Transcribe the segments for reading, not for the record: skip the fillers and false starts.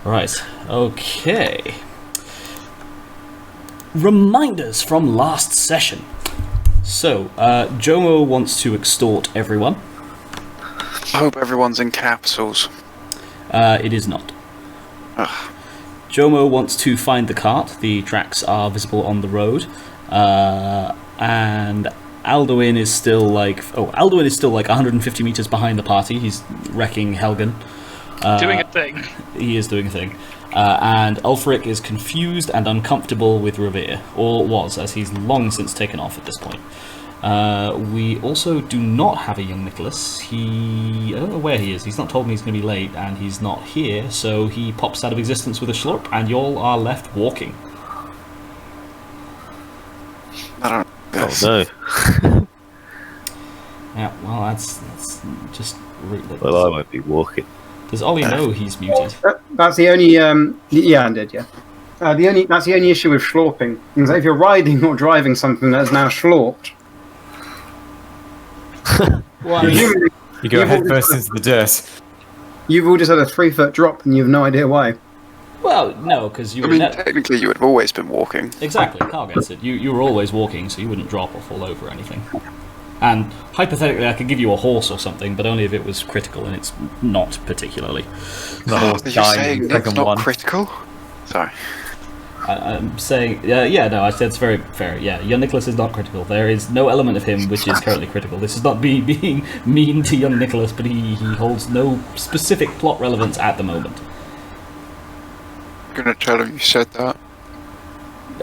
Right, okay. Reminders from last session. So, Jomo wants to extort everyone. I hope everyone's in capitals. It is not. Ugh. Jomo wants to find the cart. The tracks are visible on the road. And Alduin is still like 150 meters behind the party. He's wrecking Helgen. Doing a thing. He is doing a thing. And Ulfric is confused and uncomfortable with Revere, or was, as he's long since taken off at this point. We also do not have a young Nicholas. I don't know where he is. He's not told me he's going to be late, and he's not here, so he pops out of existence with a slurp, and y'all are left walking. I don't know. Oh no. Yeah, well, that's just... Well, I won't be walking. Does Ollie know he's muted? That's the only. Yeah, I did. Yeah. That's the only issue with schlorping. Is that if you're riding or driving something that is now schlorped, You go head first into the dirt. you've all just had a 3-foot drop and you have no idea why. Well, no, because you I were... mean, technically you would have always been walking. Exactly, Carl gets it. You were always walking, so you wouldn't drop or fall over or anything. And hypothetically, I could give you a horse or something, but only if it was critical, and it's not particularly. The horse You're dying saying in it's second not one. critical? Sorry. I'm saying, no, I said it's very fair. Yeah, young Nicholas is not critical. There is no element of him which is currently critical. This is not being mean to young Nicholas, but he holds no specific plot relevance at the moment. Gonna tell him you said that.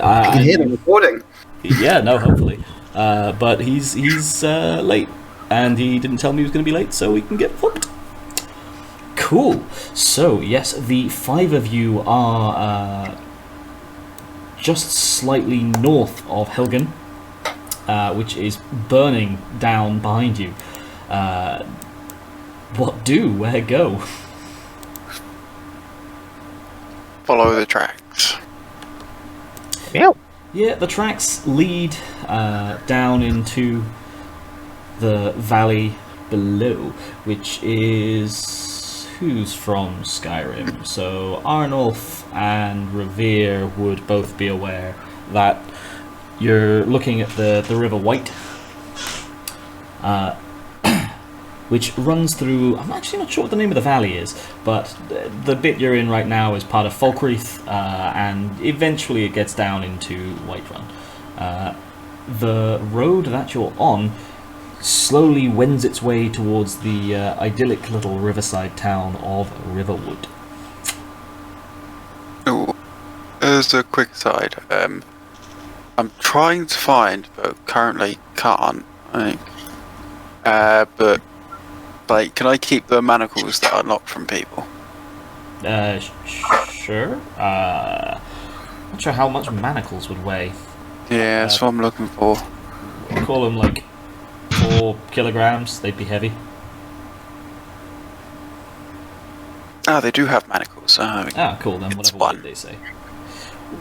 I can hear the recording. Yeah, no, hopefully. But he's late, and he didn't tell me he was going to be late, so we can get fucked. Cool. So, yes, the 5 of you are just slightly north of Helgen, which is burning down behind you. What do? Where go? Follow the tracks. Yeah, the tracks lead down into the valley below, which is... who's from Skyrim? So Arnaulf and Revere would both be aware that you're looking at the River White, which runs through... I'm actually not sure what the name of the valley is, but the bit you're in right now is part of Falkreath, and eventually it gets down into Whiterun. The road that you're on slowly wends its way towards the idyllic little riverside town of Riverwood. Oh, as a quick aside, I'm trying to find, but currently can't, I think. But, like, can I keep the manacles that are unlocked from people? Sure. Not sure how much manacles would weigh. Yeah, that's what I'm looking for. We'll call them like 4 kilograms. They'd be heavy. Ah, they do have manacles. Cool. Then It's whatever one. weight they say.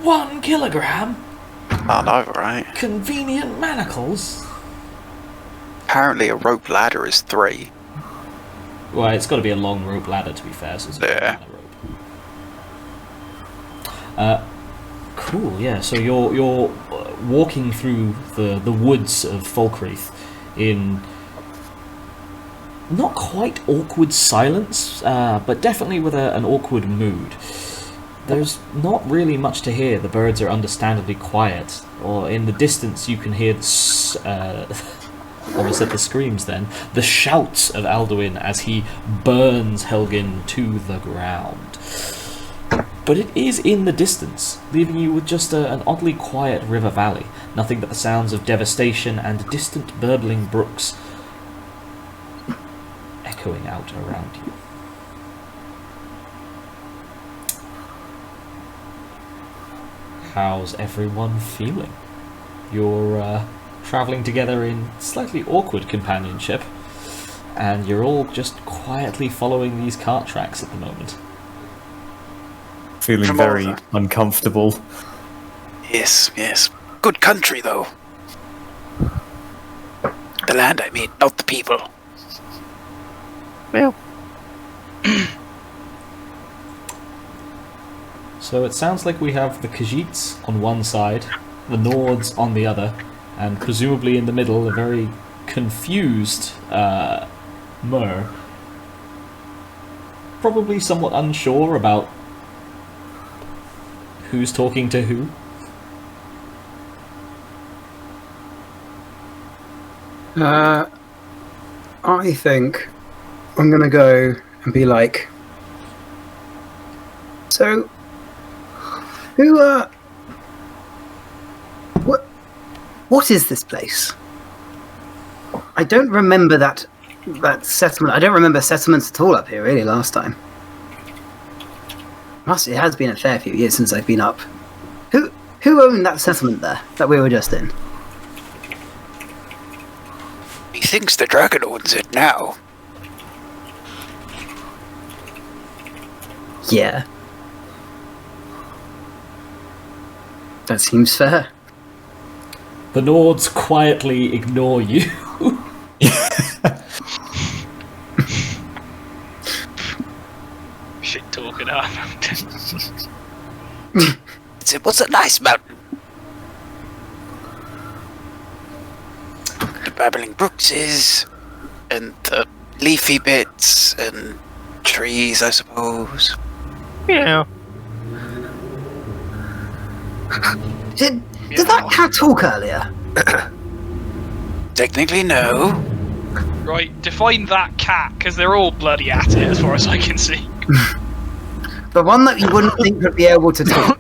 1 kilogram. I know, right? Convenient manacles. Apparently a rope ladder is 3. Well, it's got to be a long rope ladder to be fair. So it's a Yeah. rope. Cool. Yeah. So you're walking through the woods of Falkreath in not quite awkward silence, but definitely with an awkward mood. There's not really much to hear. The birds are understandably quiet, or in the distance you can hear almost said the screams then, the shouts of Alduin as he burns Helgen to the ground. But it is in the distance, leaving you with just an oddly quiet river valley, nothing but the sounds of devastation and distant burbling brooks echoing out around you. How's everyone feeling? You're travelling together in slightly awkward companionship, and you're all just quietly following these cart tracks at the moment. Feeling very uncomfortable. Yes, yes. Good country, though. The land, I mean, not the people. Well. So it sounds like we have the Khajiits on one side, the Nords on the other, and presumably in the middle, a very confused Mer. Probably somewhat unsure about who's talking to who. I think I'm gonna go and be like, so, what is this place? I don't remember that settlement. I don't remember settlements at all up here, really, last time. It has been a fair few years since I've been up. Who owned that settlement there, that we were just in? He thinks the dragon owns it now. Yeah. That seems fair. The Nords quietly ignore you. Shit talking up. It was a nice mountain. The babbling brooks is, and the leafy bits, and trees, I suppose. Yeah. Did that cat talk earlier? Technically, no. Right, define that cat, because they're all bloody at it as far as I can see. The one that you wouldn't think would be able to talk.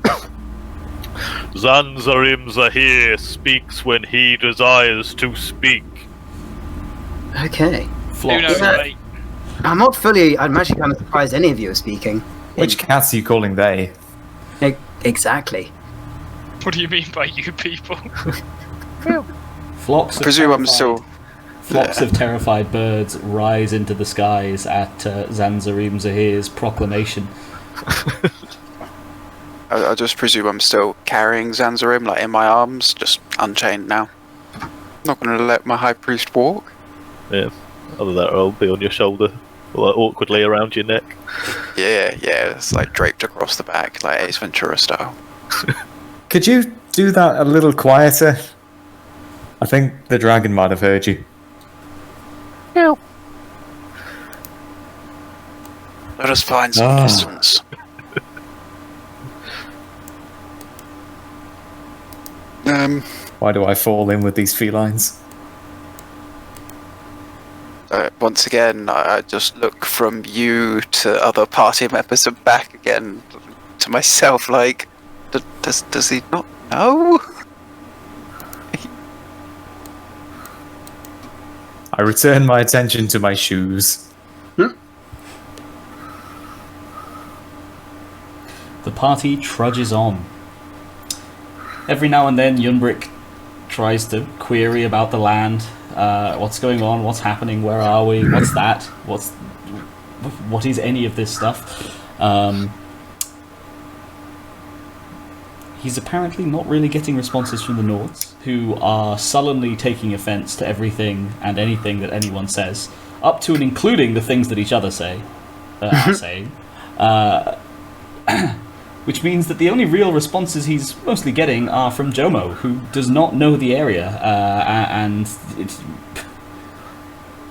Zan'zharim Xahir speaks when he desires to speak. Okay. Who knows, Yeah. mate? I'm actually kind of surprised any of you are speaking. Which cats are you calling they? Exactly. What do you mean by you people? Flocks of Presume I'm terrified- still. Flocks of terrified birds rise into the skies at Zan'zharim Xahir's proclamation. I just presume I'm still carrying Zan'zharim, like in my arms, just unchained now. Not going to let my high priest walk. Yeah. Other than that, I'll be on your shoulder, or like, awkwardly around your neck. Yeah, it's like draped across the back, like Ace Ventura style. Could you do that a little quieter? I think the dragon might have heard you. Let us find some distance. Why do I fall in with these felines? Once again, I just look from you to other party members and back again to myself, like, does he not know? I return my attention to my shoes. The party trudges on. Every now and then, Yuhnbric tries to query about the land. What's going on? What's happening? Where are we? What's that? What is any of this stuff? He's apparently not really getting responses from the Nords, who are sullenly taking offence to everything and anything that anyone says, up to and including the things that each other are saying. Which means that the only real responses he's mostly getting are from Jomo, who does not know the area, and it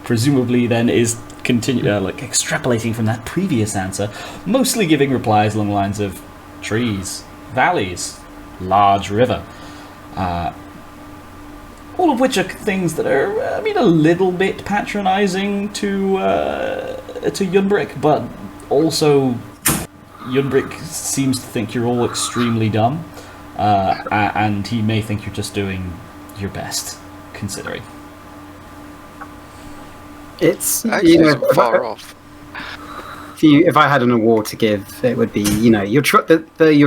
presumably then is extrapolating from that previous answer, mostly giving replies along the lines of trees, valleys, large river, all of which are things that are, a little bit patronising to Yuhnbric, but also Yuhnbric seems to think you're all extremely dumb, and he may think you're just doing your best, considering. It's Actually, far off. if I had an award to give, it would be your you're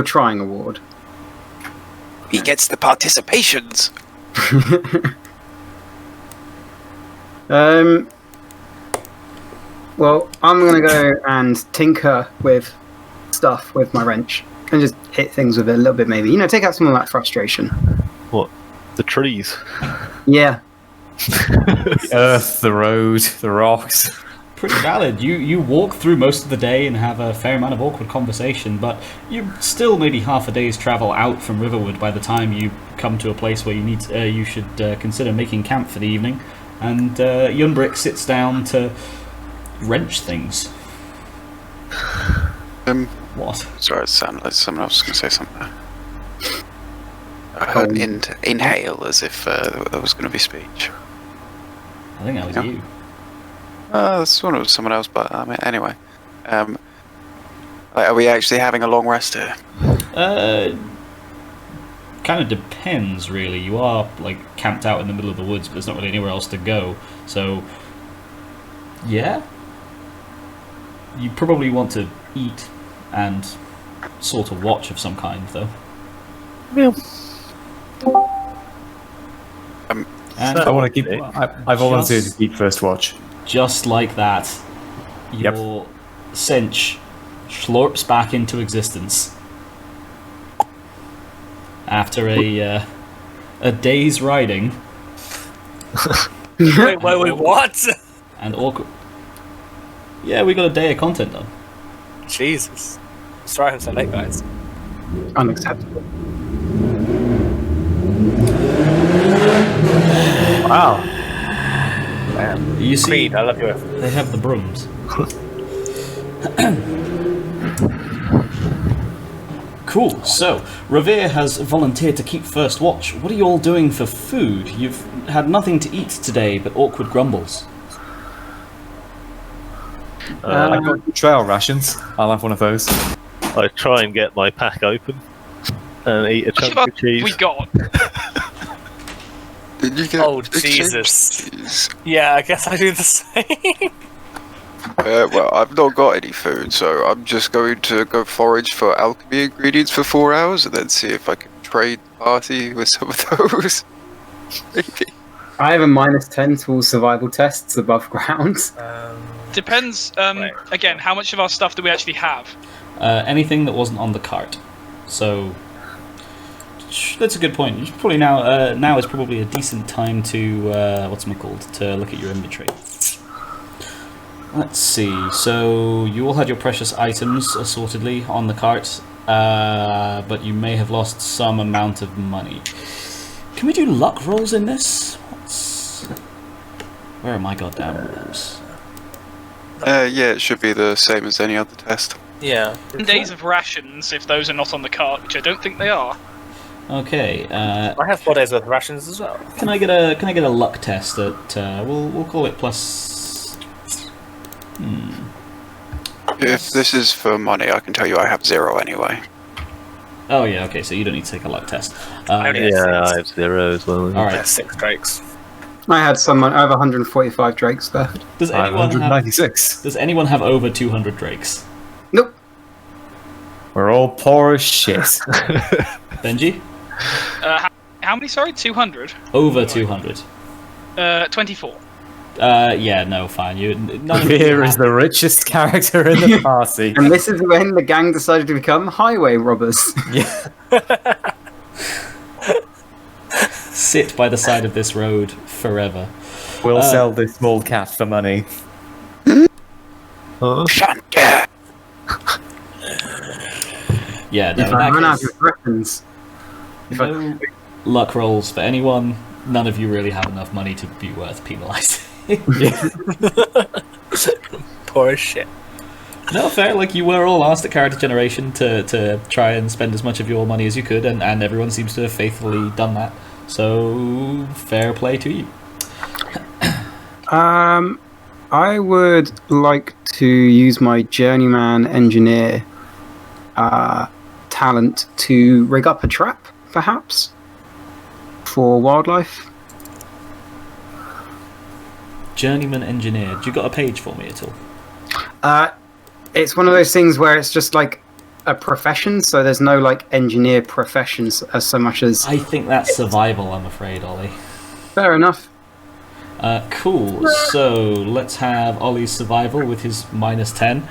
trying award. He gets the participations. Well, I'm gonna go and tinker with stuff with my wrench and just hit things with it a little bit, maybe. Take out some of that frustration. What? The trees? Yeah. The earth, the road, the rocks. pretty valid. You walk through most of the day and have a fair amount of awkward conversation, but you're still maybe half a day's travel out from Riverwood by the time you come to a place where you should consider making camp for the evening. And Yuhnbric sits down to wrench things. What? Sorry, it sounded like someone else was going to say something. I heard inhale as if there was going to be speech. I think that was you. This one was someone else, but I mean, anyway. Are we actually having a long rest here? Kind of depends, really. You are like camped out in the middle of the woods, but there's not really anywhere else to go. So, yeah, you probably want to eat and sort of watch of some kind, though. Yeah. And I want to keep. I volunteered to keep first watch. just like that, Yep. your cinch slurps back into existence after a day's riding. Wait, what? And awkward. Yeah, we got a day of content done. Jesus. Let's try him so late, guys. Unacceptable. Wow. You see, Creed, I love your effort. they have the brooms. Cool. So, Revere has volunteered to keep first watch. What are you all doing for food? You've had nothing to eat today but awkward grumbles. I got trail rations. I'll have one of those. I try and get my pack open and eat a chunk of cheese. We got. Did you get Oh, exchange Jesus. cheese? Yeah, I guess I do the same. Well, I've not got any food, so I'm just going to go forage for alchemy ingredients for 4 hours and then see if I can trade the party with some of those. Maybe. I have a -10 to all survival tests above ground. Depends, Right. again, how much of our stuff do we actually have? Anything that wasn't on the cart. So that's a good point. You should probably now is probably a decent time to to look at your inventory. Let's see. So you all had your precious items assortedly on the cart, but you may have lost some amount of money. Can we do luck rolls in this? Where are my goddamn rules? Yeah, it should be the same as any other test. Yeah. 10 days of rations, if those are not on the cart, which I don't think they are. Okay. I have 4 days worth of rations as well. Can I get a luck test at we'll call it plus. If this is for money, I can tell you I have 0 anyway. Oh yeah, okay. So you don't need to take a luck test. I only Yeah, I have 0 as well. All I have right. 6 drakes. I had I have 145 drakes left. Does I have anyone have 196. Does anyone have over 200 drakes? Nope. We're all poor as shit. Benji? How many, sorry? 200? Over 200. 24. Yeah, no, fine. None of you Here is have- the richest character in the party. And this is when the gang decided to become highway robbers. Yeah. sit by the side of this road forever. We'll sell this small cat for money. Shanta! Yeah, no, If in I that run out case, of weapons. no luck rolls for anyone. None of you really have enough money to be worth penalising. Poor as shit. No, fair. Like, you were all asked at character generation to try and spend as much of your money as you could, and everyone seems to have faithfully done that. So, fair play to you. I would like to use my journeyman engineer talent to rig up a trap, perhaps, for wildlife. Journeyman engineer. Do you got a page for me at all? It's one of those things where it's just like a profession, so there's no like engineer professions as so much as. I think that's survival, I'm afraid, Ollie. Fair enough. Cool. So let's have Ollie's survival with his -10.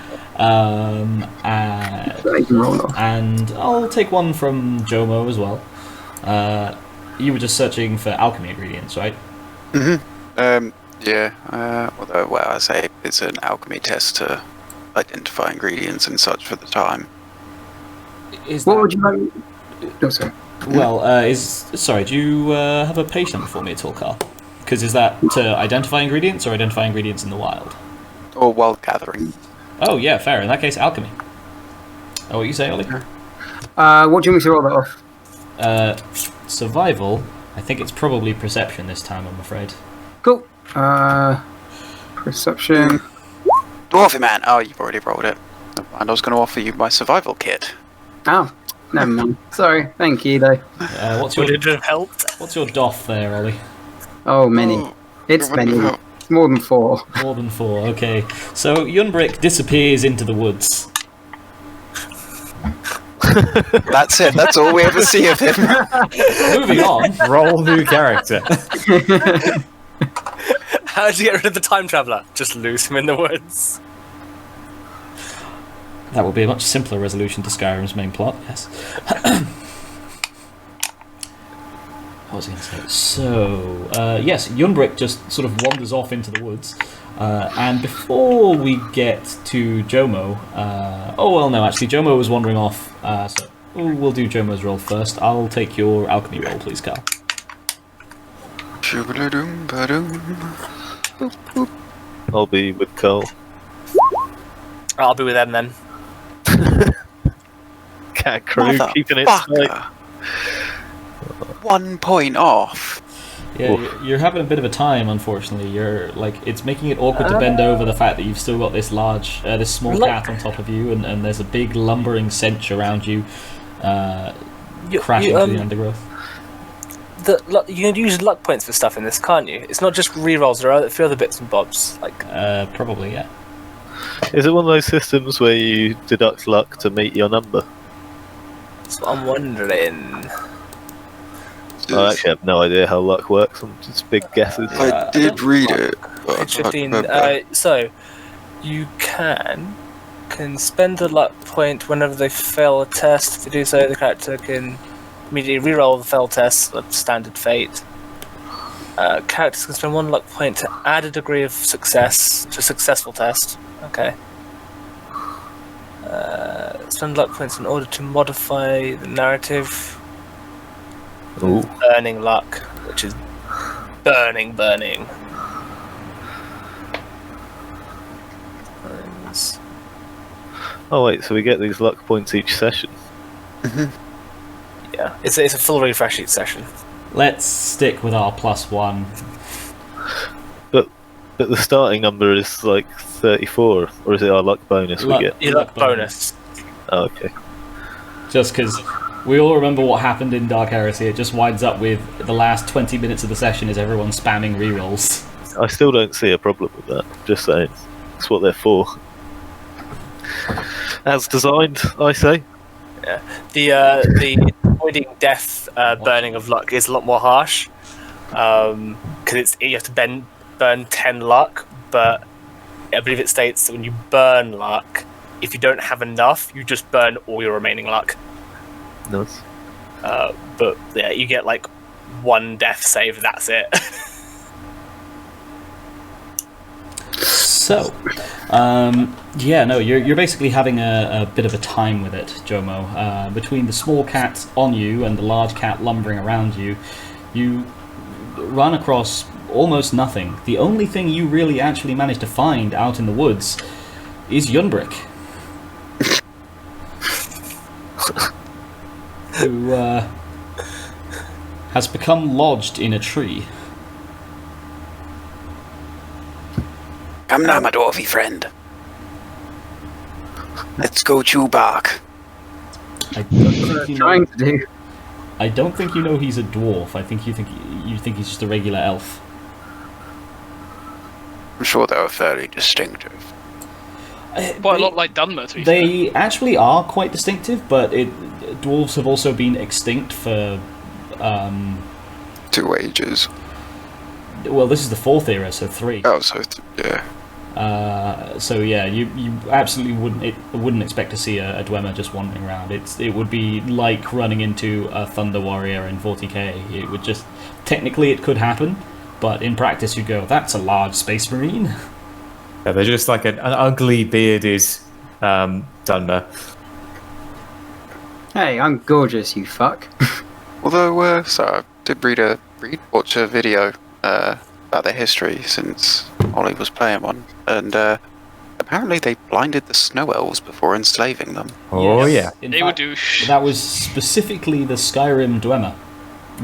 So you can roll off. And I'll take one from Jomo as well. You were just searching for alchemy ingredients, right? Yeah, although, well, I say it's an alchemy test to identify ingredients and such for the time. Is What that, would you like? Oh, sorry. well, sorry, do you have a page number for me at all, Carl? Because is that to identify ingredients or identify ingredients in the wild? Or wild gathering. Oh, yeah, fair. In that case, alchemy. Oh, what you say, Ollie? What do you want me to roll that off? Survival. I think it's probably perception this time, I'm afraid. Cool. Perception. Dwarfy man! Oh, you've already rolled it. Never mind, I was going to offer you my survival kit. Oh, never mind. Sorry. Thank you, though. What's your Would it have helped? What's your doff there, Ollie? Oh, many. Oh, It's what many. the hell? It's more than 4. More than 4, okay. So Yuhnbric disappears into the woods. That's it, that's all we ever see of him. Moving on. Roll new character. How did you get rid of the time traveller? Just lose him in the woods. That would be a much simpler resolution to Skyrim's main plot, yes. What was I going to say? So, yes, Yuhnbric just sort of wanders off into the woods. And before we get to Jomo... oh, well, no, actually, Jomo was wandering off. So we'll do Jomo's roll first. I'll take your alchemy roll, please, Cal. I'll be with Carl. I'll be with them then. Cat crew keeping it tight. Motherfucker. 1 point off. Yeah, you're having a bit of a time, unfortunately. You're like, it's making it awkward to bend over the fact that you've still got this this small cat on top of you, and there's a big lumbering cinch around you, crashing through the undergrowth. You can use luck points for stuff in this, can't you? It's not just rerolls. There are a few other bits and bobs. Like, Probably, yeah. Is it one of those systems where you deduct luck to meet your number? that's what I'm wondering. I actually have no idea how luck works. I'm just big guesses. I did read it. But I Page can't 15. remember. So, you can spend a luck point whenever they fail a test. To do so, the character can immediately reroll the failed test, like standard fate. Characters can spend 1 luck point to add a degree of success to a successful test. Okay. Spend luck points in order to modify the narrative. Ooh. Burning luck, which is burning. Oh wait, so we get these luck points each session. Yeah, it's a full refresh each session. Let's stick with our +1. But the starting number is like 34, or is it our luck bonus Luck. we get? Your luck bonus. Oh, okay. Just because we all remember what happened in Dark Heresy, it just winds up with the last 20 minutes of the session is everyone spamming rerolls. I still don't see a problem with that. Just saying, that's what they're for. As designed, I say. Yeah. The avoiding death burning of luck is a lot more harsh. Because you have to burn 10 luck, but I believe it states that when you burn luck, if you don't have enough, you just burn all your remaining luck. Nice. But yeah, you get like 1 death save, that's it. So, yeah, no, you're basically having a bit of a time with it, Jomo. Between the small cat on you and the large cat lumbering around you, you run across almost nothing. The only thing you really actually manage to find out in the woods is Yuhnbric, who has become lodged in a tree. Come now, my dwarfy friend. Let's go chew bark. I don't think you know, Trying to do. I don't think you know he's a dwarf. I think you think he's just a regular elf. I'm sure they were fairly distinctive. Quite a lot like Dunmer, to be fair. They actually are quite distinctive, but dwarves have also been extinct for 2 ages. well, this is the 4th era, so 3. Oh, so yeah. So yeah, you absolutely wouldn't expect to see a Dwemer just wandering around. It would be like running into a Thunder Warrior in 40k. It would just technically it could happen, but in practice you go, that's a large space marine. Yeah, they're just like an ugly bearded Dunmer. Hey, I'm gorgeous, you fuck. Although, so I did watch a video about their history since Ollie was playing one, and apparently they blinded the snow elves before enslaving them. Oh Yes. yeah. In They fact, were douche. that was specifically the Skyrim Dwemer,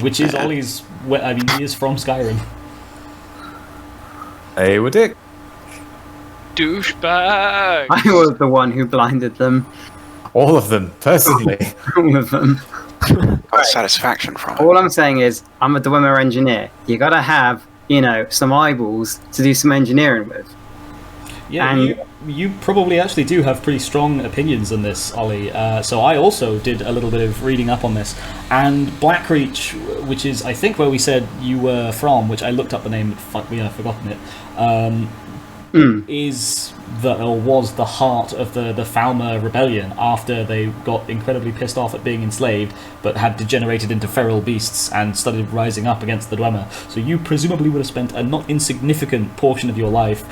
which is Ollie's. I mean, he is from Skyrim. They were dick. Douchebag. I was the one who blinded them. All of them, personally. All of them. Got satisfaction from it. All I'm saying is, I'm a Dwemer engineer. You gotta have, some eyeballs to do some engineering with. Yeah, And- you probably actually do have pretty strong opinions on this, Ollie. So I also did a little bit of reading up on this. And Blackreach, which is, I think, where we said you were from, which I looked up the name, but I've forgotten it, was the heart of the Falmer rebellion after they got incredibly pissed off at being enslaved, but had degenerated into feral beasts and started rising up against the Dwemer. So you presumably would have spent a not insignificant portion of your life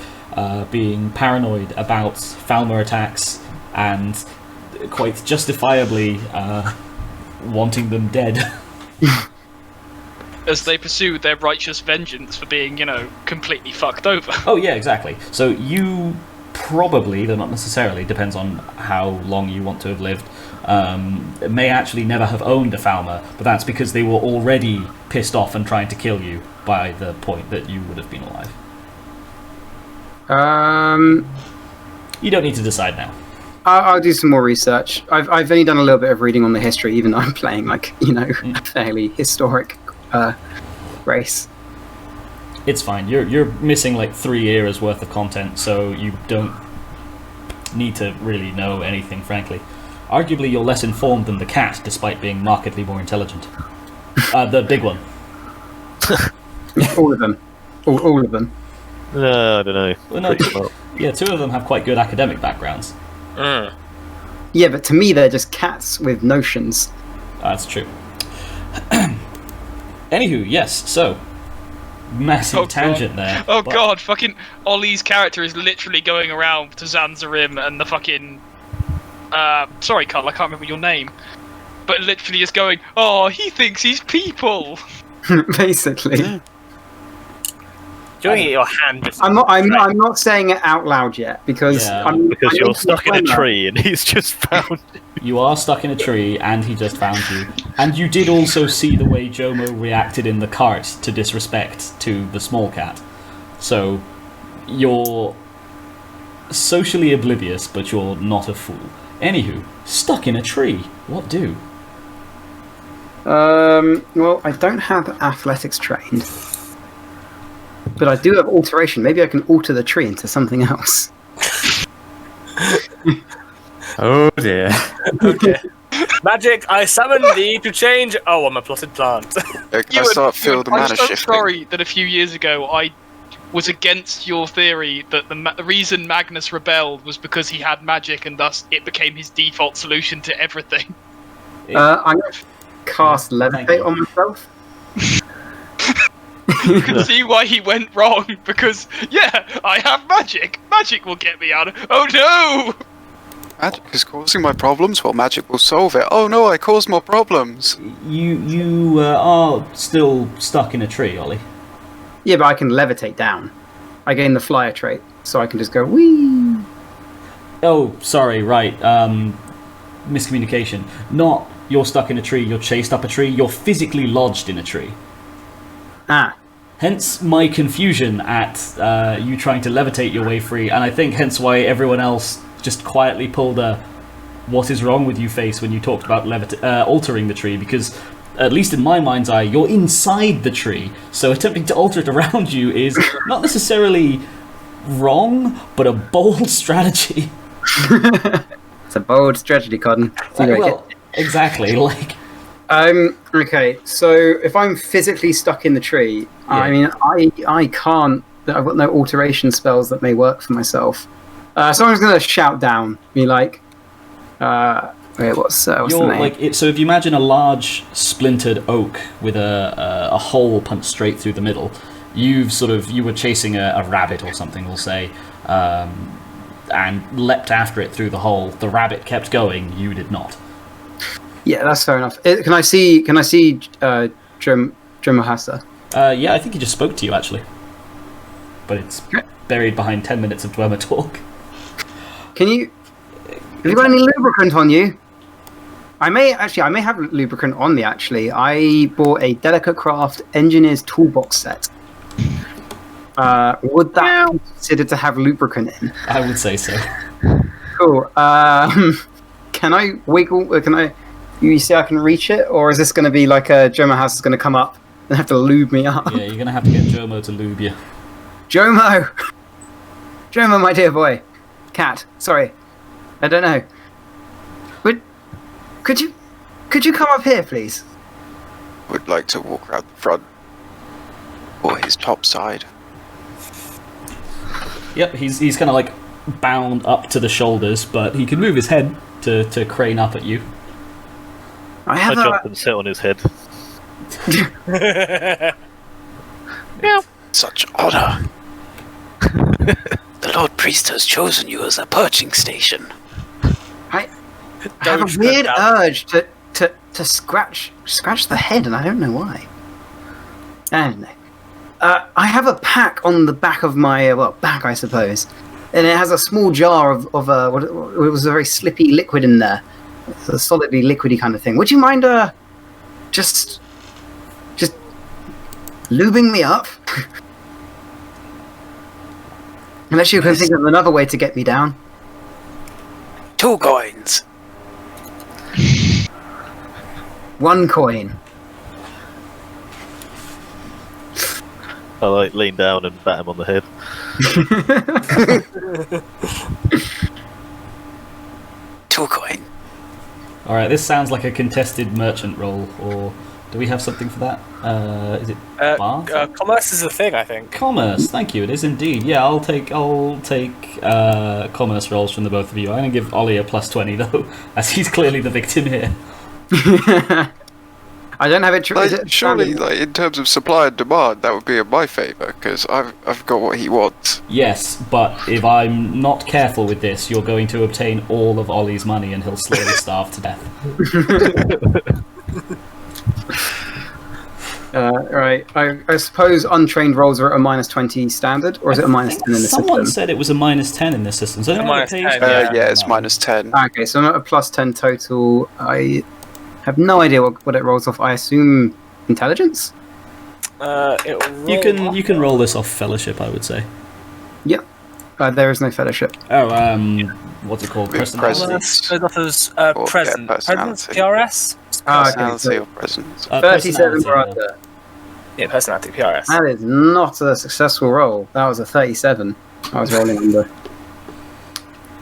being paranoid about Falmer attacks and quite justifiably wanting them dead. As they pursued their righteous vengeance for being, completely fucked over. Oh yeah, exactly. So you probably, though not necessarily, depends on how long you want to have lived, may actually never have owned a Falmer, but that's because they were already pissed off and trying to kill you by the point that you would have been alive. You don't need to decide now. I'll do some more research. I've only done a little bit of reading on the history, even though I'm playing a fairly historic race. It's fine. You're missing like 3 eras worth of content, so you don't need to really know anything, frankly. Arguably, you're less informed than the cat, despite being markedly more intelligent. The big one. All of them. All of them. I don't know. Well, no, Pretty well. yeah, 2 of them have quite good academic backgrounds. Yeah, but to me, they're just cats with notions. That's true. Anywho, yes, so massive tangent there. Oh but- god, fucking Ollie's character is literally going around to Zan'zharim and the fucking... sorry, Carl, I can't remember your name. But literally just going, oh, he thinks he's people! Basically. Doing it in your hand. Just I'm not saying it out loud yet because Yeah. Because I'm you're into stuck in a Dwemer. tree and he's just found. You are stuck in a tree, and he just found you. And you did also see the way Jomo reacted in the cart to disrespect to the small cat. So, you're socially oblivious, but you're not a fool. Anywho, stuck in a tree. What do? Well, I don't have athletics trained, but I do have alteration. Maybe I can alter the tree into something else. Oh dear. okay. Magic, I summon thee to change. Oh, I'm a plotted plant. Can I start feel the I'm mana so shifting? sorry that a few years ago I was against your theory that the reason Magnus rebelled was because he had magic and thus it became his default solution to everything. I'm going to cast Thank levitate you. on myself. You can see why he went wrong, because, yeah, I have magic! Magic will get me out of... Oh no! Magic is causing my problems, well, magic will solve it. Oh no, I caused more problems. You are still stuck in a tree, Ollie. Yeah, but I can levitate down. I gain the flyer trait, so I can just go whee. Oh, sorry, right. Miscommunication. Not you're stuck in a tree, you're chased up a tree, you're physically lodged in a tree. Ah, Hence my confusion at you trying to levitate your way free, and I think hence why everyone else just quietly pulled a "what is wrong with you" face when you talked about altering the tree, because at least in my mind's eye, you're inside the tree, so attempting to alter it around you is not necessarily wrong, but a bold strategy. it's a bold strategy, Cotton. Well, exactly, like... Okay, so if I'm physically stuck in the tree, I mean, I can't. I've got no alteration spells that may work for myself. So I'm just gonna shout down, be like, wait, what's the You're name? like so if you imagine a large splintered oak with a hole punched straight through the middle, you were chasing a rabbit or something, we'll say, and leapt after it through the hole. The rabbit kept going. You did not. Yeah, that's fair enough. Can I see Dromahasta? Yeah, I think he just spoke to you actually, but it's buried behind 10 minutes of Dwemer talk. Have you got any lubricant on you? I may have lubricant on me, actually. I bought a Delicate Craft Engineer's Toolbox set. Would that be considered to have lubricant in? I would say so. Cool. Can I wiggle? You see I can reach it? Or is this going to be like Jomo House is going to come up and have to lube me up? Yeah, you're going to have to get Jomo to lube you. Jomo! Jomo, my dear boy. Cat, sorry. I don't know. Could you come up here, please? Would like to walk around the front or his top side. Yep, he's kind of like bound up to the shoulders, but he can move his head to crane up at you. I jump and sit on his head. Such honor. The Lord Priest has chosen you as a perching station. I have a weird urge to scratch the head, and I don't know why. I don't know. I have a pack on the back of my back, I suppose, and it has a small jar of what it was a very slippy liquid in there, a solidly liquidy kind of thing. Would you mind just lubing me up? Unless you can think of another way to get me down. 2 coins. 1 coin. I lean down and bat him on the head. Two coin. Alright, this sounds like a contested merchant roll, or do we have something for that? Is it bar? Commerce is a thing, I think. Commerce, thank you, it is indeed. Yeah, I'll take commerce rolls from the both of you. I'm going to give Ollie a +20 though, as he's clearly the victim here. I don't have it. Surely, in terms of supply and demand, that would be in my favour, because I've got what he wants. Yes, but if I'm not careful with this, you're going to obtain all of Ollie's money and he'll slowly starve to death. Right. I suppose untrained rolls are at a -20 standard, or is it a -10 in the system? Someone said it was a -10 in this system. So -10, yeah, it's -10. Okay, so I'm at a +10 total. I have no idea what it rolls off. I assume intelligence? You can roll this off fellowship, I would say. Yep. There is no fellowship. Oh, what's it called? Presence. It offers present. personality. PRS? Personality or presence. 37 for personality, Arthur. Yeah, personality, PRS. That is not a successful roll. That was a 37 I was rolling under.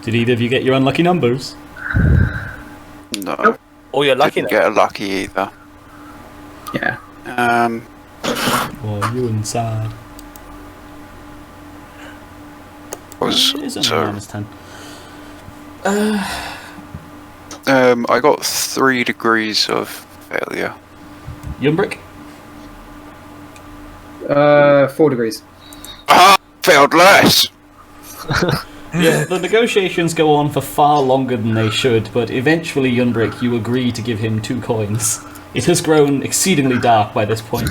Did either of you get your unlucky numbers? No. Nope. Or you're lucky Didn't then. get a lucky either. Yeah. Oh, you inside. Was It is only so -10. I got 3 degrees of failure. Yuhnbric? 4 degrees. Ah, failed less. Yeah, the negotiations go on for far longer than they should, but eventually, Yuhnbric, you agree to give him 2 coins. It has grown exceedingly dark by this point.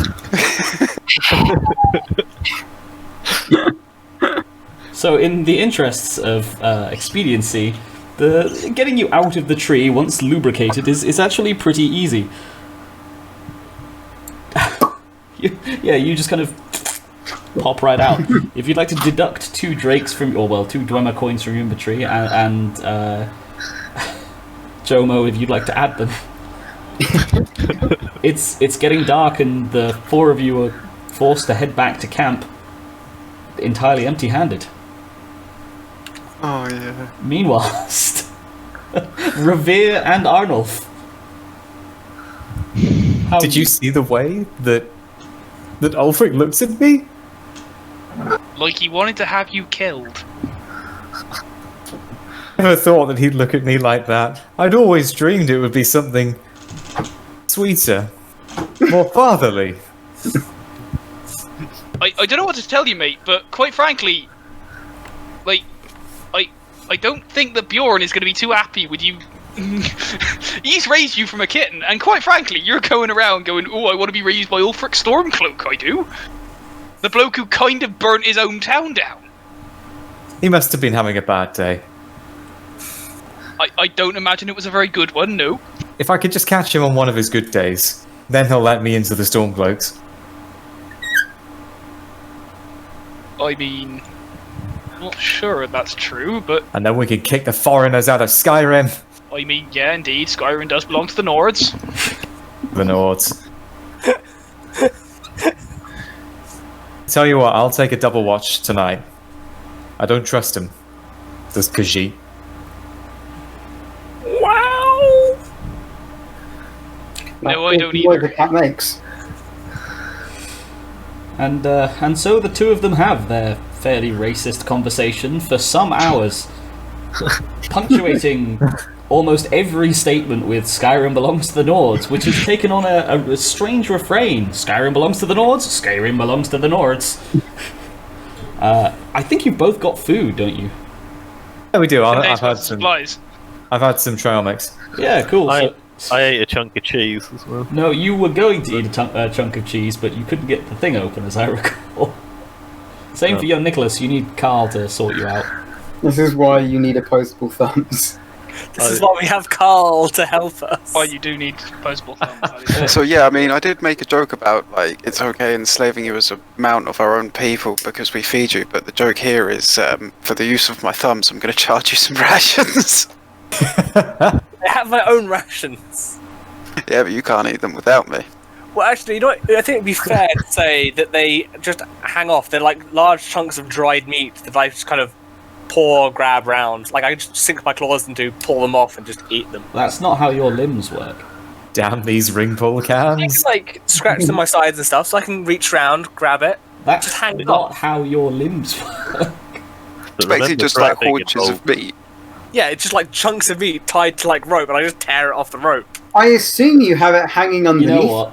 So, in the interests of expediency, getting you out of the tree once lubricated is actually pretty easy. You just kind of pop right out. If you'd like to deduct 2 drakes from, 2 Dwemer coins from your inventory, and Jomo, if you'd like to add them. It's getting dark, and the 4 of you are forced to head back to camp entirely empty-handed. Oh yeah. Meanwhile, Revere and Arnaulf. Did you see the way that Ulfric looks at me? Like he wanted to have you killed. I never thought that he'd look at me like that. I'd always dreamed it would be something sweeter, more fatherly. I don't know what to tell you, mate, but quite frankly, like, I don't think that Bjorn is going to be too happy with you. He's raised you from a kitten, and quite frankly, you're going around going, "Oh, I want to be raised by Ulfric Stormcloak, I do." The bloke who kind of burnt his own town down. He must have been having a bad day. I don't imagine it was a very good one, no. If I could just catch him on one of his good days, then he'll let me into the Stormcloaks. I mean, I'm not sure that's true, but And then we could kick the foreigners out of Skyrim. I mean, yeah, indeed, Skyrim does belong to the Nords. The Nords. Tell you what, I'll take a double watch tonight. I don't trust him. Does Khajiit? Wow! No, I don't What either. the cat makes. And so the two of them have their fairly racist conversation for some hours, punctuating almost every statement with "Skyrim belongs to the Nords," which has taken on a strange refrain. Skyrim belongs to the Nords. Skyrim belongs to the Nords. I think you've both got food, don't you? Yeah, we do. Contains I've had lots of some. supplies. I've had some trail mix. Yeah, cool. I ate a chunk of cheese as well. No, you were going to eat a chunk of cheese, but you couldn't get the thing open, as I recall. Same for you, Nicholas. You need Carl to sort you out. This is why you need opposable thumbs. This is why we have Carl to help us. Oh, you do need opposable thumbs. that is. So yeah, I mean, I did make a joke about like it's okay enslaving you as a mount of our own people because we feed you, but the joke here is for the use of my thumbs, I'm going to charge you some rations. I have my own rations. Yeah, but you can't eat them without me. Well, actually, you know what? I think it'd be fair to say that they just hang off. They're like large chunks of dried meat that I just kind of grab round. Like I just sink my claws into, pull them off, and just eat them. That's not how your limbs work. Damn these ring pull I can cans. like scratch them my sides and stuff, so I can reach round, grab it. That's Just hang it not off. how your limbs work. It's basically just like haunches of meat. meat. Yeah, it's just like chunks of meat tied to like rope, and I just tear it off the rope. I assume you have it hanging You underneath. know what?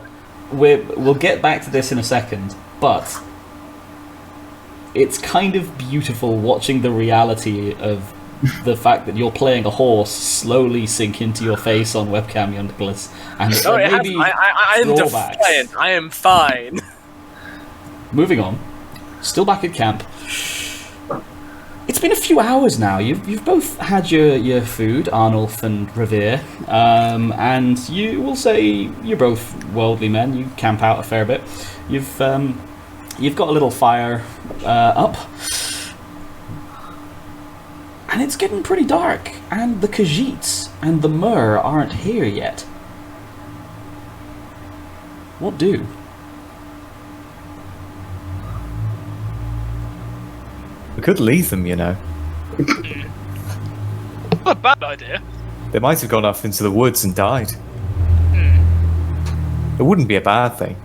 We'll get back to this in a second, but it's kind of beautiful watching the reality of the fact that you're playing a horse slowly sink into your face on webcam, young Nicholas, and No, it maybe I am drawbacks. defiant. I am fine. Moving on, still back at camp. It's been a few hours now. You've both had your food, Arnaulf and Revere, and you will say you're both worldly men. You camp out a fair bit. You've got a little fire up, and it's getting pretty dark. And the Khajiits and the Mer aren't here yet. What do? We could leave them, you know. Not a bad idea. They might have gone off into the woods and died. It wouldn't be a bad thing.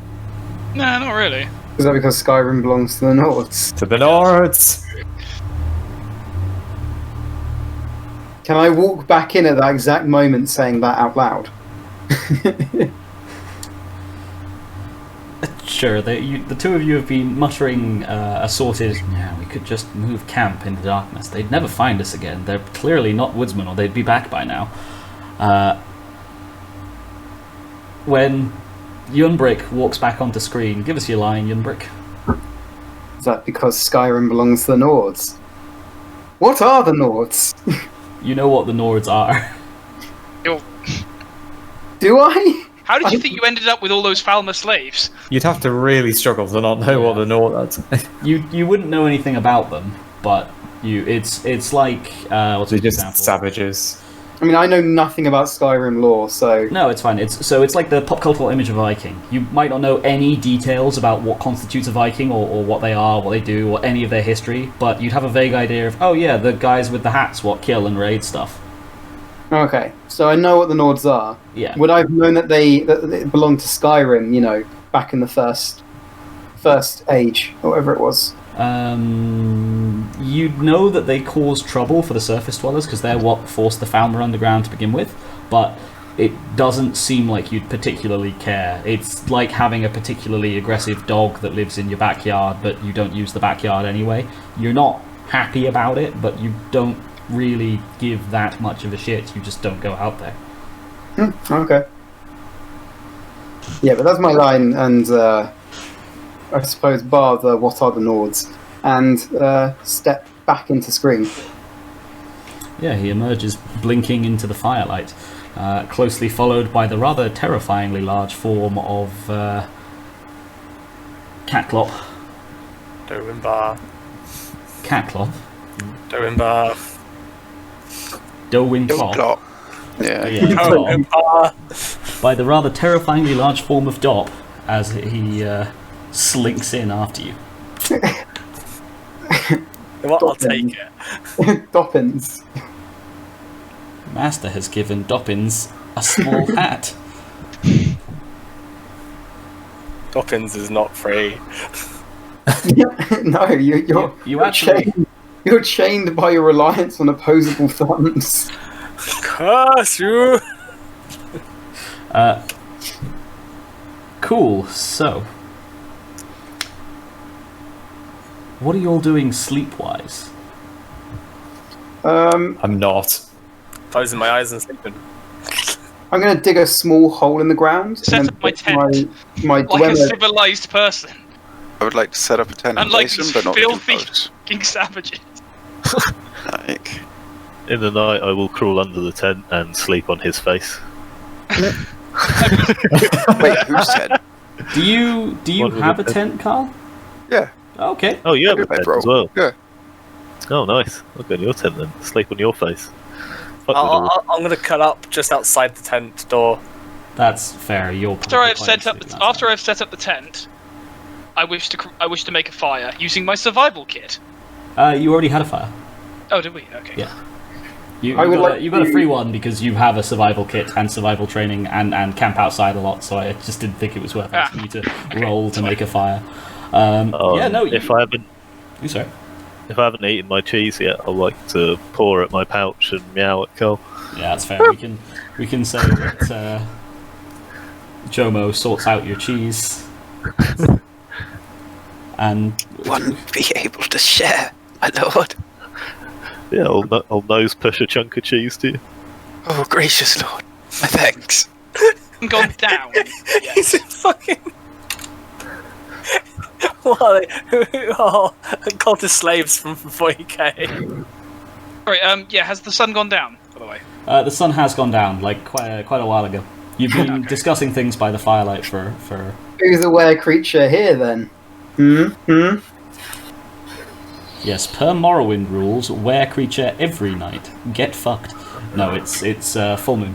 No, not really. Is that because Skyrim belongs to the Nords? To the Nords! Can I walk back in at that exact moment saying that out loud? Sure, the two of you have been muttering assorted, yeah, we could just move camp in the darkness. They'd never find us again. They're clearly not woodsmen, or they'd be back by now. When Yuhnbric walks back onto screen, give us your line, Yuhnbric. Is that because Skyrim belongs to the Nords? What are the Nords? You know what the Nords are. Yo, Do I? how did you think you ended up with all those Falmer slaves? You'd have to really struggle to not know what the Nords are. You wouldn't know anything about them, but it's like what's They're an just example? savages. I mean, I know nothing about Skyrim lore, so... No, it's fine. It's like the pop cultural image of Viking. You might not know any details about what constitutes a Viking, or what they are, what they do, or any of their history, but you'd have a vague idea of, oh yeah, the guys with the hats what kill and raid stuff. Okay, so I know what the Nords are. Yeah. Would I have known that they belonged to Skyrim, you know, back in the first age, or whatever it was? You'd know that they cause trouble for the surface dwellers because they're what forced the Falmer underground to begin with, but it doesn't seem like you'd particularly care. It's like having a particularly aggressive dog that lives in your backyard, but you don't use the backyard anyway. You're not happy about it, but you don't really give that much of a shit. You just don't go out there. Okay. Yeah, but that's my line, and I suppose bar the what are the Nords, and step back into Scream. Yeah, he emerges blinking into the firelight, closely followed by the rather terrifyingly large form of Catclop. Doinbar. Catclop? Doinbar. Dowinclop. Clock. Yeah. Doinbar. By the rather terrifyingly large form of Dop as he slinks in after you. What? I'll take it. Doppins. Master has given Doppins a small hat. Doppins is not free. No, You actually... you're chained by your reliance on opposable thumbs. Curse you! Cool, so... what are you all doing sleep-wise? I'm not. Closing my eyes and sleeping. I'm going to dig a small hole in the ground. Set and up my put tent. My Like a dweller. civilized person. I would like to set up a tent in Unlike Jason, these but not filthy decompose. fucking savages. Like, In the night, I will crawl under the tent and sleep on his face. wait, who's tent? Do you What was have a it? tent, Carl? Yeah. Okay. Oh, you have a Bedroll. tent as well. Yeah. Oh, nice. I'll go in your tent then. Sleep on your face. Fuck with all- I'm gonna cut up just outside the tent door. That's fair. You're After I've quite set up asleep the, now. after I've set up the tent, I wish to make a fire using my survival kit. You already had a fire. Oh, did we? Okay. Yeah. You I would got, like you got a to- free one because you have a survival kit and survival training and camp outside a lot, so I just didn't think it was worth asking you to roll to make a fire. Yeah, no. If I haven't Sorry. If I haven't eaten my cheese yet, I like to paw at my pouch and meow at Cole. Yeah, that's fair. We can say that Jomo sorts out your cheese, and One be able to share, my lord. Yeah, I'll nose push a chunk of cheese to you. Oh, gracious lord. My thanks. Gone down. He's a fucking. What? Oh, cultist slaves from 40k. Sorry, yeah, has the sun gone down, by the way? the sun has gone down like quite a while ago. You've been discussing things by the firelight for. Who's the were creature here then? Yes, per Morrowind rules, were creature every night. Get fucked. No, it's full moon.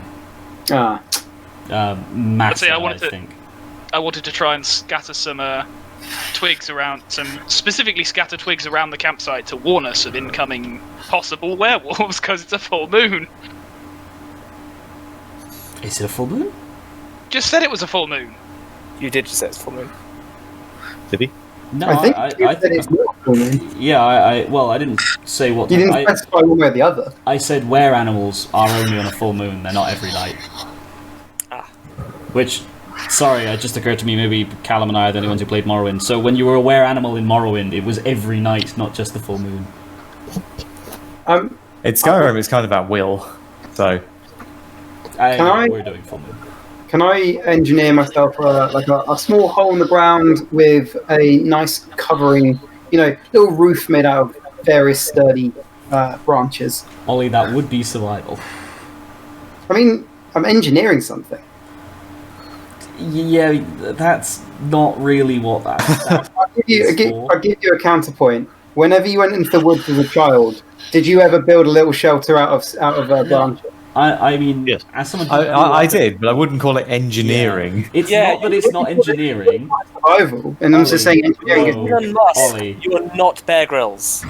Ah. Massive, I I wanted to- think. I wanted to try and scatter some twigs around, specifically scatter twigs around the campsite to warn us of incoming possible werewolves, because it's a full moon. Is it a full moon? Just said it was a full moon. You did just say it's full moon. Did he? No, I think you I said think it's not full moon. yeah, well, I didn't say what. You didn't I specify one way or the other. said were animals are only on a full moon. They're not every night. Ah. Which, sorry, it just occurred to me. Maybe Callum and I are the only ones who played Morrowind. So when you were a were animal in Morrowind, it was every night, not just the full moon. In Skyrim, it's kind of at will. So We're doing full moon. Can I engineer myself a small hole in the ground with a nice covering, little roof made out of various sturdy branches? Ollie, that would be survival. I mean, I'm engineering something. Yeah, that's not really what that. I'll give you a counterpoint. Whenever you went into the woods as a child, did you ever build a little shelter out of branches? I mean, Yes. as someone who I did, but I wouldn't call it engineering. It's Yeah, not that it's not engineering. Survival, and I'm just saying engineering is. Whoa. Elon Musk, Ollie. you are not Bear Grylls.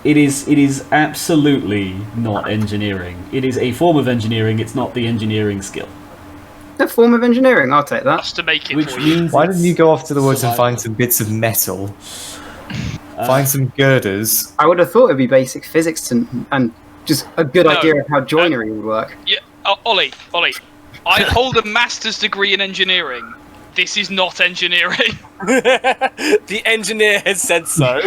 It is absolutely not engineering. It is a form of engineering. It's not the engineering skill. A form of engineering, I'll take that. Just to make it Which for you. means Why it's didn't you go off to the woods and survival. find some bits of metal? Find some girders. I would have thought it'd be basic physics and just a good No. idea of how joinery would work. Yeah, Ollie, I hold a master's degree in engineering. This is not engineering. The engineer has said so.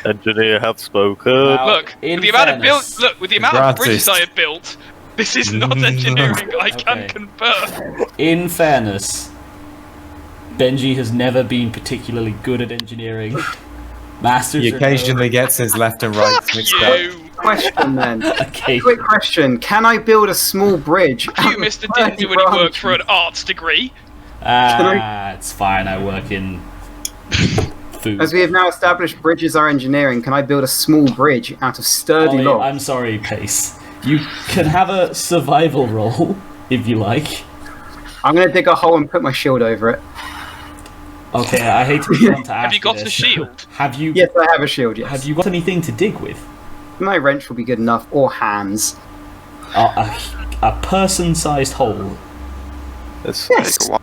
Engineer have spoken. Now, Look, in with the amount of fairness- with the amount of bridges I have built, this is not engineering. I can Okay. confirm. In fairness, Benji has never been particularly good at engineering. Masters He are occasionally gets his left and right mixed up. You, Question then. okay. Quick question: can I build a small bridge? you, Mister, didn't do any work for an arts degree. It's fine. I work in food. As we have now established, bridges are engineering. Can I build a small bridge out of sturdy Ollie, logs? I'm sorry, Pace. You can have a survival roll if you like. I'm gonna dig a hole and put my shield over it. Okay, I hate to be the one to ask Have you got this. a shield? Have you? Yes, I have a shield. Yes. Have you got anything to dig with? My wrench will be good enough, or hands. A person-sized hole Let's Yes. take a while.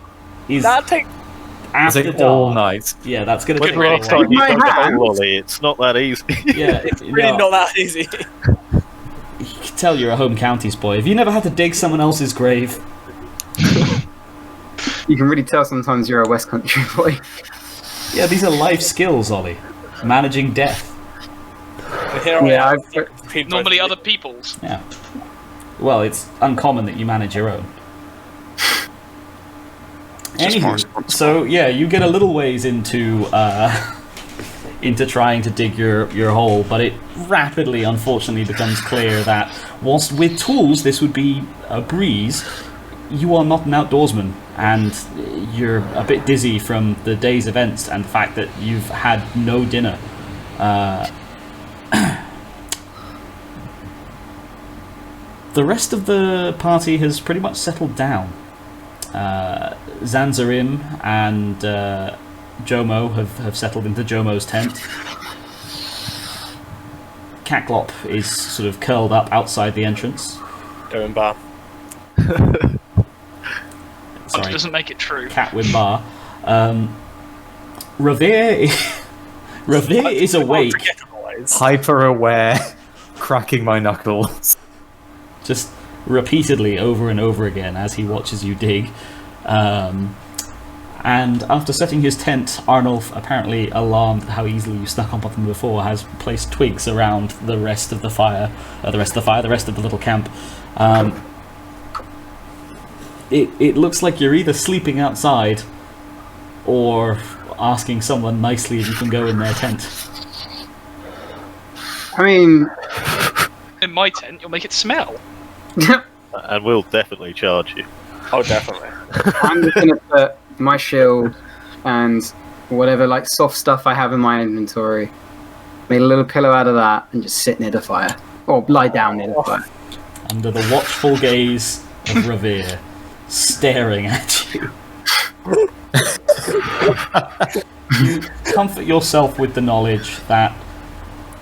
is That take It's after like dark. all night. Yeah, that's gonna When take the really last time you My dug a hand. hole, Ollie? It's not that easy. Yeah, it's really not that easy. You can tell you're a home counties boy. Have you never had to dig someone else's grave? You can really tell sometimes you're a West Country boy. Yeah, these are life skills, Ollie. Managing death. But here I Yeah, am. Normally other people's. Yeah. Well, it's uncommon that you manage your own. Just more Anywho, responsible. so yeah, you get a little ways into into trying to dig your hole, but it rapidly, unfortunately, becomes clear that whilst with tools this would be a breeze, you are not an outdoorsman, and you're a bit dizzy from the day's events and the fact that you've had no dinner. The rest of the party has pretty much settled down. Zan'zharim and Jomo have settled into Jomo's tent. Catclop is sort of curled up outside the entrance. Going bar. It Sorry, doesn't make it true. Catwin Bar. Revere is awake, Hyper aware, cracking my knuckles. just repeatedly over and over again as he watches you dig. And after setting his tent, Arnaulf, apparently alarmed at how easily you snuck up on them before, has placed twigs around the rest of the little camp. It looks like you're either sleeping outside or asking someone nicely if you can go in their tent. I mean, In my tent, you'll make it smell. And we'll definitely charge you. Oh, definitely. I'm just gonna put my shield and whatever like soft stuff I have in my inventory. Make a little pillow out of that and just sit near the fire, or lie down near the fire. Under the watchful gaze of Revere, staring at you. You comfort yourself with the knowledge that,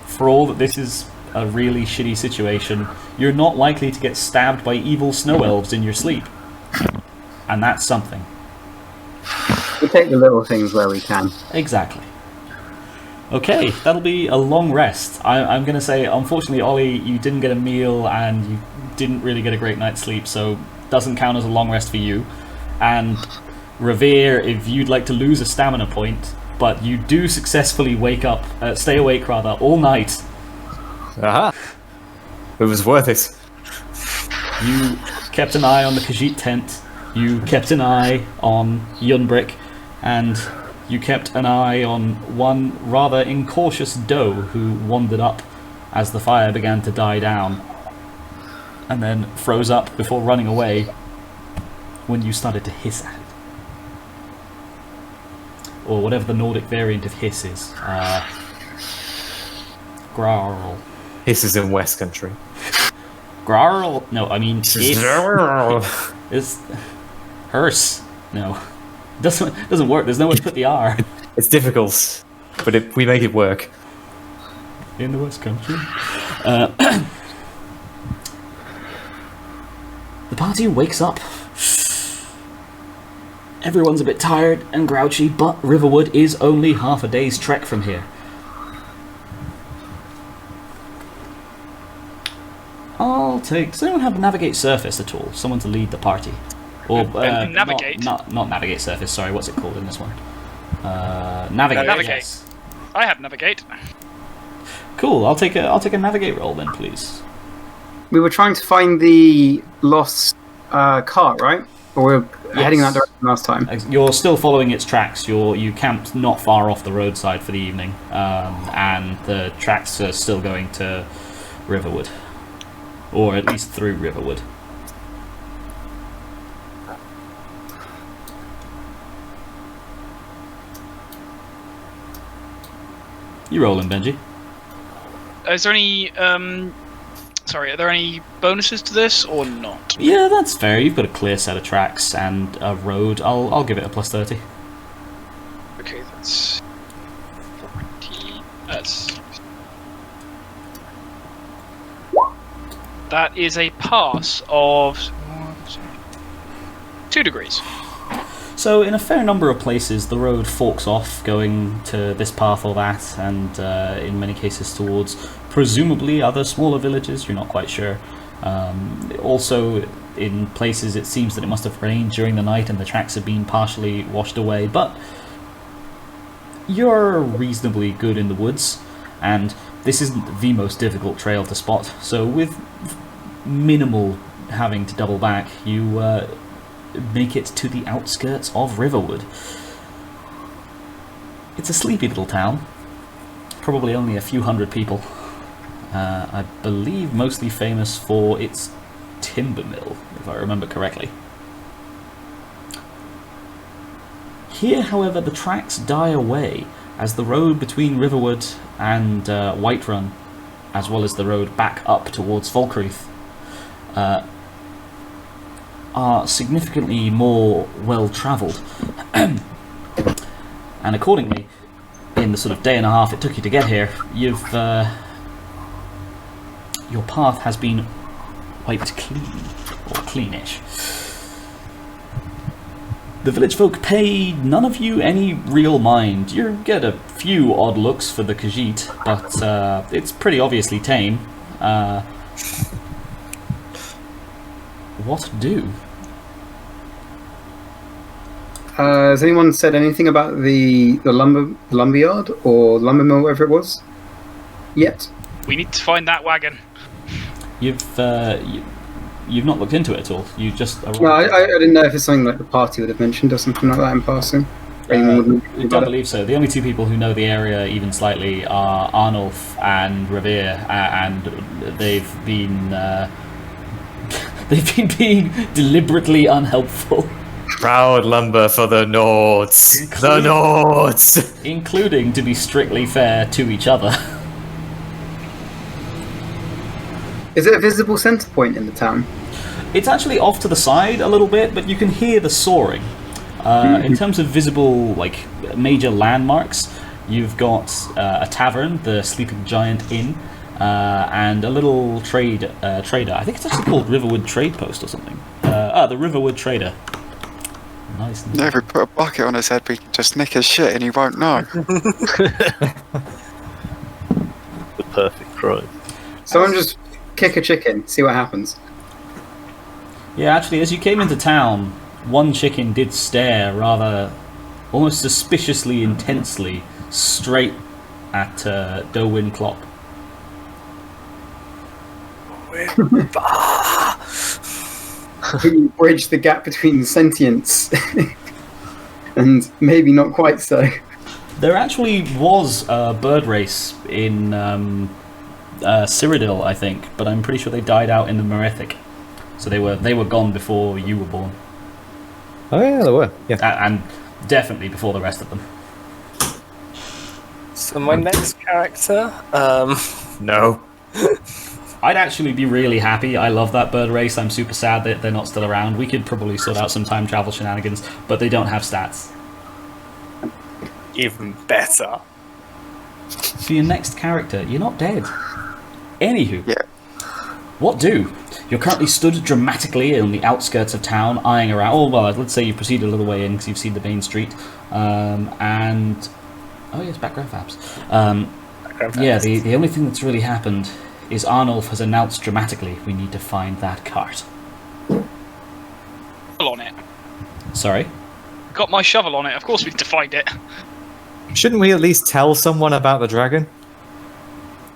for all that this is a really shitty situation, you're not likely to get stabbed by evil snow elves in your sleep. And that's something. We take the little things where we can. Exactly. Okay, that'll be a long rest. I'm going to say, unfortunately, Ollie, you didn't get a meal and you didn't really get a great night's sleep, so doesn't count as a long rest for you. And Revere, if you'd like to lose a stamina point, but you do successfully stay awake rather, all night. Aha! It was worth it. You kept an eye on the Khajiit tent, you kept an eye on Yuhnbric, and you kept an eye on one rather incautious doe who wandered up as the fire began to die down, and then froze up before running away when you started to hiss at it. Or whatever the Nordic variant of hiss is. Grarl. This is in West Country. Grarl? No, I mean hiss. It's hearse. No. Doesn't work. There's nowhere to put the R. It's difficult, but we make it work. In the West Country. The party wakes up. Everyone's a bit tired and grouchy, but Riverwood is only half a day's trek from here. Does anyone have Navigate Surface at all? Someone to lead the party. Or navigate. Not navigate surface. Sorry, what's it called in this one? Navigate. Navigate. Yes. I have navigate. Cool. I'll take a navigate roll then, please. We were trying to find the lost cart, right? Or we were heading that direction last time. You're still following its tracks. You camped not far off the roadside for the evening, and the tracks are still going to Riverwood, or at least through Riverwood. You rolling, Benji? Is there any sorry, are there any bonuses to this or not? Yeah, that's fair. You've got a clear set of tracks and a road. I'll give it a plus 30. Okay, that's 40. That is a pass of 2 degrees. So in a fair number of places, the road forks off, going to this path or that, and in many cases towards presumably other smaller villages. You're not quite sure. Also, in places it seems that it must have rained during the night and the tracks have been partially washed away, but you're reasonably good in the woods, and this isn't the most difficult trail to spot, so with minimal having to double back, you make it to the outskirts of Riverwood. It's a sleepy little town, probably only a few hundred people. I believe mostly famous for its timber mill, if I remember correctly. Here, however, the tracks die away as the road between Riverwood and Whiterun, as well as the road back up towards Falkreath, are significantly more well-travelled. And accordingly, in the sort of day and a half it took you to get here, your path has been wiped clean, or cleanish. The village folk pay none of you any real mind. You get a few odd looks for the Khajiit, but it's pretty obviously tame. What do? Has anyone said anything about the lumberyard or lumber mill, whatever it was, yet? We need to find that wagon. You've not looked into it at all. You just arrived. No, I didn't know if it's something like the party would have mentioned or something like that in passing. I don't believe so. The only two people who know the area even slightly are Arnaulf and Revere, and they've been being deliberately unhelpful. Proud lumber for the Nords. The Nords! Including, to be strictly fair, to each other. Is it a visible centre point in the town? It's actually off to the side a little bit, but you can hear the soaring. In terms of visible, like, major landmarks, you've got a tavern, the Sleeping Giant Inn, and a little trader. I think it's actually called Riverwood Trade Post or something. The Riverwood Trader. Nice. Yeah, if we put a bucket on his head, we can just nick his shit and he won't know. The perfect crime. Someone just kick a chicken, see what happens. Yeah, actually, as you came into town, one chicken did stare rather, almost suspiciously intensely, straight at Derwin Klopp. We bridge the gap between sentience and maybe not quite so. There actually was a bird race in Cyrodiil, I think, but I'm pretty sure they died out in the Merethic. So they were gone before you were born. Oh yeah, there were. Yeah. And definitely before the rest of them. So my next character, No. I'd actually be really happy. I love that bird race. I'm super sad that they're not still around. We could probably sort out some time travel shenanigans, but they don't have stats. even better. For your next character, you're not dead. Anywho. Yeah. What do? You're currently stood dramatically on the outskirts of town, eyeing around. Oh, well, let's say you've proceeded a little way in because you've seen the main street. And... Oh, yes, background fabs. Yeah, the only thing that's really happened is Arnaulf has announced dramatically we need to find that cart. On it. Sorry? Got my shovel on it. Of course we need to find it. Shouldn't we at least tell someone about the dragon?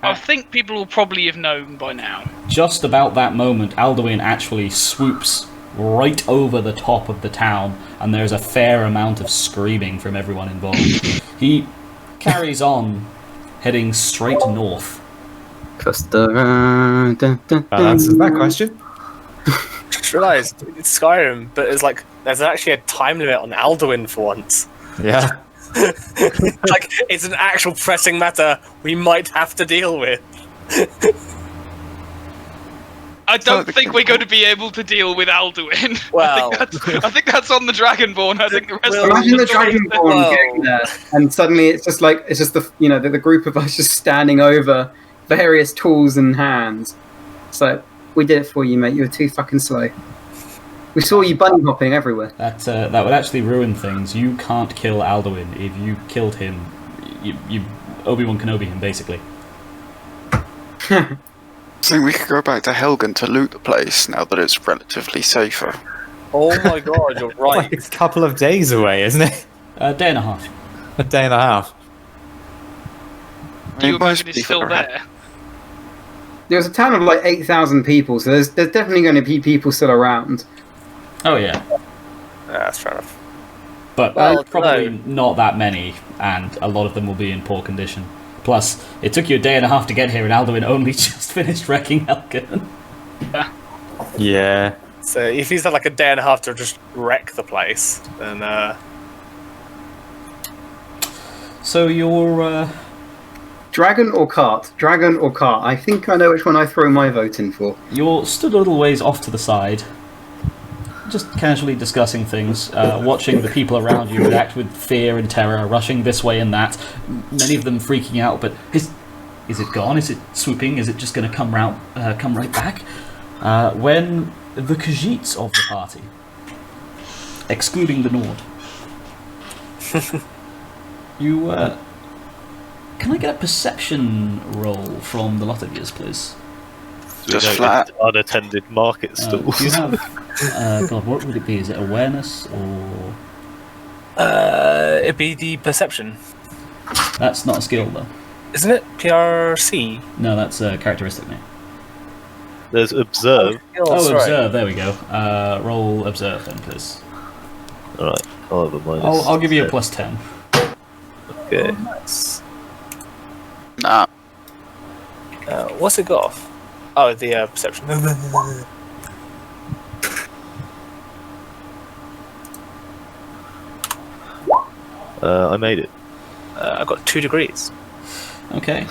I think people will probably have known by now. Just about that moment, Alduin actually swoops right over the top of the town, and there's a fair amount of screaming from everyone involved. He carries on, heading straight north. That answers that question. Just realised it's Skyrim, but it's like there's actually a time limit on Alduin for once. Yeah. Like it's an actual pressing matter we might have to deal with. I don't think we're going to be able to deal with Alduin. Well, I think that's on the Dragonborn. I think the rest of Imagine the us Dragonborn getting there, and suddenly it's just the group of us just standing over various tools and hands. It's like, we did it for you, mate. You were too fucking slow. We saw you bunny hopping everywhere. That would actually ruin things. You can't kill Alduin. If you killed him, you Obi-Wan Kenobi him, basically. I think we could go back to Helgen to loot the place now that it's relatively safer. oh my god, you're right. It's a couple of days away, isn't it? A day and a half. A day and a half. Do you Most imagine it's people still are there? There's a town of like 8,000 people, so there's definitely going to be people still around. Oh yeah, That's fair enough. but Well, probably no. not that many, and a lot of them will be in poor condition. Plus, it took you a day and a half to get here, and Alduin only just finished wrecking Helgen. Yeah. So if he's had like a day and a half to just wreck the place, then So you're Dragon or cart? Dragon or cart? I think I know which one I throw my vote in for. you're stood a little ways off to the side, just casually discussing things, watching the people around you react with fear and terror, rushing this way and that, many of them freaking out, but is it gone? Is it swooping? Is it just going to come right back? When the Khajiits of the party, excluding the Nord, you, can I get a perception roll from the lot of yous, please? Just We go flat. into unattended market Do stalls. you have, God, what would it be? Is it awareness or... it'd be the perception, That's not a skill, though. isn't it? PRC. No, that's a characteristic, mate. There's observe. Oh, sorry. observe, there we go. Roll observe then, please. Alright, I'll have a minus. I'll give you a 10. plus 10. Okay. Nice. Nah. What's it got? Oh, the perception. I made it. I got 2 degrees. Okay.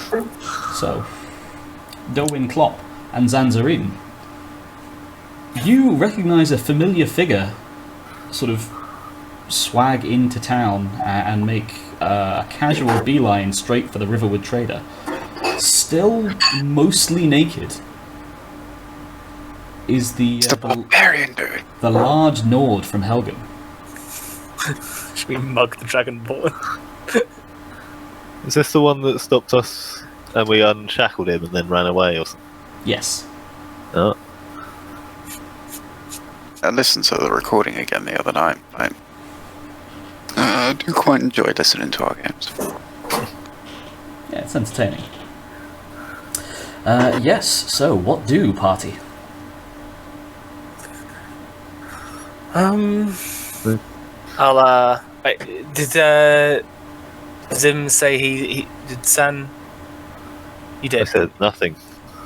So, Delwyn Klopp and Zan'zharim. You recognise a familiar figure sort of swag into town and make a casual beeline straight for the Riverwood Trader. Still mostly naked is It's the barbarian dude. the large Nord from Helgen. Should we mug the Dragonborn? Is this the one that stopped us and we unshackled him and then ran away or something? Yes. Oh. I listened to the recording again the other night. I do quite enjoy listening to our games. Yeah, it's entertaining. Yes, so what do, party? I'll wait, did Zim say he did San? He I did. said nothing.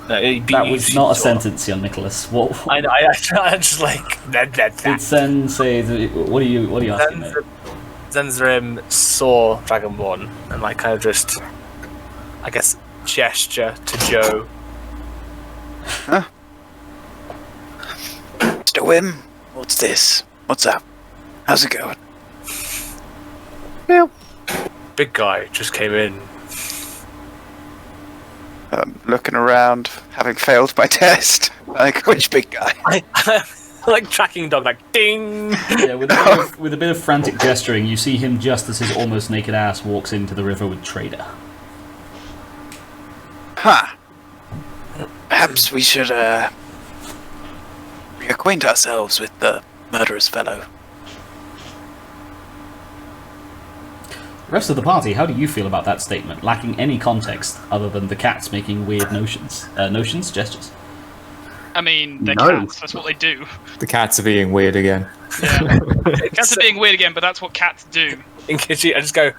No, he beat That you was not a to- sentence, young Nicholas. What I know. I just like did Sen say? What are you asking, mate? Zan'zharim saw Dragonborn and like kind of just, I guess, gesture to Joe. Mr. Wim, what's this? What's up? How's it going? Big guy just came in. Looking around, having failed my test. Like, which big guy? Like tracking dog, like ding. Yeah, with a bit of frantic gesturing, you see him just as his almost naked ass walks into the Riverwood Trader. Huh. Perhaps we should, reacquaint ourselves with the murderous fellow. Rest of the party, how do you feel about that statement, lacking any context other than the cats making weird gestures? I mean, they're No. cats. That's what they do. The cats are being weird again. Yeah. Cats are being weird again, but that's what cats do. In Khajiit, I just go,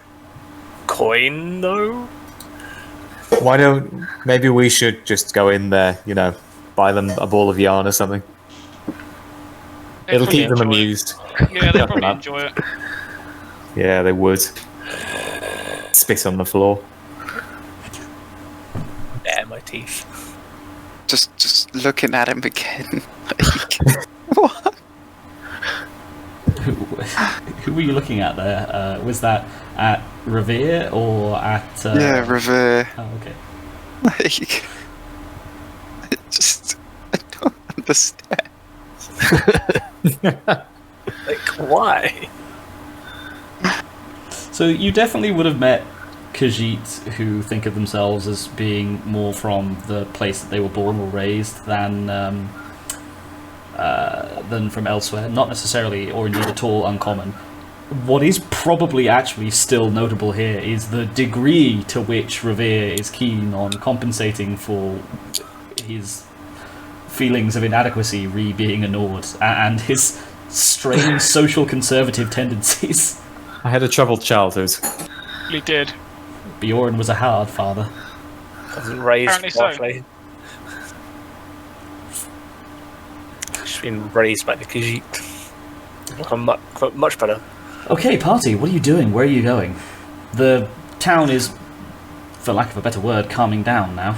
coin though? Why don't maybe we should just go in there, you know, buy them a ball of yarn or something. They'd It'll probably keep them enjoy it. amused. Yeah, they probably enjoy it. Yeah, they would. Spit on the floor. Yeah, my teeth. Just looking at him again. What? Who were you looking at there? Was that at Revere or at... Yeah, Revere. Oh, okay. Like, I don't understand. Like, why? So you definitely would have met Khajiit who think of themselves as being more from the place that they were born or raised than from elsewhere. Not necessarily, or indeed at all, uncommon. What is probably actually still notable here is the degree to which Revere is keen on compensating for his feelings of inadequacy being ignored and his strange social conservative tendencies. I had a troubled childhood. He did. Bjorn was a hard father. Wasn't raised Apparently so. properly. She's been raised by the Khajiit. I'm much better. Okay, party, what are you doing? Where are you going? The town is, for lack of a better word, calming down now.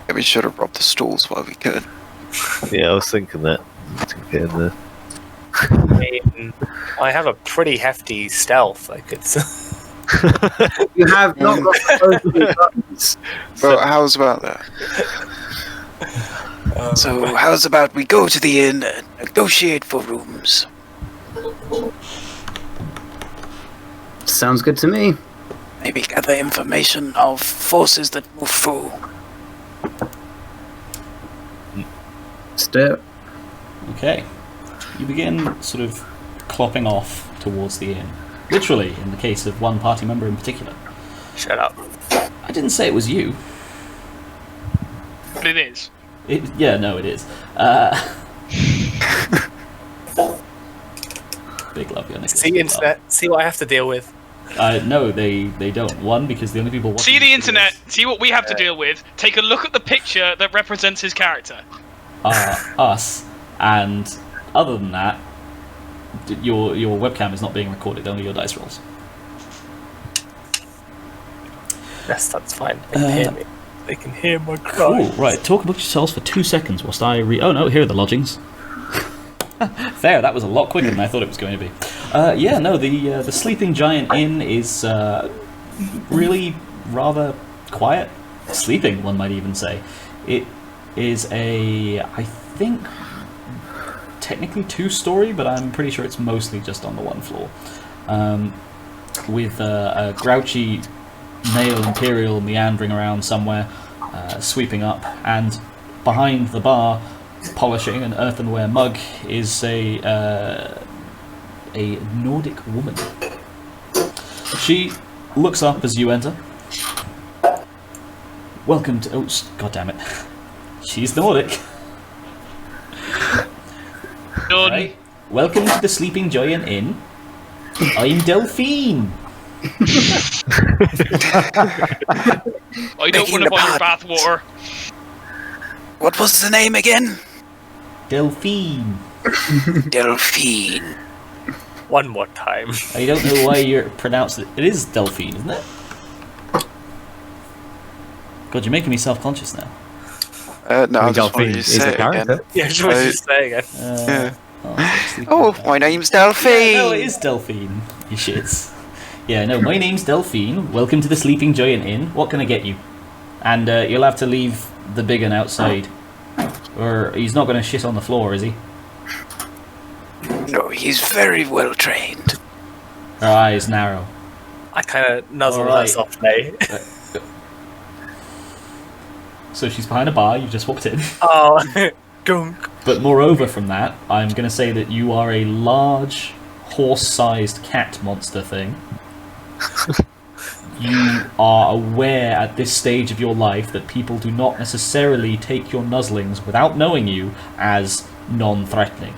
Yeah, we should have robbed the stalls while we could. Yeah, I was thinking that. To get in there. I mean, I have a pretty hefty stealth. I could. You have not got both of the buttons. Well, how's about that? So, how's about we go to the inn and negotiate for rooms? Sounds good to me. Maybe gather information of forces that move through. Let's do it. Okay. You begin sort of clopping off towards the inn. Literally, in the case of one party member in particular. Shut up. I didn't say it was you. But it is. Yeah, no, it is. Big love, your Nicholas. See internet. See what I have to deal with. No, they don't. One, because the only people watching See the this internet. video See what we have to deal with. Take a look at the picture that represents his character. are us, and other than that, your webcam is not being recorded, only your dice rolls. Yes, that's fine. They can hear me. They can hear my cries. Cool, right, talk about yourselves for 2 seconds whilst I oh no, here are the lodgings. There, that was a lot quicker than I thought it was going to be. Yeah, no, the Sleeping Giant Inn is really rather quiet. Sleeping, one might even say. It is I think, technically 2-story, but I'm pretty sure it's mostly just on the 1 floor. With a grouchy male Imperial meandering around somewhere, sweeping up, and behind the bar, polishing an earthenware mug, is a Nordic woman. She looks up as you enter. Welcome to... Oh, god damn it. She's Nordic. Right. Welcome to the Sleeping Giant Inn. I'm Delphine. I don't want to buy your bathwater. What was the name again? Delphine. Delphine. One more time. I don't know why you're pronounced it. It is Delphine, isn't it? God, you're making me self-conscious now. No, I just Delphine wanted you to is say a it again. character. Yeah, just what you say again. Yeah. Oh, Oh, my name's Delphine. no, it is Delphine. You shits. Yeah, no, my name's Delphine. Welcome to the Sleeping Giant Inn. What can I get you? And you'll have to leave the big un outside. Or he's not going to shit on the floor, is he? No, he's very well trained. Her eyes narrow. I kind of nuzzle her Alright. softly. So she's behind a bar, you just walked in. Oh, gunk. But moreover from that, I'm going to say that you are a large horse-sized cat monster thing. You are aware at this stage of your life that people do not necessarily take your nuzzlings without knowing you as non-threatening.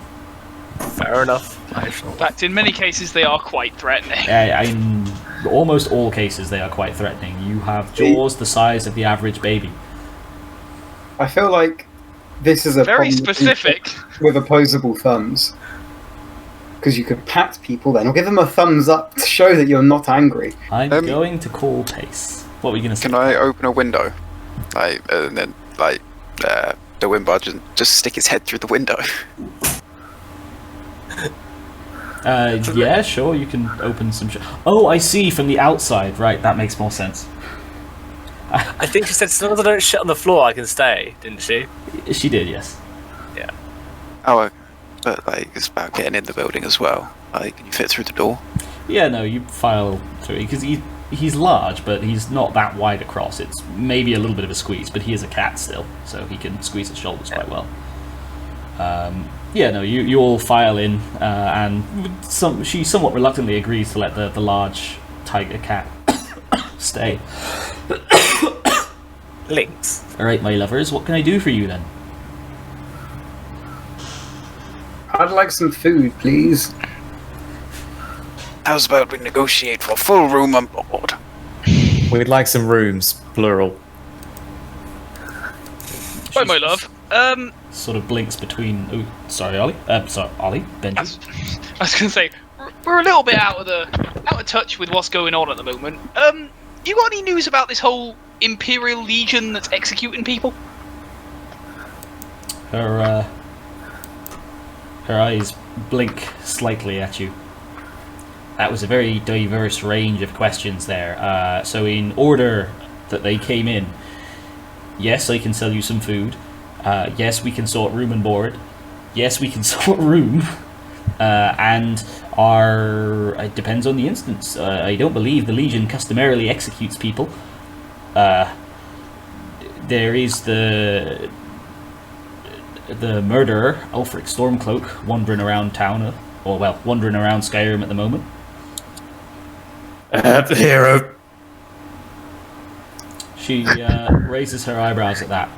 Fair enough. In fact, in many cases, they are quite threatening. In almost all cases, they are quite threatening. You have jaws the size of the average baby. I feel like this is a Very problem specific. with opposable thumbs. Because you could pat people then, or give them a thumbs up to show that you're not angry. I'm going to call pace. What were you going to say? Can I open a window? And then, the Windbudge just stick his head through the window. Yeah, sure, you can open some... Oh, I see, from the outside. Right, that makes more sense. I think she said, as long as I don't shit on the floor, I can stay, didn't she? She did, yes. Yeah. Oh, but it's about getting in the building as well. Can you fit through the door? Yeah, no, you file through, because he's large, but he's not that wide across. It's maybe a little bit of a squeeze, but he is a cat still, so he can squeeze his shoulders quite well. Yeah, no, you all file in, and she somewhat reluctantly agrees to let the large tiger cat stay. Links. Alright, my lovers, what can I do for you then? I'd like some food, please. How's about we negotiate for a full room on board? We'd like some rooms, plural. Right, my love. Sort of blinks between... Oh, sorry, Ollie. Sorry, Ollie. Benji. I was going to say, we're a little bit out of touch with what's going on at the moment. You got any news about this whole Imperial Legion that's executing people? Her eyes blink slightly at you. That was a very diverse range of questions there. So in order that they came in, yes, I can sell you some food. Yes, we can sort room and board. Yes, we can sort room. And it depends on the instance. I don't believe the Legion customarily executes people. There is the murderer, Ulfric Stormcloak, wandering around town, wandering around Skyrim at the moment. The hero. She raises her eyebrows at that.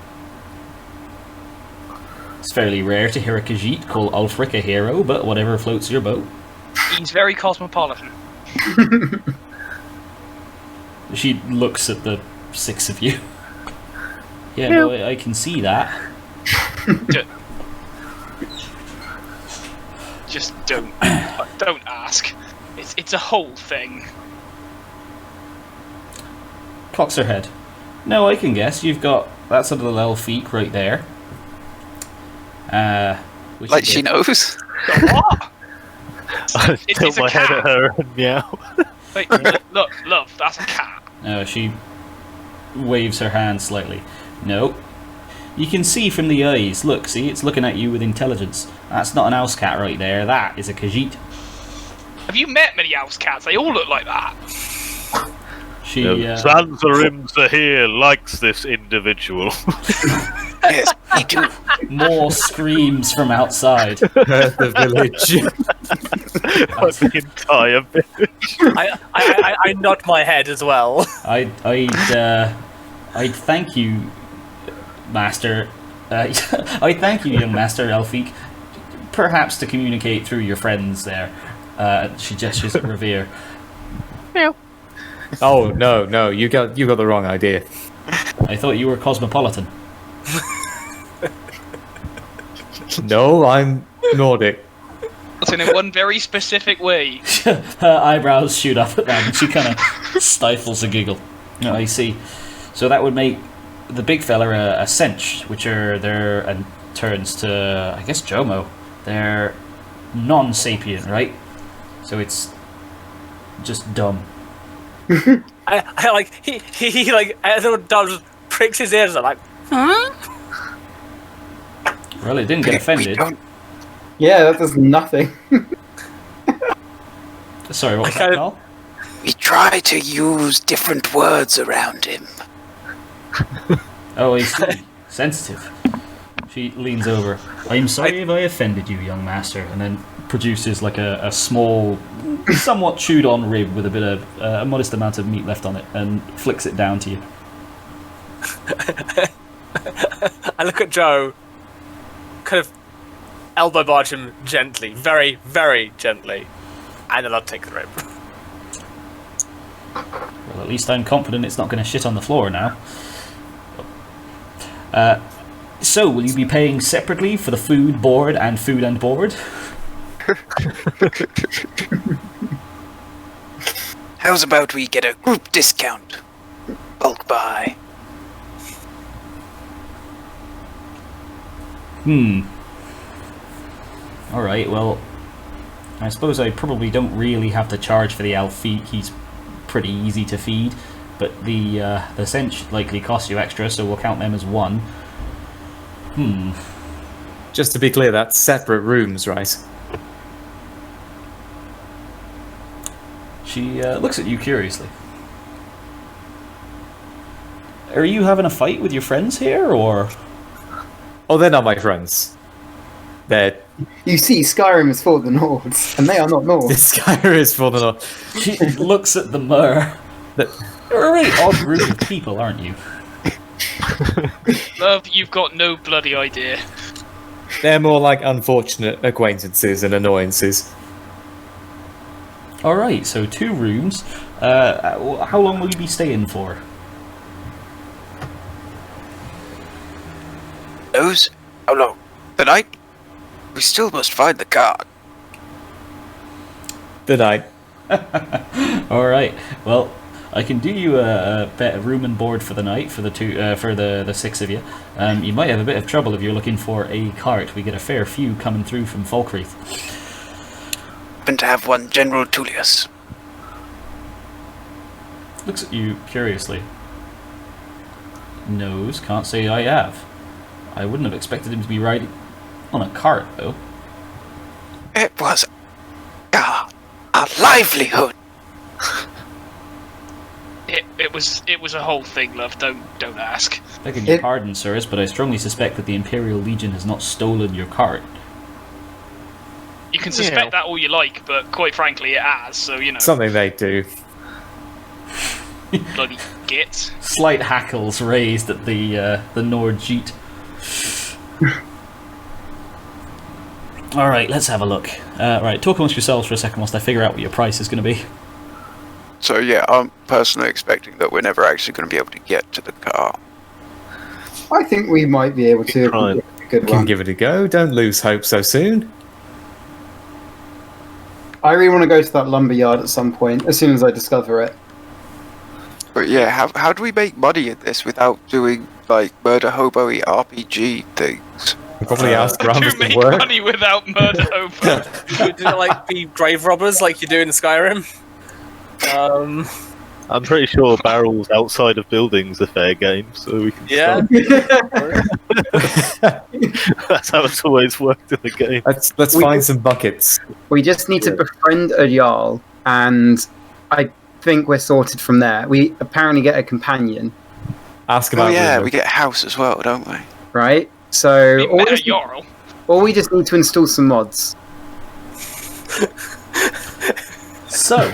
It's fairly rare to hear a Khajiit call Ulfric a hero, but whatever floats your boat. He's very cosmopolitan. She looks at the six of you. Yeah, no, I can see that. Just don't ask. It's a whole thing. Cocks her head. No, I can guess. You've got that's a little elfique right there. Like she knows. What? I tilt it's a my head cat. at her and meow. Wait, look, love, that's a cat. No, she waves her hand slightly. No. You can see from the eyes. Look, see, it's looking at you with intelligence. That's not an house cat right there. That is a Khajiit. Have you met many house cats? They all look like that. She, Zan'zharim Xahir likes this individual. Yes, me too. more screams from outside. The village. Like the entire village. I nod my head as well. I'd thank you, Master. I'd thank you, young Master Elfique. Perhaps to communicate through your friends there. She gestures at Revere. Oh no, you got the wrong idea. I thought you were cosmopolitan. No, I'm Nordic. That's in one very specific way. Her eyebrows shoot up at that, and she kind of stifles a giggle. No, I see. So that would make the big fella a Sench, which are their and turns to I guess Jomo. They're non-sapient, right? So it's just dumb. I like he like as a dog just pricks his ears. I'm like, huh? Well, it didn't get offended. Yeah, that does nothing. Sorry, what was that, Carl? We try to use different words around him. Oh, he's sensitive. She leans over. I'm sorry if I offended you, young master, and then produces like a small, somewhat chewed on rib with a bit of a modest amount of meat left on it, and flicks it down to you. I look at Joe, kind of elbow barge him gently, very, very gently, and then I'll take the rib. Well, at least I'm confident it's not going to shit on the floor now. So, will you be paying separately for the food, board, and food and board? How's about we get a group discount? Bulk buy. Alright, well, I suppose I probably don't really have to charge for the elf feed. He's pretty easy to feed, but the cinch likely cost you extra, so we'll count them as one. Just to be clear, that's separate rooms, right? She looks at you curiously. Are you having a fight with your friends here, or...? Oh, they're not my friends. They're... You see, Skyrim is for the Nords, and they are not Nords. Skyrim is for the North. She looks at the Mer. You're a really odd group of people, aren't you? Love, you've got no bloody idea. They're more like unfortunate acquaintances and annoyances. Alright, so 2 rooms. How long will you be staying for? Those? How long? The night? We still must find the card. The night. Alright, well, I can do you a room and board for the night for the the 6 of you. You might have a bit of trouble if you're looking for a cart. We get a fair few coming through from Falkreath. Happen to have one General Tullius. Looks at you curiously. Knows, can't say I have. I wouldn't have expected him to be riding on a cart, though. It was a livelihood. It was a whole thing, love. Don't ask. Begging your pardon, sirs, but I strongly suspect that the Imperial Legion has not stolen your cart. You can suspect that all you like, but quite frankly, it has. So you know. Something they do. Bloody git. Slight hackles raised at the Nord Jeet. Alright, let's have a look. Right, talk amongst yourselves for a second whilst I figure out what your price is going to be. So yeah, I'm personally expecting that we're never actually going to be able to get to the car. I think we might be able to. Try it. Good Can one. give it a go. Don't lose hope so soon. I really want to go to that lumber yard at some point, as soon as I discover it. But yeah, how do we make money at this without doing like murder hobo-y RPG things? I'll probably ask To Ramos make to work. money without murder over. Would you like be grave robbers like you do in Skyrim? I'm pretty sure barrels outside of buildings are fair game, so we can Yeah. start. That's how it's always worked in the game. Let's find some buckets. We just need to befriend a Jarl, and I think we're sorted from there. We apparently get a companion, Ask Oh about yeah, River. we get a house as well, don't we? right? So We met a Jarl. or we just need to install some mods. So,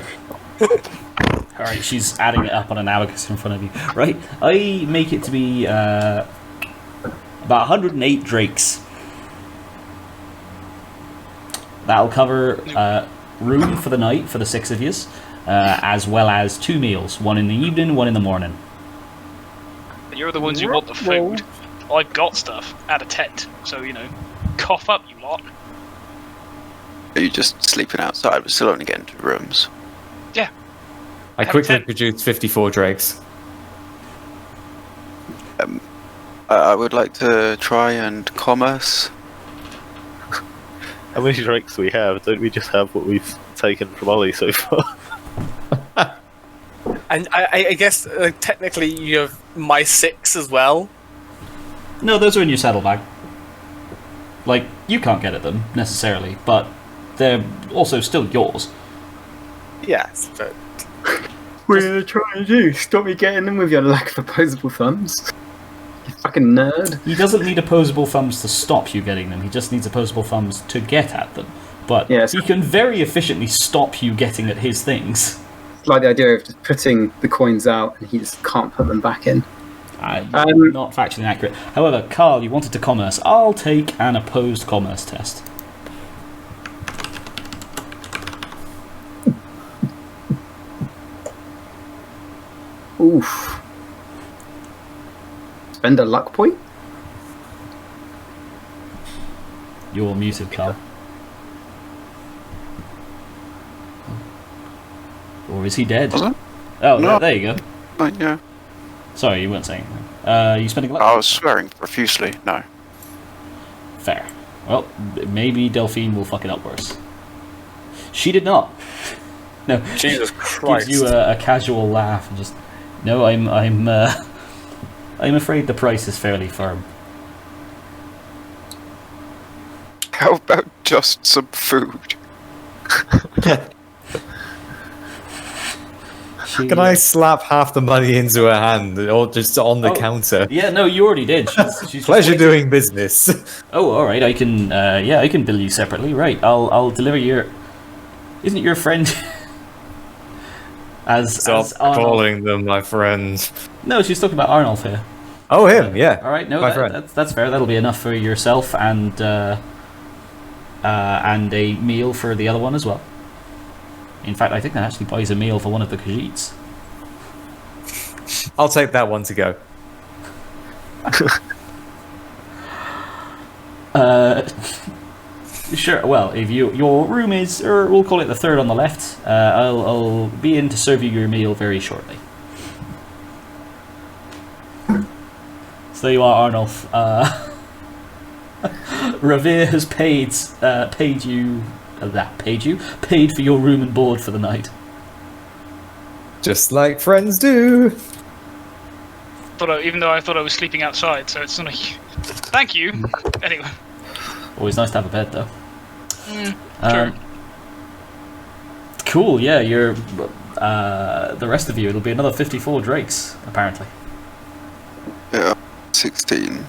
alright, she's adding it up on an abacus in front of you. Right, I make it to be about 108 drakes. That'll cover room for the night for the 6 of yous, as well as 2 meals, one in the evening, one in the morning. You're the ones who want the food. I've got stuff at a tent, so you know, cough up, you lot. Are you just sleeping outside? We're still only getting 2 rooms. I quickly produced 54 drakes. I would like to try and commerce. How many drakes do we have? Don't we just have what we've taken from Ollie so far? And I guess technically you have my 6 as well. No, those are in your saddlebag. Like, you can't get at them, necessarily, but they're also still yours. Yes, but What are you trying to do? Stop me getting them with your lack of opposable thumbs? You fucking nerd. He doesn't need opposable thumbs to stop you getting them, he just needs opposable thumbs to get at them. But Yes. he can very efficiently stop you getting at his things. It's like the idea of just putting the coins out and he just can't put them back in. Not factually accurate. However, Carl, you wanted to commerce. I'll take an opposed commerce test. Oof. Spend a luck point? You're muted, Carl. Or is he dead? Was it? Oh, No. there you go. Yeah. Sorry, you weren't saying anything. You spending luck? I was swearing profusely. No. Fair. Well, maybe Delphine will fuck it up worse. She did not. No. Jesus Christ. Gives you a casual laugh and just. No, I'm afraid the price is fairly firm. How about just some food? Can I slap half the money into her hand, or just on the counter? Yeah, no, you already did. She's Pleasure doing business. Oh, all right. I can. I can bill you separately. Right. I'll deliver your. Isn't your friend? Stop calling them my friends. No, she's talking about Arnaulf here. Oh, him, yeah. All right. No, my friend. That's fair. That'll be enough for yourself and a meal for the other one as well. In fact, I think that actually buys a meal for one of the Khajiits. I'll take that one to go. Sure. Well, if your room is, or we'll call it the third on the left, I'll be in to serve you your meal very shortly. So there you are, Arnaulf. Revere has paid for your room and board for the night. Just like friends do. Even though I thought I was sleeping outside, so it's not a. Thank you. Anyway. Always nice to have a bed, though. Sure. Cool. Yeah, you're. The rest of you, it'll be another 54 drakes, apparently. Yeah. 16.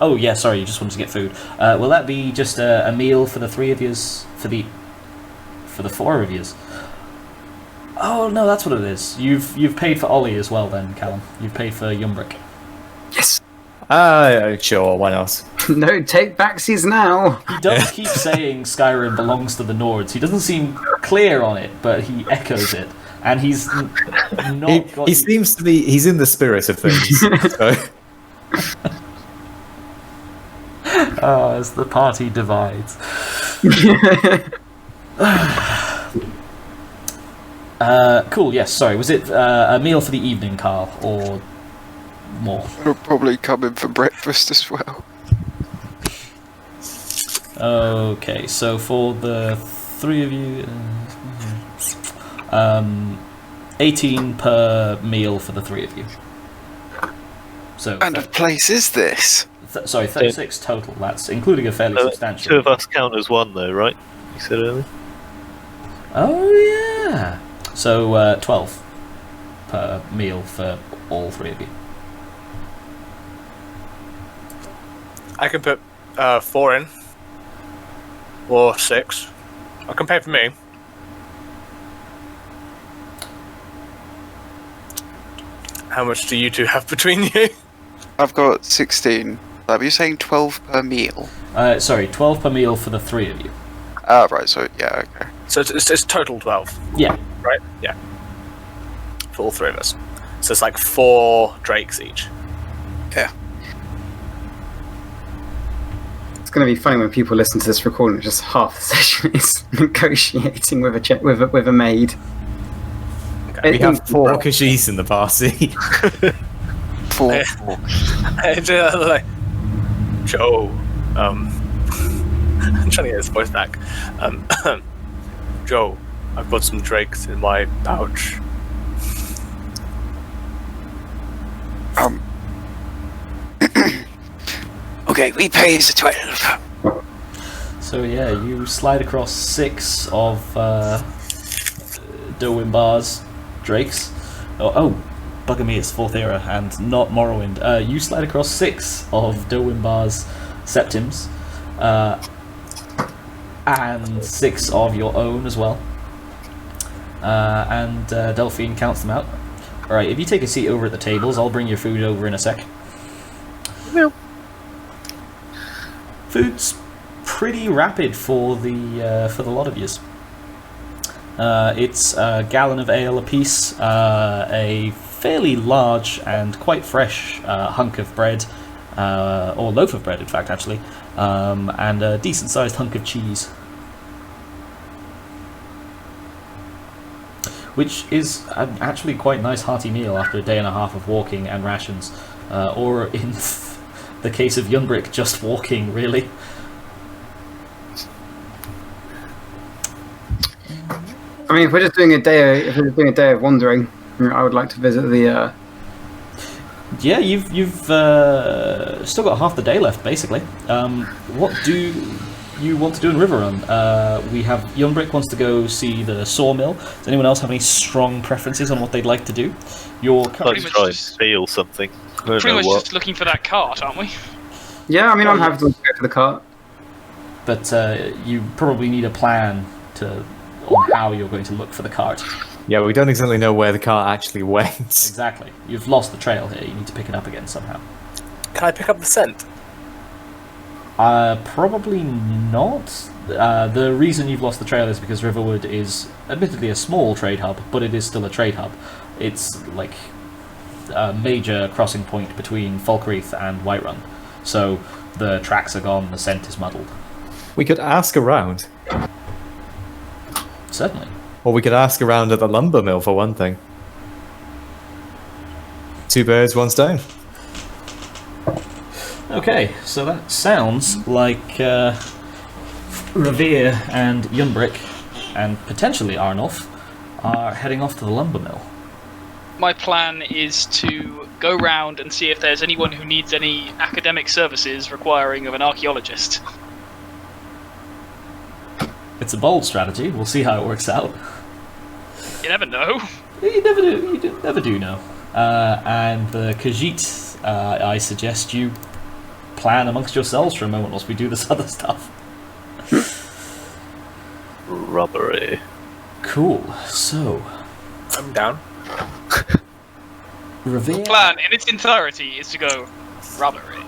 Oh yeah, sorry, you just wanted to get food. Will that be just a meal for the three of yous? For the four of yous? Oh no, that's what it is. You've paid for Ollie as well, then, Callum. You've paid for Yuhnbric. Yes! Sure, why not? No, take backsies now! He does keep saying Skyrim belongs to the Nords. He doesn't seem clear on it, but he echoes it. And he's not. He seems to be. He's in the spirit of things. So. As the party divides. Cool, yes, sorry. Was it a meal for the evening, Carl, or more? I'll probably come in for breakfast as well. Okay, so for the three of you, 18 per meal for the three of you. So, What kind of place is this? sorry, 36 total. That's including a fairly substantial. Two of us count as one, though, right? You said earlier. Oh yeah. So 12 per meal for all three of you. I can put 4 in. Or 6. I can pay for me. How much do you two have between you? I've got 16. Are you saying 12 per meal? Sorry, 12 per meal for the three of you. Ah, right, so, yeah, okay. So it's total 12, Yeah. right? Yeah. For all three of us. So it's like 4 drakes each. Yeah. It's going to be funny when people listen to this recording and just half the session is negotiating with a maid. Okay. We have 4 Khajiits in the party. 4. Like, Joe, I'm trying to get his voice back. Joe, I've got some drakes in my pouch. Okay, we pay the 12. So yeah, you slide across 6 of Derwinbar's drakes. Oh, bugger me, it's 4th era and not Morrowind. You slide across 6 of Derwinbar's septims. and 6 of your own as well. And Delphine counts them out. Alright, if you take a seat over at the tables, I'll bring your food over in a sec. Well. Food's pretty rapid for the lot of yous. It's a gallon of ale apiece, a fairly large and quite fresh hunk of bread, or loaf of bread in fact actually, and a decent sized hunk of cheese. Which is actually quite nice hearty meal after a day and a half of walking and rations, or in the case of Yuhnbric, just walking really. I mean, if we're just doing a day of wandering, I would like to visit the. Yeah, you've still got half the day left, basically. What do you want to do in Riverrun? We have Yuhnbric wants to go see the sawmill. Does anyone else have any strong preferences on what they'd like to do? Let's try and steal something. Pretty much just looking for that cart, aren't we? Yeah, I mean, I'm happy to go for the cart. But you probably need a plan on how you're going to look for the cart. Yeah, we don't exactly know where the car actually went. Exactly. You've lost the trail here. You need to pick it up again somehow. Can I pick up the scent? Probably not. The reason you've lost the trail is because Riverwood is admittedly a small trade hub, but it is still a trade hub. It's like a major crossing point between Falkreath and Whiterun. So the tracks are gone, the scent is muddled. We could ask around. Certainly. Or we could ask around at the lumber mill for one thing. 2 birds, 1 stone. Okay, so that sounds like Revere and Yuhnbric, and potentially Arnaulf, are heading off to the lumber mill. My plan is to go round and see if there's anyone who needs any academic services requiring of an archaeologist. It's a bold strategy. We'll see how it works out. You never know. You never do know. And the Khajiit, I suggest you plan amongst yourselves for a moment whilst we do this other stuff. Robbery. Cool. So, I'm down. Revere. Plan in its entirety is to go robbery.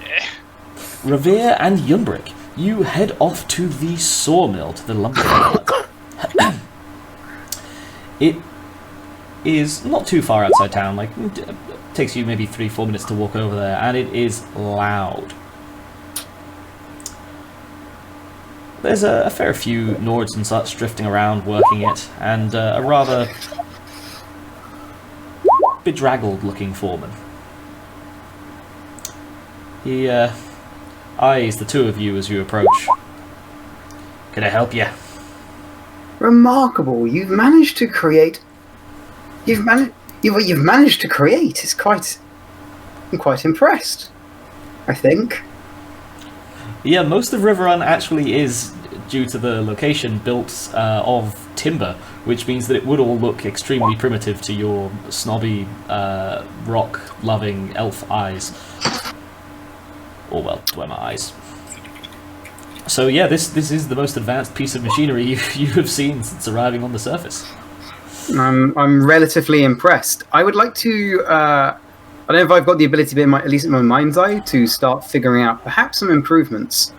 Revere and Yuhnbric, you head off to the sawmill, to the lumber yard. It is not too far outside town, like, it takes you maybe 3-4 minutes to walk over there, and it is loud. There's a fair few Nords and such drifting around working it, and a rather bedraggled looking foreman. He eyes the two of you as you approach. Can I help you? Remarkable! You've managed to create. You've managed to create. I'm quite impressed. I think. Yeah, most of Riverrun actually is, due to the location, built of timber, which means that it would all look extremely primitive to your snobby, rock-loving elf eyes. Or, well, Dwemer eyes. So yeah, this is the most advanced piece of machinery you have seen since arriving on the surface. I'm relatively impressed. I would like to. I don't know if I've got the ability, but at least in my mind's eye, to start figuring out perhaps some improvements,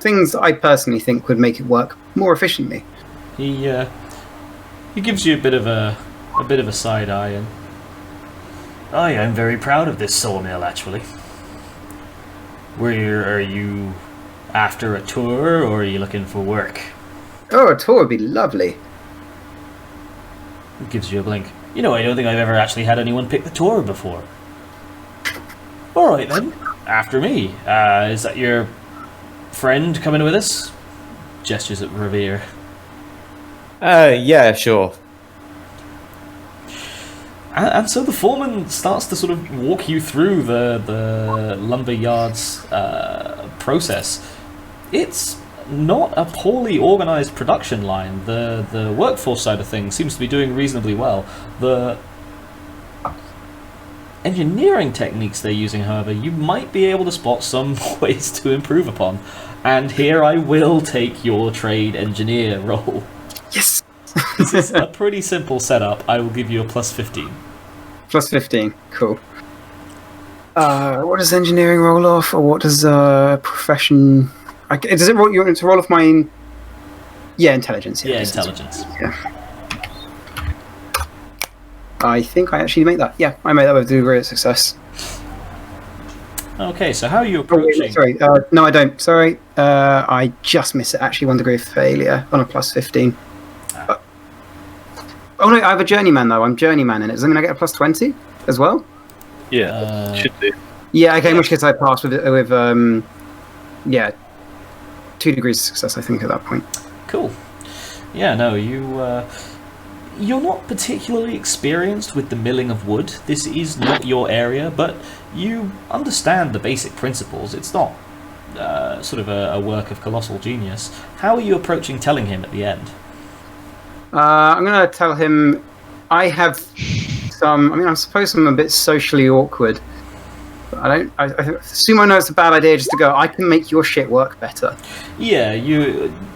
things that I personally think would make it work more efficiently. He gives you a bit of a side eye, and I am very proud of this sawmill actually. Are you after a tour, or are you looking for work? Oh, a tour would be lovely. He gives you a blink. You know, I don't think I've ever actually had anyone pick the tour before. Alright then, after me. Is that your friend coming with us? Gestures at Revere. Yeah, sure. And so the foreman starts to sort of walk you through the lumber yard's process. It's not a poorly organised production line. The workforce side of things seems to be doing reasonably well. The engineering techniques they're using, however, you might be able to spot some ways to improve upon. And here I will take your trade engineer roll. Yes. This is a pretty simple setup. I will give you a plus 15. Plus 15. Cool. What does engineering roll off, or what does profession? Does it roll? You want to roll off mine? Yeah, intelligence. Yeah, intelligence. Yeah. I think I actually make that. Yeah, I made that with a degree of success. Okay, so how are you Oh, approaching? wait, sorry. No, I don't. Sorry. I just miss it. Actually, 1 degree of failure on a plus 15. Oh no, I have a journeyman though. I'm journeyman in it. Does that mean I get a plus 20 as well? Yeah, should do. Yeah. Okay. In which case I pass with 2 degrees of success. I think at that point. Cool. Yeah, no, you're not particularly experienced with the milling of wood. This is not your area, but you understand the basic principles. It's not sort of a work of colossal genius. How are you approaching telling him at the end? I'm going to tell him I have some... I mean, I suppose I'm a bit socially awkward. But I assume I know it's a bad idea just to go, I can make your shit work better. Yeah,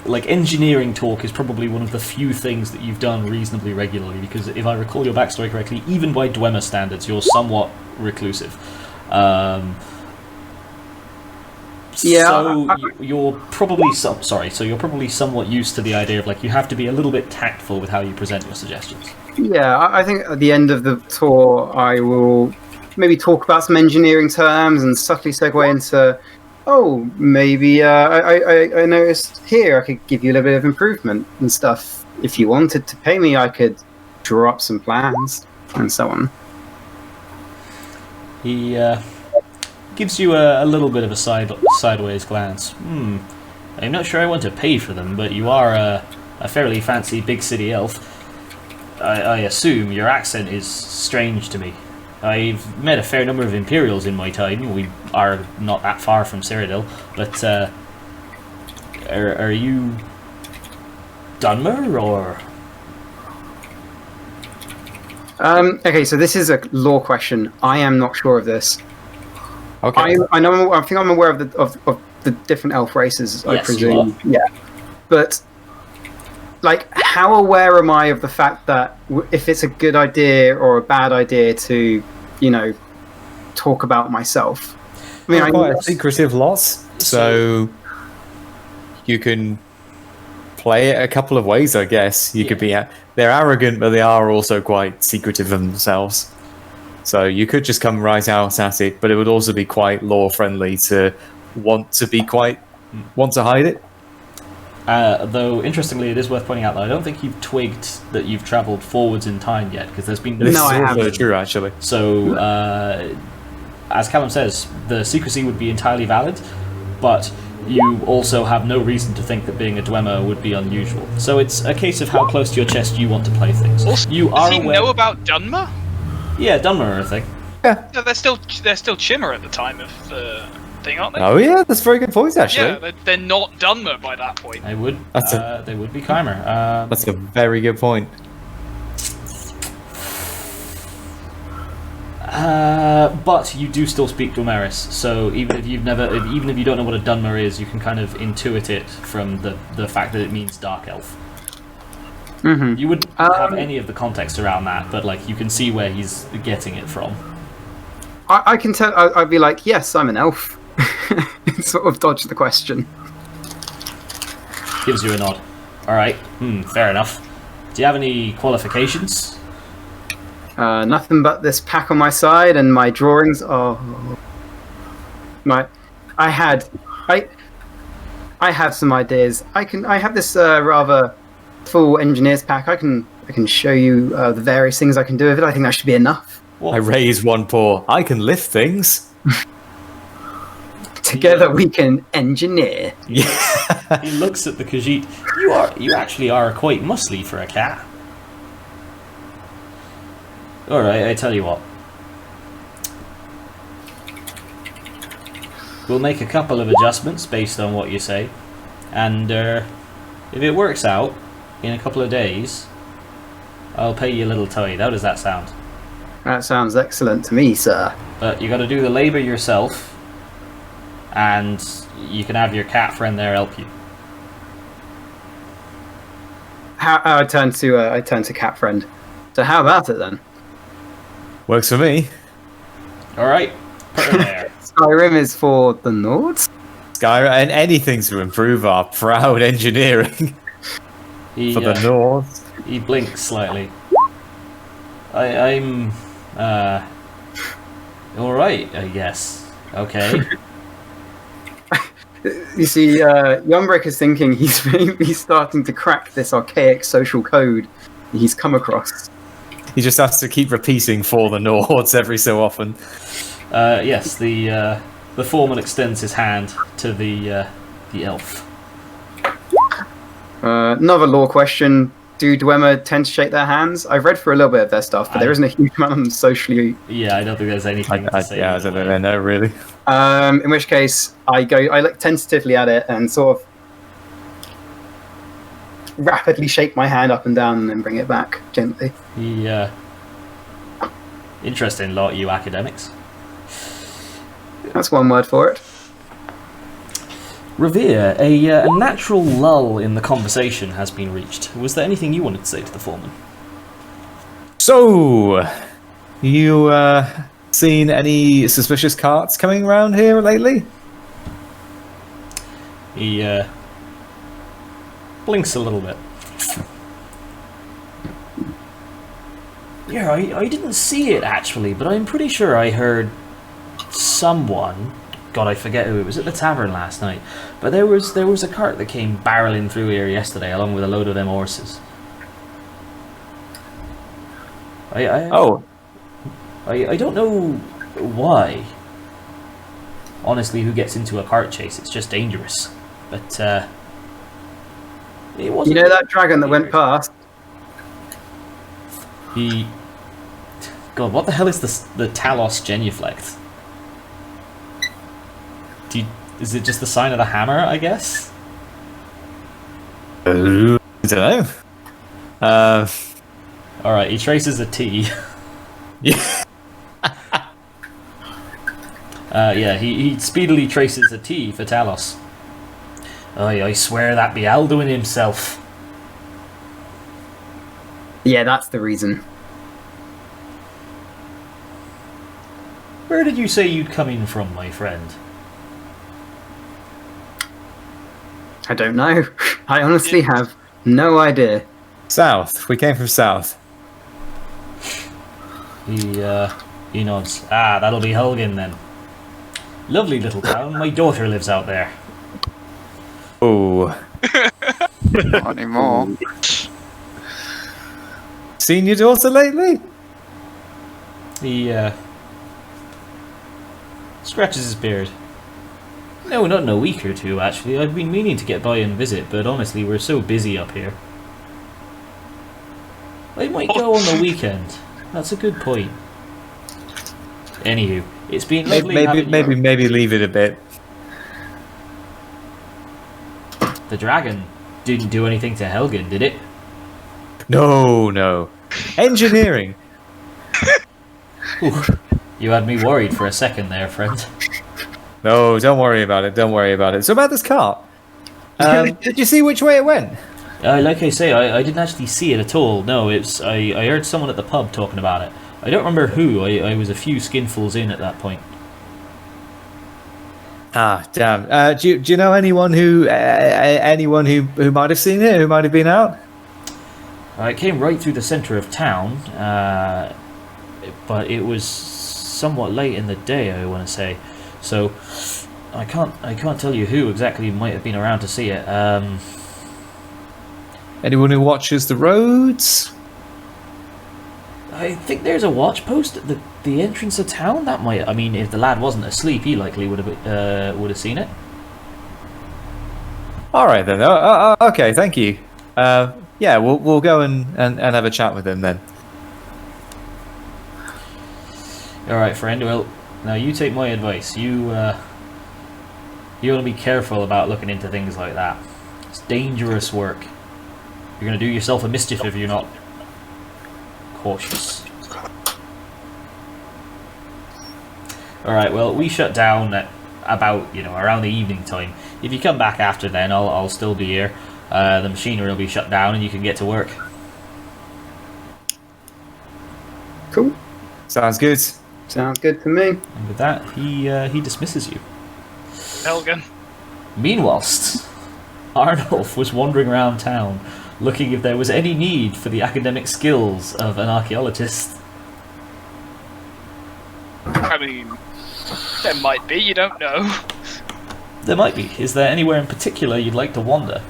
engineering talk is probably one of the few things that you've done reasonably regularly, because if I recall your backstory correctly, even by Dwemer standards, you're somewhat reclusive. Yeah, so you're probably you're probably somewhat used to the idea of you have to be a little bit tactful with how you present your suggestions. Yeah, I think at the end of the tour, I will maybe talk about some engineering terms and subtly segue into, maybe I noticed here I could give you a little bit of improvement and stuff. If you wanted to pay me, I could draw up some plans and so on. He gives you a little bit of a sideways glance. I'm not sure I want to pay for them, but you are a fairly fancy big city elf. I assume your accent is strange to me. I've met a fair number of Imperials in my time. We are not that far from Cyrodiil, but are you Dunmer or? Okay, so this is a law question. I am not sure of this. Okay. I know. I think I'm aware of the different elf races. I Yes, presume. Yeah, but how aware am I of the fact that if it's a good idea or a bad idea to, talk about myself? I mean, Quite a secretive lot, so you can play it a couple of ways, I guess. You could be... They're arrogant, but they are also quite secretive of themselves. So you could just come right out at it, but it would also be quite law-friendly to want to hide it. Though, interestingly, it is worth pointing out that I don't think you've twigged that you've travelled forwards in time yet, because there's been This is I also haven't. true, actually. So, as Callum says, the secrecy would be entirely valid, but you also have no reason to think that being a Dwemer would be unusual. So it's a case of how close to your chest you want to play things. Also, You does are he aware... know about Dunmer? Yeah, Dunmer, I think. No, they're still Chimmer at the time of the thing, aren't they? Oh yeah, that's a very good point, actually. Yeah, they're not Dunmer by that point. They would. That's they would be Chimer. That's a very good point. But you do still speak Dwemeris, so even if you don't know what a Dunmer is, you can kind of intuit it from the fact that it means dark elf. Mm-hmm. You wouldn't have any of the context around that, but you can see where he's getting it from. I can tell. I'd be like, yes, I'm an elf. Sort of dodge the question. Gives you a nod. All right. Fair enough. Do you have any qualifications? Nothing but this pack on my side and my drawings. I have some ideas. I have this rather full engineer's pack. I can show you the various things I can do with it. I think that should be enough. What? I raise one paw. I can lift things. Together we can engineer. Yeah. He looks at the Khajiit. You actually are quite muscly for a cat. Alright, I tell you what. We'll make a couple of adjustments based on what you say. And if it works out, in a couple of days, I'll pay you a little tide. How does that sound? That sounds excellent to me, sir. But you got to do the labour yourself, and you can have your cat friend there help you. I turn to cat friend. So how about it then? Works for me. All right, put her there. Skyrim is for the Nords. Skyrim, and anything to improve our proud engineering He, for the North. he blinks slightly. I'm all right, I guess. Okay. You see, Yuhnbric is thinking he's maybe starting to crack this archaic social code he's come across. He just has to keep repeating for the Nords every so often. Yes, the foreman extends his hand to the elf. Another lore question. Do Dwemer tend to shake their hands? I've read through a little bit of their stuff, but there isn't a huge amount of them socially. Yeah, I don't think there's anything to say. Yeah, I don't know, really. In which case, I look tentatively at it and sort of rapidly shake my hand up and down and then bring it back gently. Interesting lot, you academics. That's one word for it. Revere, a natural lull in the conversation has been reached. Was there anything you wanted to say to the foreman? So, you seen any suspicious carts coming around here lately? He blinks a little bit. Yeah, I didn't see it actually, but I'm pretty sure I heard someone. God, I forget who it was at the tavern last night. But there was a cart that came barreling through here yesterday, along with a load of them horses. I don't know why. Honestly, who gets into a cart chase? It's just dangerous. But it wasn't. You know that dragon that went past? God, what the hell is the Talos genuflect? Is it just the sign of the hammer, I guess? I don't know. Alright, he traces a T. Yeah. Yeah, he speedily traces a T for Talos. I swear that be Alduin himself. Yeah, that's the reason. Where did you say you'd come in from, my friend? I don't know. I honestly have no idea. South. We came from south. He nods. Ah, that'll be Helgen then. Lovely little town. My daughter lives out there. Oh. Not anymore. Seen your daughter lately? He scratches his beard. No, not in a week or two, actually. I've been meaning to get by and visit, but honestly, we're so busy up here. I might go on the weekend. That's a good point. Anywho, it's been lovely Maybe leave it a bit. The dragon didn't do anything to Helgen, did it? No. Engineering. Ooh, you had me worried for a second there, friend. No, don't worry about it. So about this cart. Did you see which way it went? Like I say, I didn't actually see it at all. No, I heard someone at the pub talking about it. I don't remember who. I was a few skinfuls in at that point. Ah, damn. Do you know anyone who might have seen it? Who might have been out? It came right through the centre of town, but it was somewhat late in the day, I want to say. So I can't tell you who exactly might have been around to see it. Anyone who watches the roads? I think there's a watch post at the entrance of town. That might. I mean, if the lad wasn't asleep, he likely would have seen it. All right then. Okay, thank you. Yeah, we'll go and have a chat with him then. All right, friend. Well, now you take my advice. You want to be careful about looking into things like that. It's dangerous work. You're going to do yourself a mischief if you're not cautious. All right. Well, we shut down at about around the evening time. If you come back after then, I'll still be here. The machinery will be shut down, and you can get to work. Cool. Sounds good. Sounds good to me. And with that, he dismisses you. Helgen. Meanwhilst, Arnaulf was wandering around town, looking if there was any need for the academic skills of an archaeologist. I mean, there might be, you don't know. There might be. Is there anywhere in particular you'd like to wander?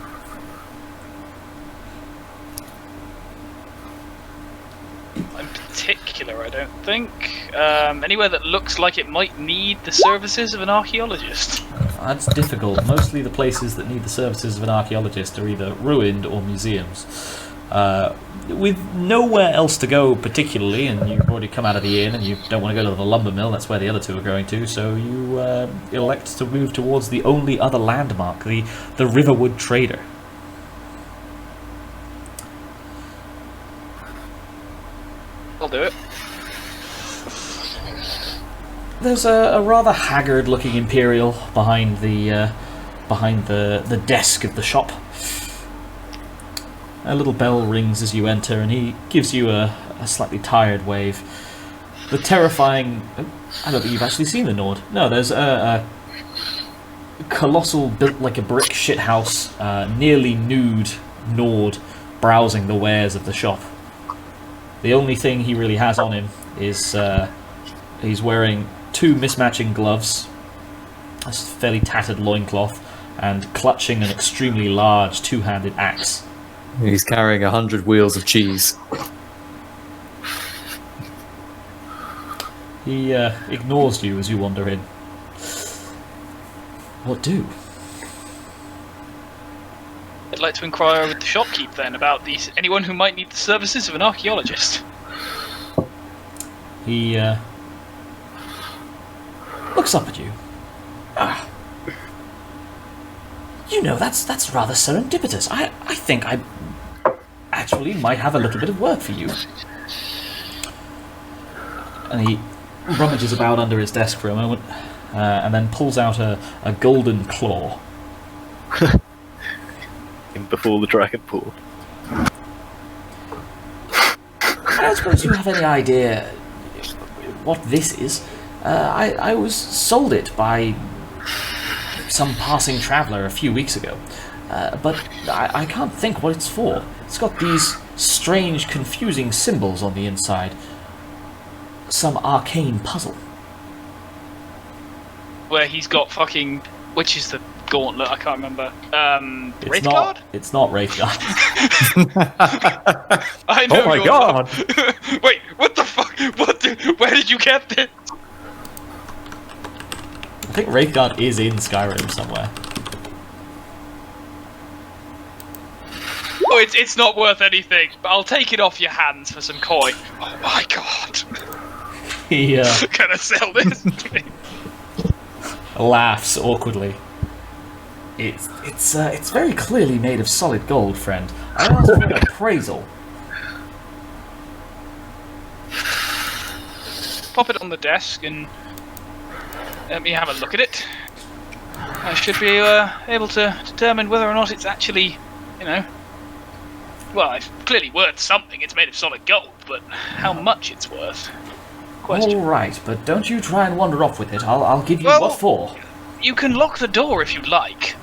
In particular, I don't think. Anywhere that looks like it might need the services of an archaeologist. That's difficult. Mostly the places that need the services of an archaeologist are either ruined or museums. With nowhere else to go particularly, and you've already come out of the inn and you don't want to go to the lumber mill, that's where the other two are going to, so you elect to move towards the only other landmark, the Riverwood Trader. I'll do it. There's a rather haggard-looking Imperial behind the desk of the shop. A little bell rings as you enter, and he gives you a slightly tired wave. The terrifying... I don't think you've actually seen the Nord. No, there's a colossal, built like a brick shithouse, nearly nude Nord browsing the wares of the shop. The only thing he really has on him is he's wearing 2 mismatching gloves, a fairly tattered loincloth, and clutching an extremely large 2-handed axe. He's carrying 100 wheels of cheese. He ignores you as you wander in. What do? I'd like to inquire with the shopkeep then about anyone who might need the services of an archaeologist. He looks up at you. Ah. That's rather serendipitous. I think I actually might have a little bit of work for you. And he rummages about under his desk for a moment, and then pulls out a golden claw. In before the dragon pool. I don't suppose you have any idea what this is. I was sold it by some passing traveller a few weeks ago, but I can't think what it's for. It's got these strange, confusing symbols on the inside. Some arcane puzzle. Where he's got fucking... Which is the gauntlet? I can't remember. Wraithguard? It's not Wraithguard. I know. Oh my god! Wait, what the fuck? Where did you get this? I think Wraithguard is in Skyrim somewhere. Oh, it's not worth anything, but I'll take it off your hands for some coin. Oh my god. He Can I sell this? laughs awkwardly. It's very clearly made of solid gold, friend. I asked for an appraisal. Pop it on the desk and let me have a look at it. I should be able to determine whether or not it's actually, well, it's clearly worth something. It's made of solid gold, but how much it's worth? Question. All right, but don't you try and wander off with it. I'll give you what for. You can lock the door if you'd like.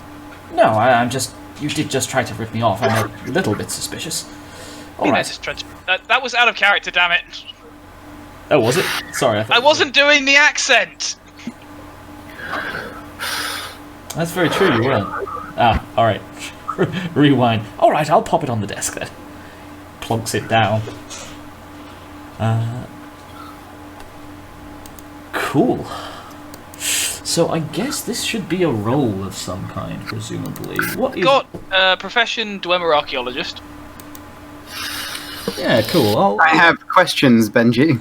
No, I'm just... You did just try to rip me off. I'm a little bit suspicious. All right. That was out of character, damn it. Oh, was it? Sorry, I wasn't doing the accent. That's very true, you weren't. Ah, alright. Rewind. Alright, I'll pop it on the desk then. Plonks it down. Cool. So I guess this should be a role of some kind, presumably. What is... Got profession Dwemer archaeologist. Yeah, cool. I have questions, Benji.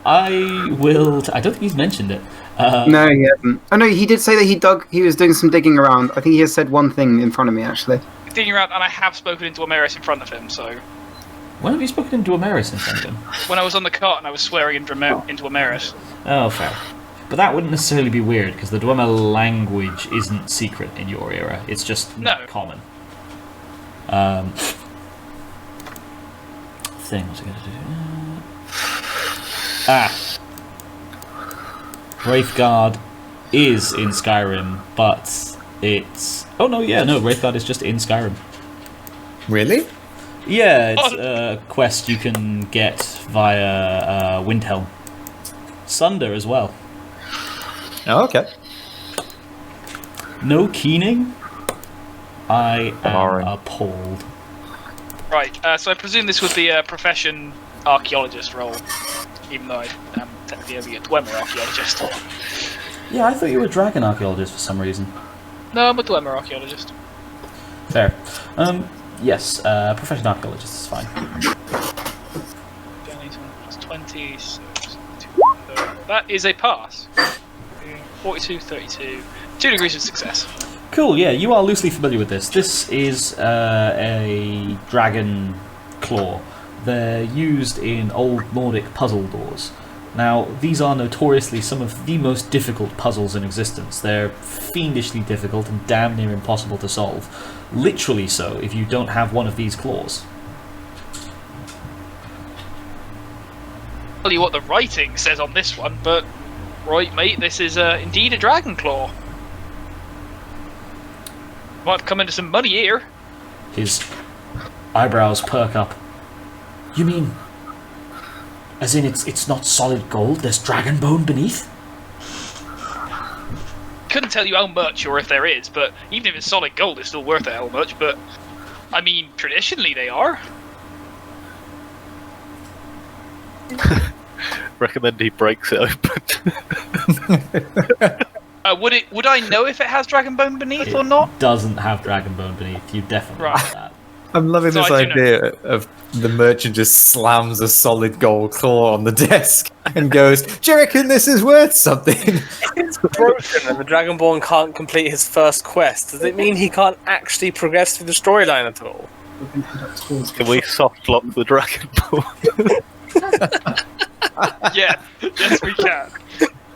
I will... I don't think he's mentioned it. No, he hasn't. Oh no, he did say that he was doing some digging around. I think he has said one thing in front of me, actually. Digging around, and I have spoken into Omeris in front of him, so... When have you spoken into Omeris in front of him? When I was on the cart and I was swearing into Omeris. Oh, fair. But that wouldn't necessarily be weird, because the Dwemer language isn't secret in your era. It's just not common. Thing, what's I going to do? Wraithguard is in Skyrim, but it's... Oh, no, Wraithguard is just in Skyrim. Really? Yeah, it's a quest you can get via Windhelm. Sunder as well. Oh, okay. No keening? I am appalled. Right, so I presume this would be a profession archaeologist role, even though I am technically only a Dwemer archaeologist. Yeah, I thought you were a dragon archaeologist for some reason. No, I'm a Dwemer archaeologist. Fair. Yes, profession archaeologist is fine. 20, so that is a pass. 42, 32, 2 degrees of success. Cool, yeah, you are loosely familiar with this. This is a dragon claw. They're used in old Nordic puzzle doors. Now, these are notoriously some of the most difficult puzzles in existence. They're fiendishly difficult and damn near impossible to solve. Literally so, if you don't have one of these claws. I'll tell you what the writing says on this one, but right, mate, this is indeed a dragon claw. Might have come into some money here. His eyebrows perk up. You mean, as in it's not solid gold, there's dragon bone beneath? Couldn't tell you how much or if there is, but even if it's solid gold, it's still worth a hell much, but I mean, traditionally they are. Recommend he breaks it open. Would I know if it has dragon bone beneath or not? Doesn't have dragon bone beneath. You definitely have that. I'm loving So this I do idea of the merchant just slams a solid gold claw on the desk and goes, "Do you reckon this is worth something?" It's broken and the Dragonborn can't complete his first quest. Does it mean he can't actually progress through the storyline at all? Can we soft lock the Dragon Ball? Yeah, yes we can.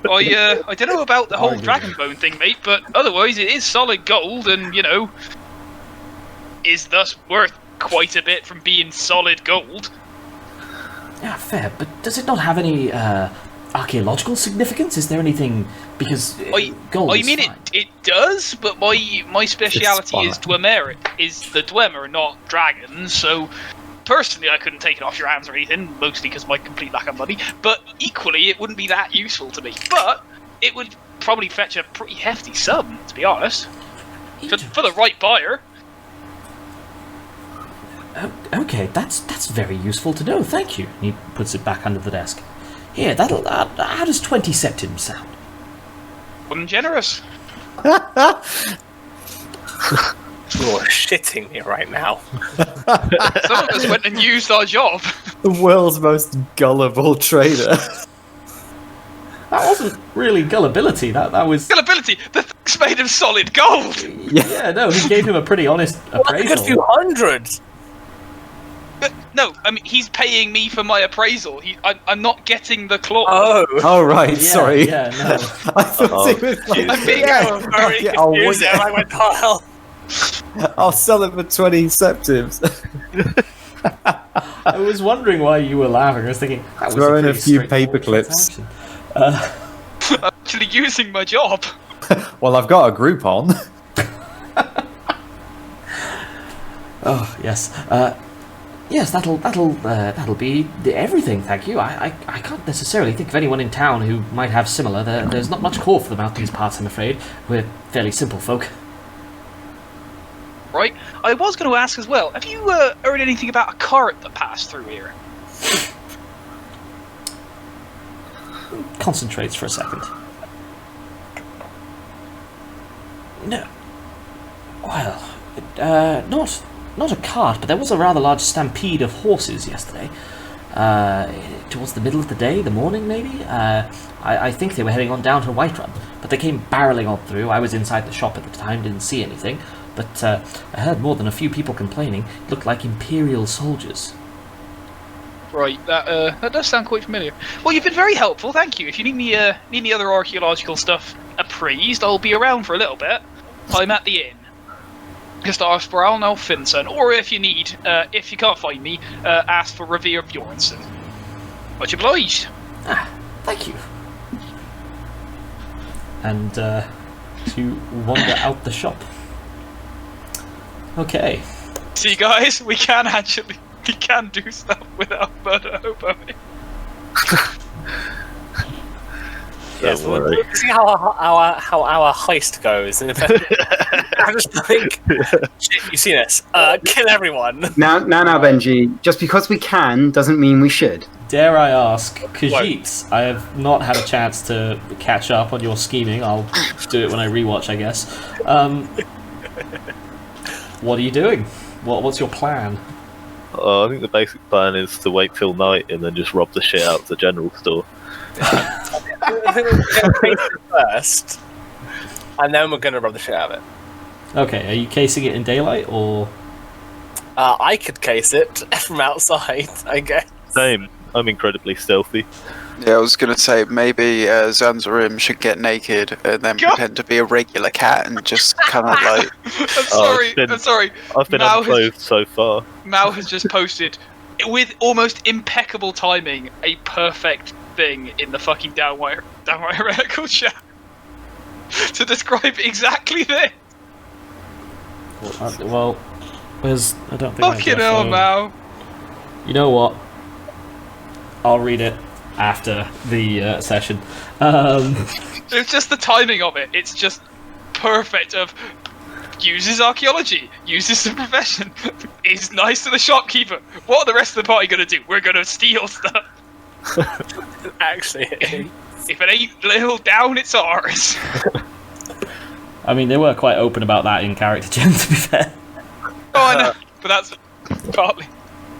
I don't know about the whole dragon bone thing, mate, but otherwise it is solid gold and, is thus worth quite a bit from being solid gold. Yeah, fair, but does it not have any archaeological significance? Is there anything... Because gold is fine. It does, but my speciality is Dwemer, is the Dwemer, not dragons, so... Personally, I couldn't take it off your hands or anything, mostly because of my complete lack of money, but equally, it wouldn't be that useful to me. But it would probably fetch a pretty hefty sum, to be honest. For the right buyer. Okay, that's very useful to know, thank you. He puts it back under the desk. Here, how does 20 septims sound? Ungenerous. You're shitting me right now. Some of us went and used our job. The world's most gullible trader. That wasn't really gullibility, that was... Gullibility! The thing's made of solid gold! Yeah, no, he gave him a pretty honest appraisal. A few hundred! No, I mean, he's paying me for my appraisal. I'm not getting the claw. Oh, right, sorry. Yeah, no. I thought it was like... I'm being very confused there. I went, oh hell. I'll sell it for 20 septims. I was wondering why you were laughing. I was thinking, that was throw in a pretty few straightforward paper clips. transaction. I'm actually using my job. Well, I've got a group on. Oh, yes. Yes, that'll be everything, thank you. I can't necessarily think of anyone in town who might have similar. There's not much call for them out these parts, I'm afraid. We're fairly simple folk. Right. I was going to ask as well, have you heard anything about a cart that passed through here? Concentrates for a second. No. Well, not a cart, but there was a rather large stampede of horses yesterday. Towards the middle of the day, the morning maybe? I think they were heading on down to Whiterun, but they came barreling on through. I was inside the shop at the time, didn't see anything, but I heard more than a few people complaining. It looked like Imperial soldiers. Right, that does sound quite familiar. Well, you've been very helpful, thank you. If you need any other archaeological stuff appraised, I'll be around for a little bit. I'm at the inn. Just ask for Arnaulf Finson, or if you need, if you can't find me, ask for Revere Bjornsson. Much obliged. Thank you. And to wander out the shop. Okay. See, guys, we can do stuff without murder hobo. Yes, we'll see how our heist goes. And I just think, shit, you see this? Kill everyone. Now, Benji. Just because we can doesn't mean we should. Dare I ask, Khajiit, I have not had a chance to catch up on your scheming. I'll do it when I rewatch, I guess. What are you doing? What's your plan? I think the basic plan is to wait till night and then just rob the shit out of the general store. I think we're going to case it first, and then we're going to rob the shit out of it. Okay, are you casing it in daylight, or...? I could case it from outside, I guess. Same. I'm incredibly stealthy. Yeah, I was gonna say maybe Zan'zharim should get naked and then pretend to be a regular cat and just kind of like. I'm sorry. I've been unclothed so far. Mal has just posted, with almost impeccable timing, a perfect thing in the fucking downwire reticle chat to describe exactly this. Well, there's... I don't think... Fucking hell, Mal. You know what? I'll read it after the session. It's just the timing of it. It's just perfect. Of uses archaeology, uses the profession, is nice to the shopkeeper. What are the rest of the party gonna do? We're gonna steal stuff. Actually, if it ain't little down, it's ours. I mean, they were quite open about that in character, Jen, to be fair. Oh, I know, but that's partly.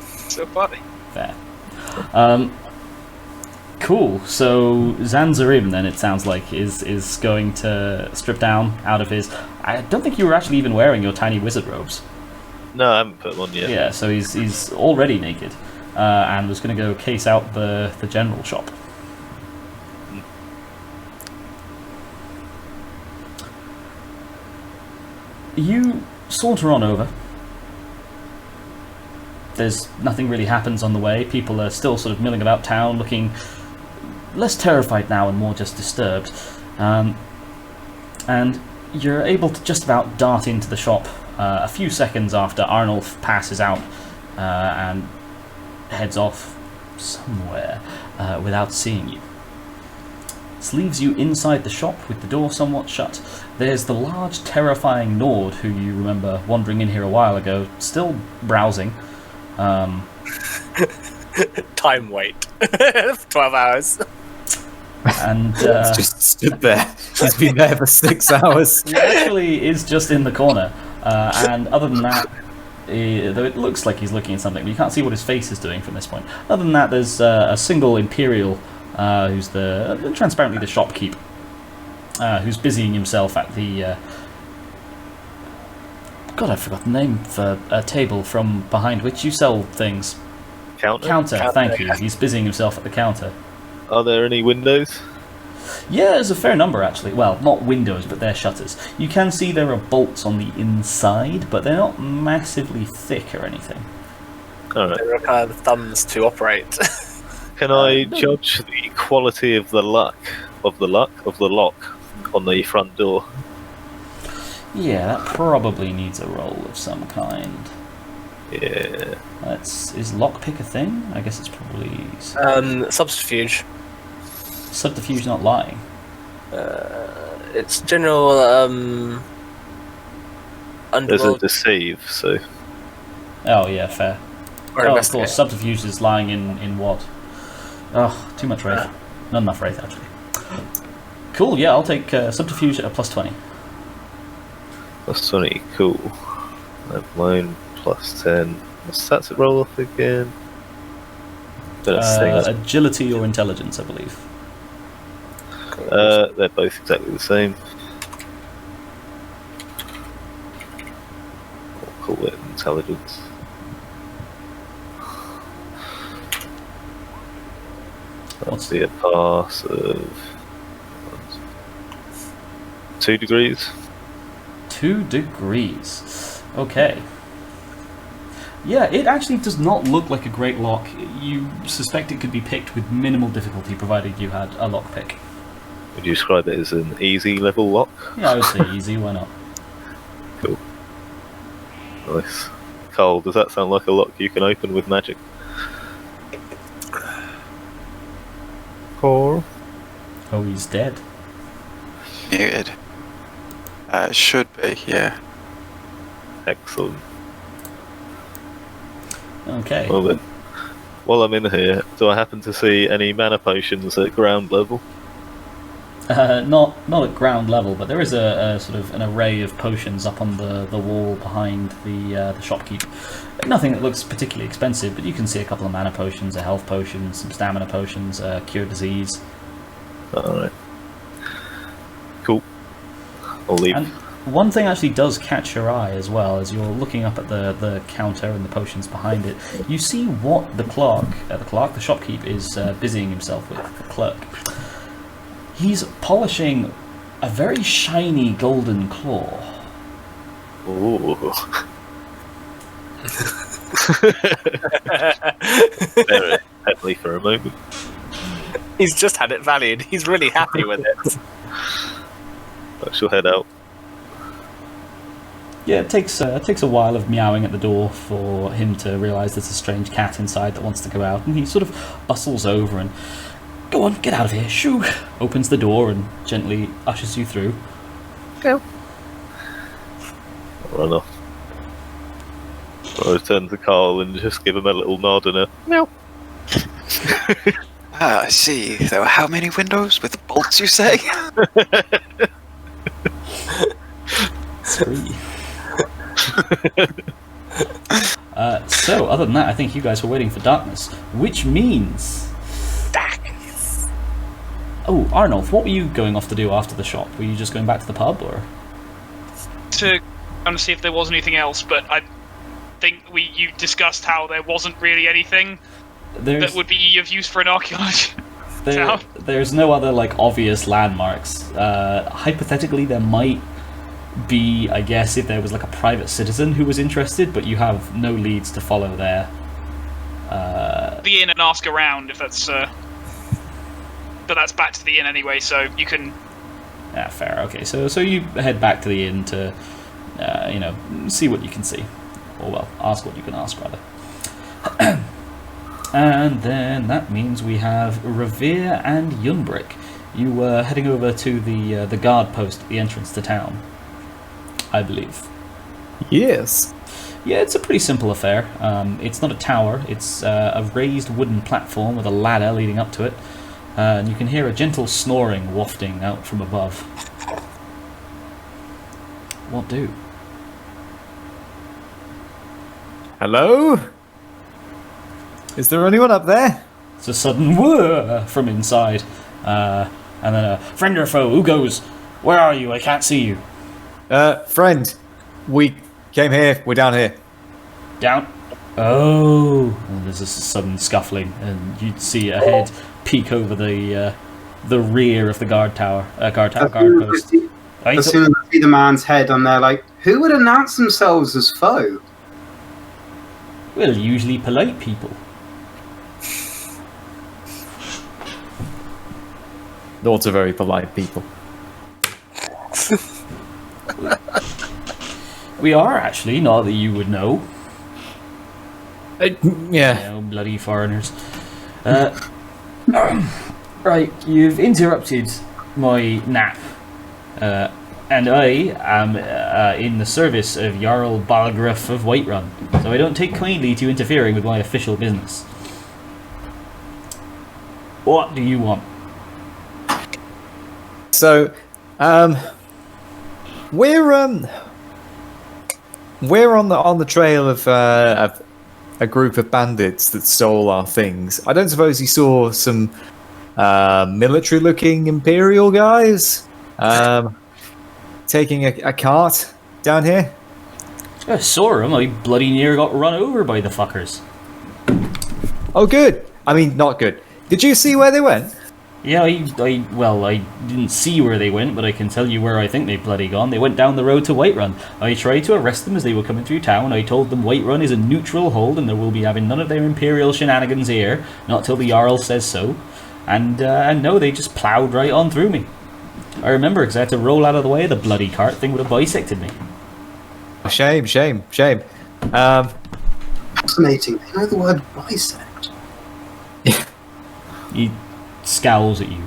So partly. Fair. Cool. So Zan'zharim, then, it sounds like, is going to strip down out of his... I don't think you were actually even wearing your tiny wizard robes. No, I haven't put them on yet. Yeah, so he's already naked, and was going to go case out the general shop. You saunter on over. There's nothing really happens on the way. People are still sort of milling about town, looking less terrified now and more just disturbed. And you're able to just about dart into the shop a few seconds after Arnaulf passes out and heads off somewhere without seeing you. This leaves you inside the shop with the door somewhat shut. There's the large, terrifying Nord, who you remember wandering in here a while ago, still browsing. Time wait. 12 hours. And It's just stood there. He's been there for 6 hours. he actually is just in the corner. And other than that, though it looks like he's looking at something, but you can't see what his face is doing from this point. Other than that, there's a single Imperial who's transparently the shopkeep, who's busying himself at the... God, I forgot the name for a table from behind which you sell things. Counter? Thank you. He's busying himself at the counter. Are there any windows? Yeah, there's a fair number, actually. Well, not windows, but they're shutters. You can see there are bolts on the inside, but they're not massively thick or anything. Alright. They require the thumbs to operate. Can I judge the quality of the lock on the front door? Yeah, that probably needs a roll of some kind. Yeah. Is lockpick a thing? I guess it's probably... Subterfuge. Subterfuge, not lying. It's general, There's a underworld. deceive, so... Oh, yeah, fair. Or Oh, of investigate. course, subterfuge is lying in what? Oh, too much Wraith. Not enough Wraith, actually. Cool, yeah, I'll take subterfuge at a plus 20. Plus 20, cool. I have mine plus 10. What's that to roll off again? Agility or intelligence, I believe. They're both exactly the same. I'll call it intelligence. Let's see a pass of 2 degrees. 2 degrees. Okay. Yeah, it actually does not look like a great lock. You suspect it could be picked with minimal difficulty, provided you had a lockpick. Would you describe it as an easy level lock? Yeah, I would say easy. Why not? Cool. Nice. Cole, does that sound like a lock you can open with magic? Or Oh, he's dead. Muted. Should be, yeah. excellent. Okay. Well then, while I'm in here, do I happen to see any mana potions at ground level? Not at ground level, but there is a sort of an array of potions up on the wall behind the shopkeep. Nothing that looks particularly expensive, but you can see a couple of mana potions, a health potion, some stamina potions, cure disease. Alright. Cool. I'll leave. And one thing actually does catch your eye as well, as you're looking up at the counter and the potions behind it. You see what the shopkeep, is busying himself with, the clerk. He's polishing a very shiny golden claw. Ooh. Very heavily for a moment. He's just had it valued. He's really happy with it. I shall head out. Yeah, it takes a while of meowing at the door for him to realise there's a strange cat inside that wants to go out, and he sort of bustles over and, "Go on, get out of here, shoo!" Opens the door and gently ushers you through. Go. I'll run off. I'll return to Carl and just give him a little nod and a meow. I see. So how many windows with bolts, you say? 3. So, other than that, I think you guys were waiting for darkness, which means... Darkness. Oh, Arnaulf, what were you going off to do after the shop? Were you just going back to the pub, or...? To kind of see if there was anything else, but I think you discussed how there wasn't really anything that would be of use for an archaeologist. There's no other, like, obvious landmarks. Hypothetically, there might be, I guess, if there was, like, a private citizen who was interested, but you have no leads to follow there. The inn and ask around if that's... But that's back to the inn anyway, so you can... Yeah, fair. Okay, so you head back to the inn to, see what you can see. Or, well, ask what you can ask, rather. And then that means we have Revere and Yuhnbric. You were heading over to the guard post at the entrance to town, I believe. Yes. Yeah, it's a pretty simple affair. It's not a tower, it's a raised wooden platform with a ladder leading up to it. And you can hear a gentle snoring wafting out from above. What do? Hello? Is there anyone up there? It's a sudden whir from inside. And then a friend or foe, who goes? Where are you? I can't see you. Friend. We came here. We're down here. Down? Oh. And there's a sudden scuffling, and you'd see a head peek over the rear of the guard post. As soon as I see the man's head, I'm there like, who would announce themselves as foe? Well, usually polite people. Not a very polite people. We are actually, not that you would know. Yeah. You know, bloody foreigners. Right, you've interrupted my nap. And I am in the service of Jarl Balgruff of Whiterun, so I don't take kindly to interfering with my official business. What do you want? So, we're on the trail of a group of bandits that stole our things. I don't suppose you saw some military-looking Imperial guys taking a cart down here? I saw him. I bloody near got run over by the fuckers. Oh, good. I mean, not good. Did you see where they went? Yeah, I didn't see where they went, but I can tell you where I think they've bloody gone. They went down the road to Whiterun. I tried to arrest them as they were coming through town. I told them Whiterun is a neutral hold and they will be having none of their imperial shenanigans here, not till the Jarl says so. And no, they just ploughed right on through me. I remember because I had to roll out of the way. The bloody cart thing would have bisected me. Shame. Fascinating. I know the word bisect. He scowls at you.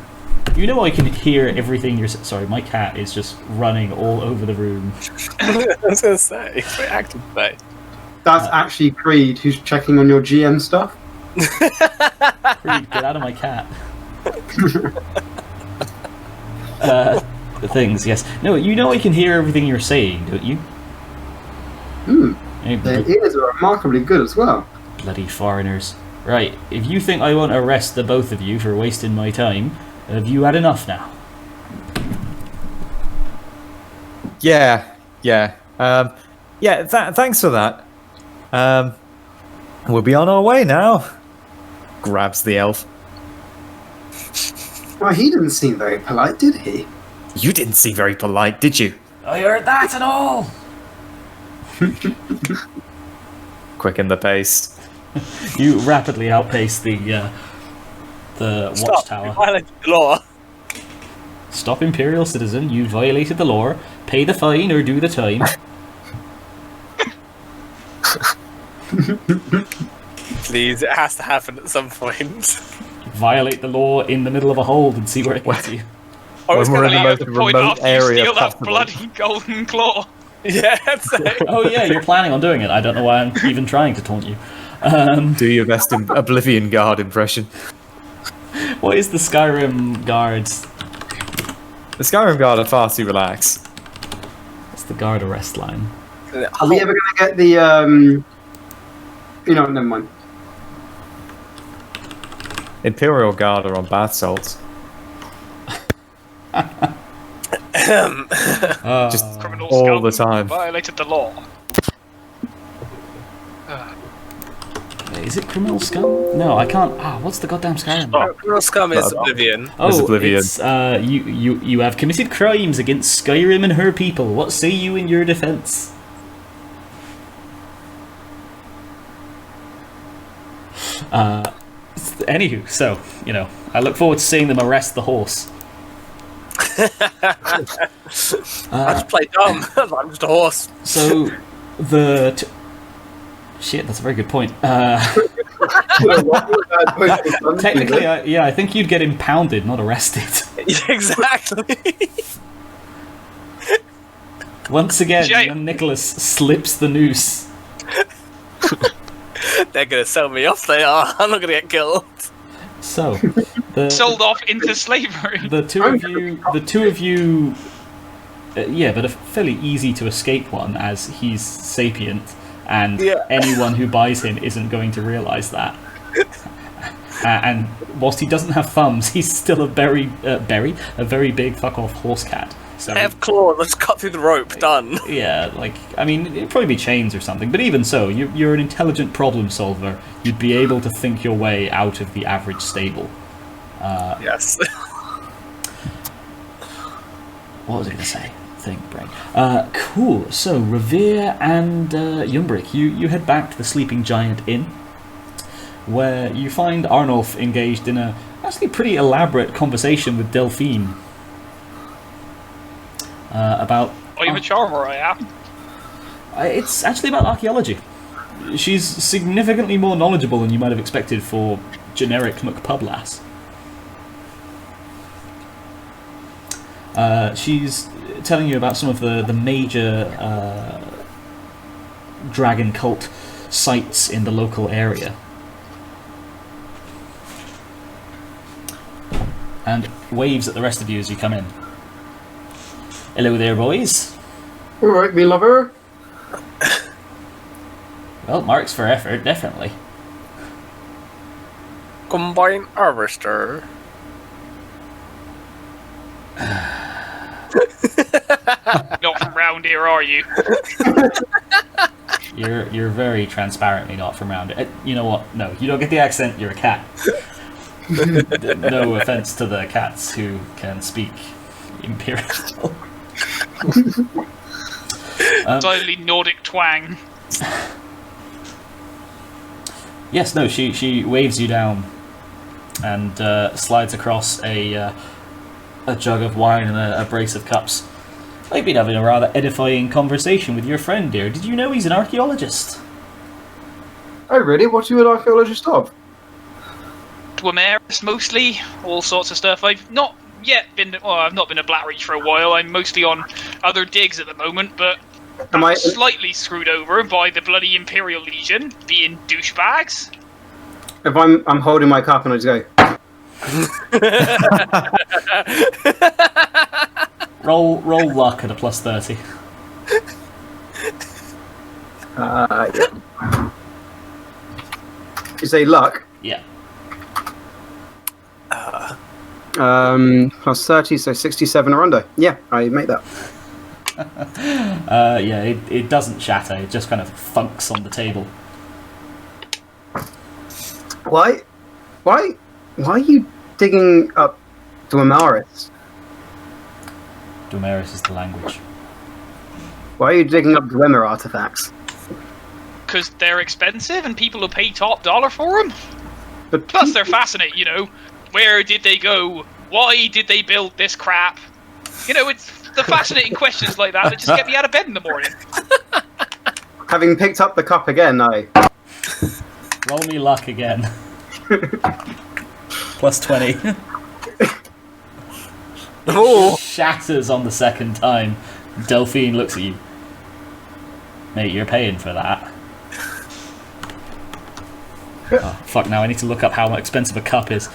You know I can hear everything you're... Sorry, my cat is just running all over the room. I was going to say, it's very active today. That's actually Creed, who's checking on your GM stuff. Creed, get out of my cat. The things, yes. No, you know I can hear everything you're saying, don't you? Their ears are remarkably good as well. Bloody foreigners. Right, if you think I won't arrest the both of you for wasting my time, have you had enough now? Yeah. Thanks for that. We'll be on our way now. Grabs the elf. Well, he didn't seem very polite, did he? You didn't seem very polite, did you? I heard that and all! Quicken the pace. You rapidly outpace the watchtower. You violated the law. Stop, Imperial citizen, you violated the law. Pay the fine or do the time. Please, it has to happen at some point. Violate the law in the middle of a hold and see where it gets you. I was When we're going in the to most Point remote after you area steal that possible. bloody golden claw. Yeah, that's it. Oh yeah, you're planning on doing it. I don't know why I'm even trying to taunt you. Do your best Oblivion Guard impression. What is the Skyrim guards? The Skyrim Guard are far too relaxed. It's the guard arrest line. Are we ever going to get the, never mind. Imperial Guard are on bath salts. Just Criminal all the scum time. violated the law. Is it criminal scum? No, I can't. What's the goddamn Skyrim? Criminal scum is Oblivion. It's Oblivion. It's, you have committed crimes against Skyrim and her people. What say you in your defense? Anywho, so, I look forward to seeing them arrest the horse. I just play dumb. I'm just a horse. So, shit, that's a very good point. Technically, I think you'd get impounded, not arrested. Exactly. Once again, Jay- young Nicholas slips the noose. They're going to sell me off, they are. I'm not going to get killed. So, Sold off into slavery. the two of you, but a fairly easy to escape one, as he's sapient, and anyone who buys him isn't going to realise that. And whilst he doesn't have thumbs, he's still a very big fuck off horse cat. So I have claws, let's cut through the rope, done. yeah, it'd probably be chains or something. But even so, you're an intelligent problem solver. You'd be able to think your way out of the average stable. Yes. What was I going to say? Think, brain. Cool. So, Revere and Yuhnbric, you head back to the Sleeping Giant Inn, where you find Arnaulf engaged in a actually pretty elaborate conversation with Delphine. About... I'm a charmer, I am. It's actually about archaeology. She's significantly more knowledgeable than you might have expected for generic McPublass. She's telling you about some of the major dragon cult sites in the local area. And waves at the rest of you as you come in. Hello there, boys. Alright, me lover. Well, marks for effort, definitely. Combine harvester. Not from round here, are you? You're very transparently not from around it. You know what? No, you don't get the accent. You're a cat. No offense to the cats who can speak Imperial. Slightly Nordic twang. Yes, no, she waves you down and slides across a jug of wine and a brace of cups. I've been having a rather edifying conversation with your friend here. Did you know he's an archaeologist? Oh, really? What are you an archaeologist of? Dwemeris mostly, all sorts of stuff. I've not yet been. Well, I've not been to Blackreach for a while. I'm mostly on other digs at the moment, but Am I slightly screwed over by the bloody Imperial Legion being douchebags. If I'm holding my cup and I just go. Roll luck at a +30. Yeah. You say luck? Yeah. +30, so 67 or under. Yeah, I make that. Yeah, it doesn't shatter. It just kind of thunks on the table. Why are you digging up Dwemeris? Dwemeris is the language. Why are you digging up Dwemer artifacts? Because they're expensive and people will pay top dollar for them. But Plus, they're fascinating, you know. Where did they go? Why did they build this crap? You know, it's the fascinating questions like that just get me out of bed in the morning. having picked up the cup again, I Roll me luck again. +20. Oh, Shatters on the second time. Delphine looks at you. Mate, you're paying for that. Oh, fuck, now I need to look up how expensive a cup is.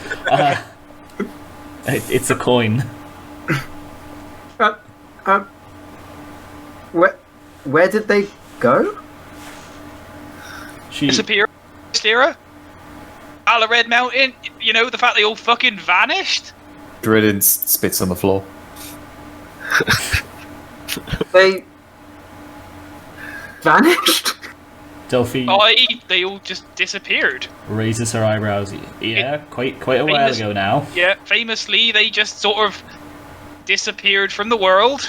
It's a coin. where did they go? Disappear. Era. Ala Red Mountain. You know, the fact they all fucking vanished. Druidin spits on the floor. They vanished? Delphine They all just disappeared. raises her eyebrows. Yeah, quite a while ago now. Yeah, famously, they just sort of disappeared from the world.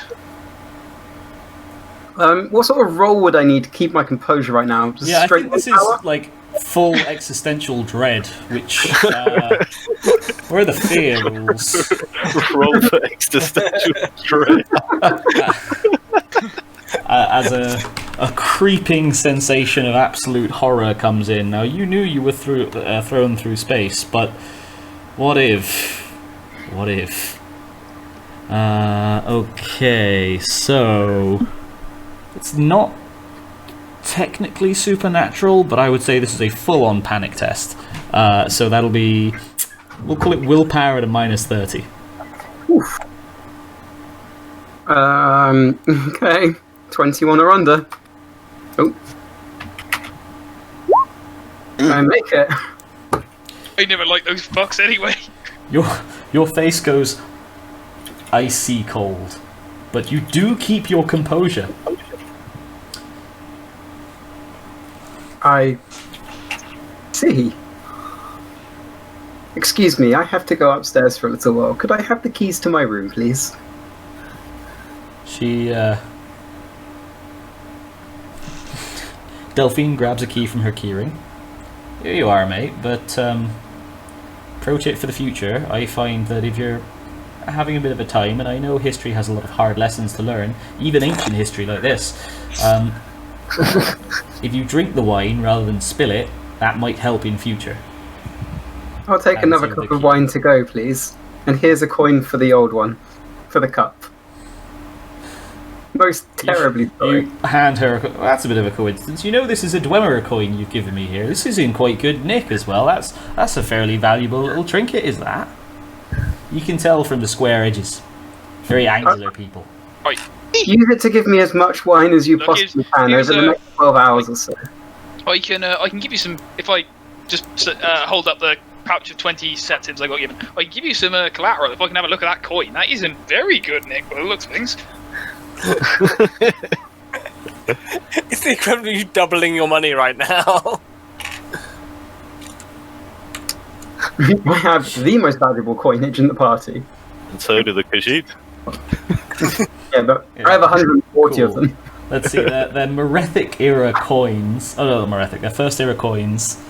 What sort of role would I need to keep my composure right now? Just Yeah, I straight think this willpower? is like full existential dread, which where are the fear rules? Roll for existential dread. As a creeping sensation of absolute horror comes in. Now, you knew you were thrown through space, but what if? What if? Okay, so it's not technically supernatural, but I would say this is a full-on panic test. So that'll be, we'll call it willpower at a -30. Oof. Okay. 21 or under. Oh. I make it. I never liked those fucks anyway. Your face goes icy cold, but you do keep your composure. I see. Excuse me, I have to go upstairs for a little while. Could I have the keys to my room, please? Delphine grabs a key from her keyring. Here you are, mate, but pro tip for the future, I find that if you're having a bit of a time, and I know history has a lot of hard lessons to learn, even ancient history like this, if you drink the wine rather than spill it, that might help in future. I'll take That's another the cup key. of wine to go, please. And here's a coin for the old one. For the cup. Most terribly sorry. You hand her. That's a bit of a coincidence. You know, this is a Dwemer coin you've given me here. This is in quite good nick as well. That's a fairly valuable little trinket, is that? You can tell from the square edges. Very angular people. Right. Use it to give me as much wine as you Look, possibly can here's over the next 12 hours or so. I can give you some. If I just hold up the pouch of 20 septims I got given, I can give you some collateral. If I can have a look at that coin, that is in very good nick by the looks of things. it's the equivalent of you doubling your money right now. I have the most valuable coinage in the party. And so do the Khajiit. Yeah, but I have 140 of Cool. them. Let's see, they're Merethic era coins. Oh no, Merethic. They're first era coins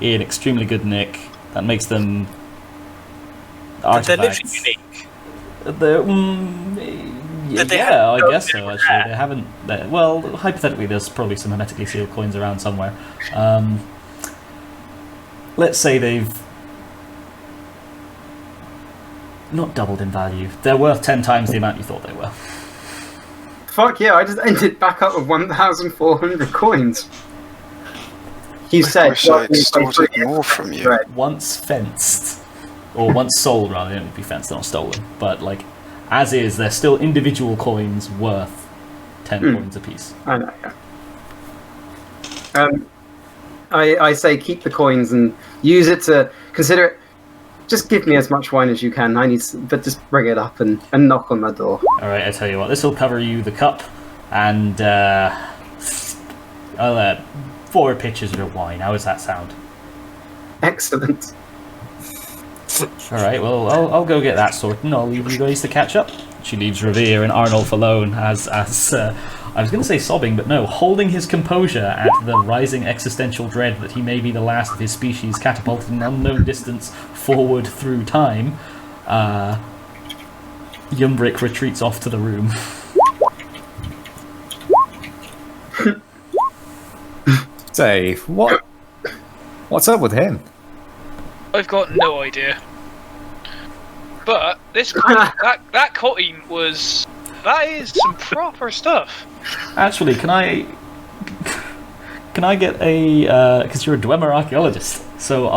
in extremely good nick. That makes them But they're literally artifacts. unique. They're, Did they yeah, have- I guess so. Actually, they haven't. Well, hypothetically, there's probably some hermetically sealed coins around somewhere. Let's say they've not doubled in value. They're worth 10 times the amount you thought they were. Fuck yeah, I just ended back up with 1,400 coins. You I said... wish I extorted more from you. Right. Once fenced, or once sold rather, they don't be fenced, they're not stolen. But like, as is, they're still individual coins worth 10 coins apiece. I know, yeah. I say keep the coins and use it to consider it. Just give me as much wine as you can. But just bring it up and knock on my door. All right, I tell you what, this will cover you the cup, and I'll 4 pitchers of wine. How does that sound? Excellent. All right, well, I'll go get that sorted, and I'll leave you guys to catch up. She leaves Revere and Arnaulf alone as I was going to say sobbing, but no, holding his composure at the rising existential dread that he may be the last of his species catapulted an unknown distance forward through time. Yuhnbric retreats off to the room. Say, what's up with him? I've got no idea. But this coin, that coin was... That is some proper stuff. Actually, can I get a because you're a Dwemer archaeologist, so I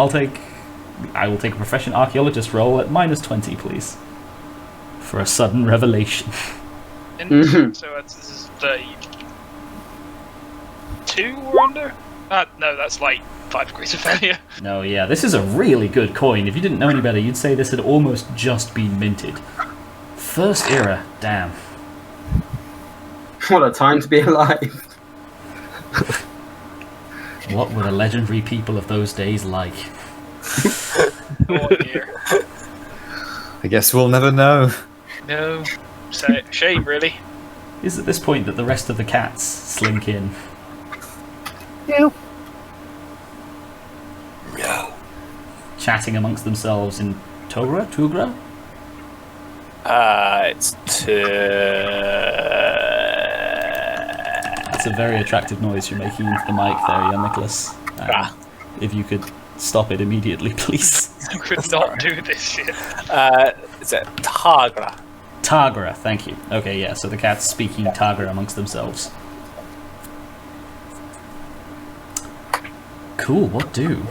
will take a profession archaeologist roll at -20, please, for a sudden revelation. And so this is 32 or under? No, that's like 5 degrees of failure. No, yeah, this is a really good coin. If you didn't know any better, you'd say this had almost just been minted. First era, damn. What a time to be alive. What were the legendary people of those days like? Oh dear. I guess we'll never know. No. Shame, really. Is at this point that the rest of the cats slink in. No. Chatting amongst themselves in Tugra? It's That's a very attractive noise you're making into the mic there, young Nicholas. If you could stop it immediately, please. I could not do this shit. Is it Tagra? Tagra, thank you. Okay, yeah, so the cats speaking Tagra amongst themselves. Cool, what do?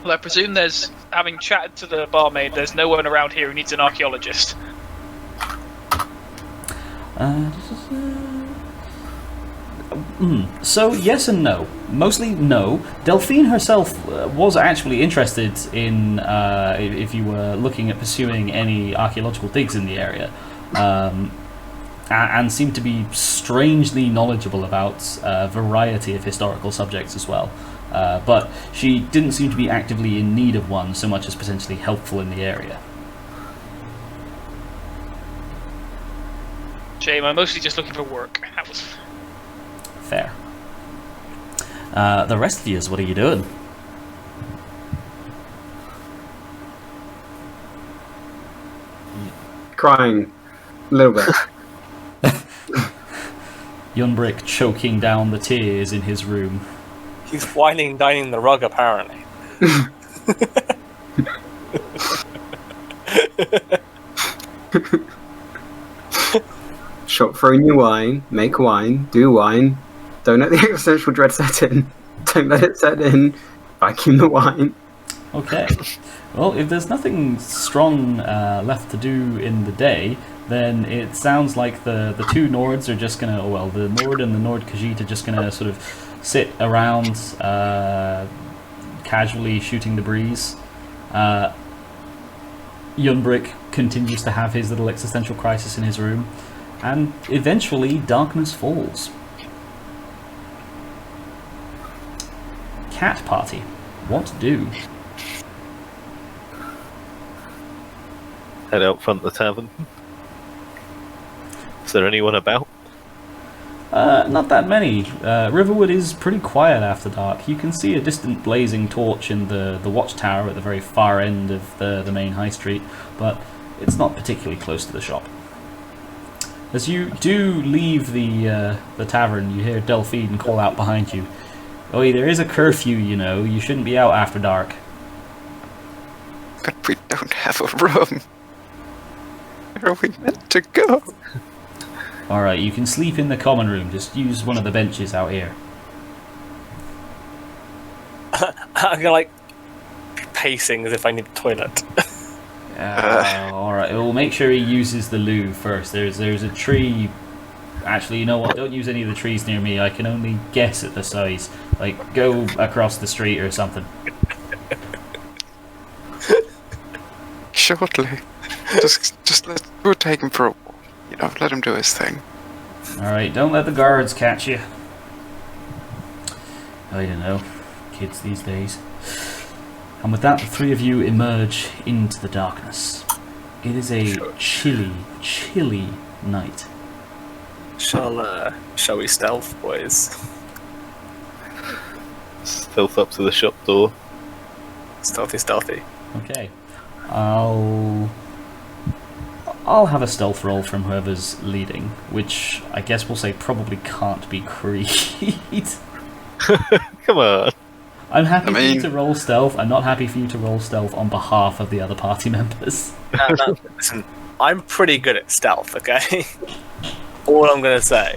Well, I presume having chatted to the barmaid, there's no one around here who needs an archaeologist. So yes and no. Mostly no. Delphine herself was actually interested in if you were looking at pursuing any archaeological digs in the area, and seemed to be strangely knowledgeable about a variety of historical subjects as well. But she didn't seem to be actively in need of one so much as potentially helpful in the area. Shame, I'm mostly just looking for work. That was... Fair. The rest of you, what are you doing? Crying. A little bit. Yuhnbric choking down the tears in his room. He's whining and dining the rug, apparently. Shop for new wine, make wine, do wine. Don't let the existential dread set in. Don't let it set in. Vacuum the wine. Okay. Well, if there's nothing strong left to do in the day, then it sounds like the two Nords are just gonna, the Nord and the Nord Khajiit are just gonna sort of sit around, casually shooting the breeze. Yuhnbric continues to have his little existential crisis in his room, and eventually darkness falls. Cat party. What do? Head out front of the tavern. Is there anyone about? Not that many. Riverwood is pretty quiet after dark. You can see a distant blazing torch in the watchtower at the very far end of the main high street, but it's not particularly close to the shop. As you do leave the tavern, you hear Delphine call out behind you. "Oi, there is a curfew, you know. You shouldn't be out after dark." But we don't have a room. Where are we meant to go? Alright, you can sleep in the common room. Just use one of the benches out here. I'm gonna like be pacing as if I need a toilet. Alright, we'll make sure he uses the loo first. There's a tree. Actually, you know what? Don't use any of the trees near me. I can only guess at the size. Like, go across the street or something. Shortly. We'll take him for a walk. You know, let him do his thing. Alright, don't let the guards catch you. I don't know. Kids these days. And with that, the three of you emerge into the darkness. It is a chilly, chilly night. Shall we stealth, boys? Stealth up to the shop door. Stealthy. Okay. I'll have a stealth roll from whoever's leading, which I guess we'll say probably can't be Creed. Come on. I'm happy for you to roll stealth. I'm not happy for you to roll stealth on behalf of the other party members. No, listen, I'm pretty good at stealth, okay? All I'm gonna say.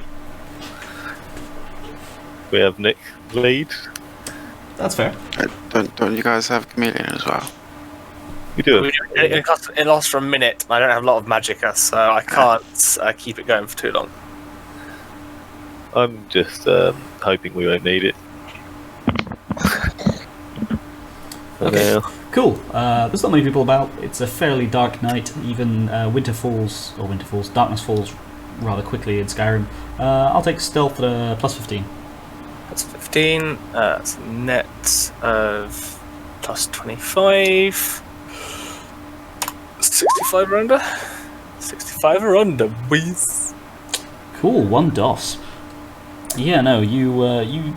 We have Nick lead. That's fair. Don't you guys have Chameleon as well? We do. It lasts for a minute. I don't have a lot of magicka, so I can't keep it going for too long. I'm just hoping we won't need it. Okay, cool. There's not many people about. It's a fairly dark night. Even darkness falls rather quickly in Skyrim. I'll take stealth at a plus 15. That's 15. That's a net of plus 25. 65 or under. 65 or under, boys. Cool, 1 DOS. Yeah, no, you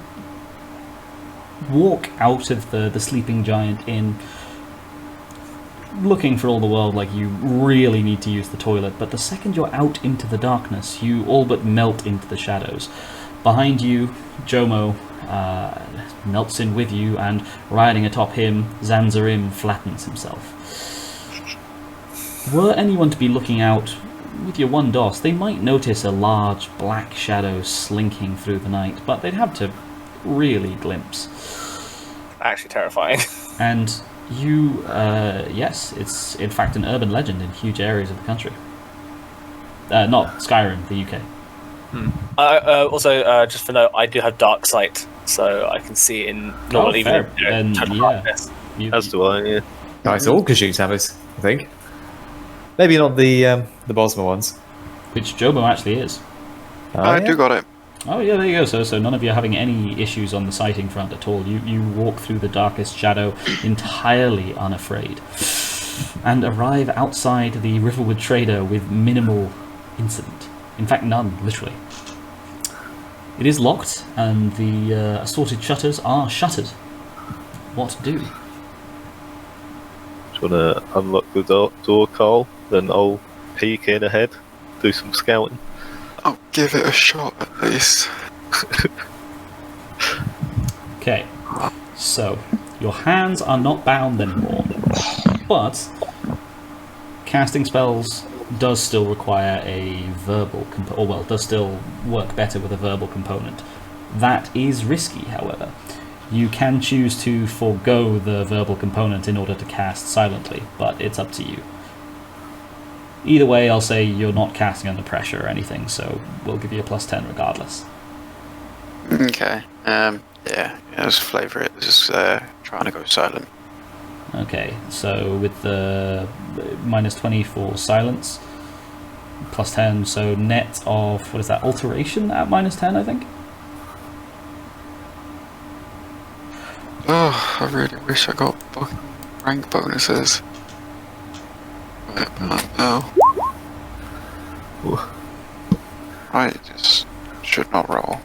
walk out of the Sleeping Giant Inn looking for all the world like you really need to use the toilet, but the second you're out into the darkness, you all but melt into the shadows. Behind you, Jomo melts in with you, and riding atop him, Zan'zharim flattens himself. Were anyone to be looking out with your 1 DOS, they might notice a large black shadow slinking through the night, but they'd have to really glimpse. Actually terrifying. And you, yes, it's in fact an urban legend in huge areas of the country. Not Skyrim, the UK. Also, just for note, I do have dark sight, so I can see in normal even total darkness. As do I, yeah. Nice, all Kashyyyks have it, I think. Maybe not the Bosma ones. Which Jomo actually is. I do got it. Oh yeah, there you go. So none of you are having any issues on the sighting front at all. You walk through the darkest shadow entirely unafraid, and arrive outside the Riverwood Trader with minimal incident. In fact, none, literally. It is locked, and the assorted shutters are shuttered. What do? Just want to unlock the door, Carl, then I'll peek in ahead, do some scouting. I'll give it a shot at least. Okay, so your hands are not bound anymore, but casting spells does still require a verbal does still work better with a verbal component. That is risky, however. You can choose to forego the verbal component in order to cast silently, but it's up to you. Either way, I'll say you're not casting under pressure or anything, so we'll give you a plus 10 regardless. Okay. Yeah, let's flavour it. Just trying to go silent. Okay, so with the minus 20 for silence, plus 10, so net of, what is that, alteration at minus 10, I think? Oh, I really wish I got fucking rank bonuses. But no. I just should not roll.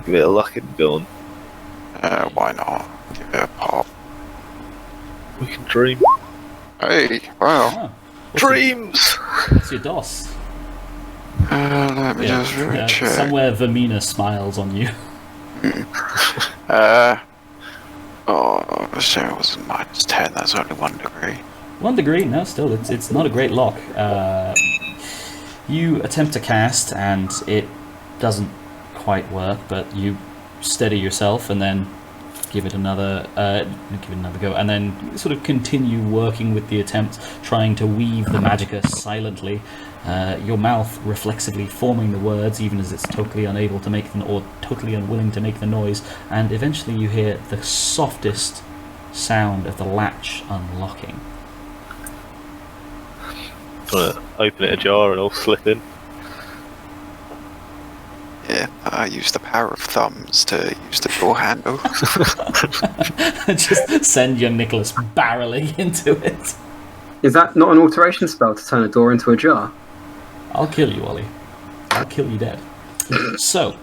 Give it a luck and go on. Why not? Give it a pop. We can dream. Hey, wow. Oh, Dreams! what's your DOS? Let me just really check. Somewhere Vermina smiles on you. Oh, so it was -10, that's only 1 degree. 1 degree? No, still, it's not a great lock. You attempt to cast, and it doesn't quite work, but you steady yourself, and then give it another go, and then sort of continue working with the attempt, trying to weave the magicka silently. Your mouth reflexively forming the words, even as it's totally unable to make them, or totally unwilling to make the noise, and eventually you hear the softest sound of the latch unlocking. I'm gonna open it ajar and I'll slip in. Yeah, I use the power of thumbs to use the door handle. Just send your Nicholas barreling into it. Is that not an alteration spell to turn a door into a jar? I'll kill you, Ollie. I'll kill you dead. So,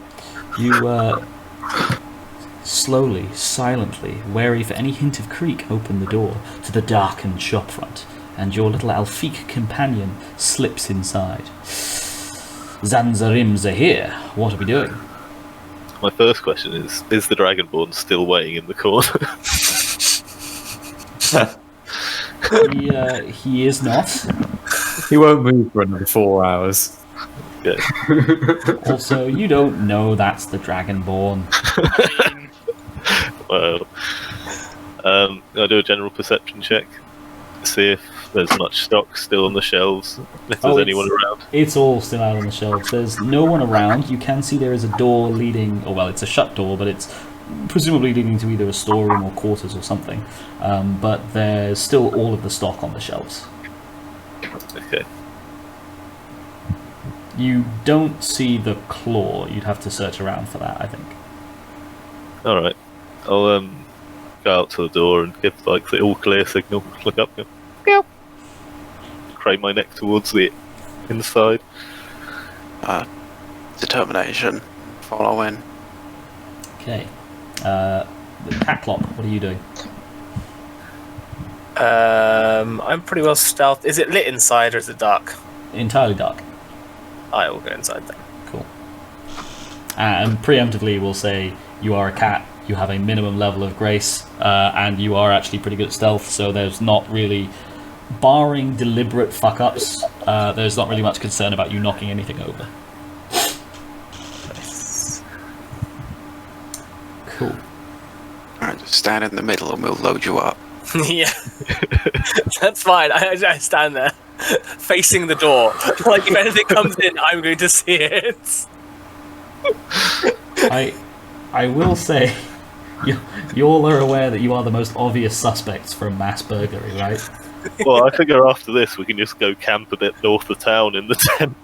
you slowly, silently, wary for any hint of creak, open the door to the darkened shopfront, and your little Alfiq companion slips inside. Zan'zharim Xahir, what are we doing? My first question is the Dragonborn still waiting in the corner? He is not. He won't move for another 4 hours. Okay. Also, you don't know that's the Dragonborn. Well, I'll do a general perception check to see if there's much stock still on the shelves, if there's anyone around. It's all still out on the shelves. There's no one around. You can see there is a door leading, or well, it's a shut door, but it's presumably leading to either a storeroom or quarters or something. But there's still all of the stock on the shelves. Okay. You don't see the claw. You'd have to search around for that, I think. Alright. I'll go out to the door and give like the all clear signal. Look up, go, meow. Crane my neck towards the inside. Determination. Follow in. Okay. Catclop, what are you doing? I'm pretty well stealthed. Is it lit inside or is it dark? Entirely dark. I will go inside then. Cool. And preemptively, we'll say you are a cat, you have a minimum level of grace, and you are actually pretty good at stealth, so there's not really, barring deliberate fuck-ups, there's not really much concern about you knocking anything over. Nice. Cool. Alright, just stand in the middle and we'll load you up. Yeah. That's fine. I stand there, facing the door. Like, if anything comes in, I'm going to see it. I will say, you all are aware that you are the most obvious suspects for a mass burglary, right? Well, I figure after this we can just go camp a bit north of town in the tent.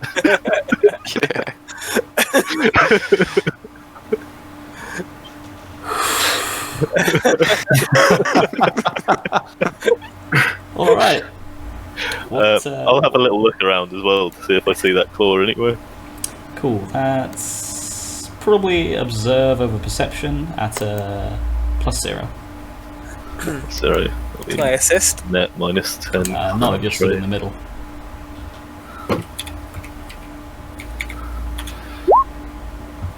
All right. I'll have a little look around as well to see if I see that claw anywhere. Cool. That's probably observe over perception at a +0. Sorry. Can I assist? Net -10. Not if you're still in the middle.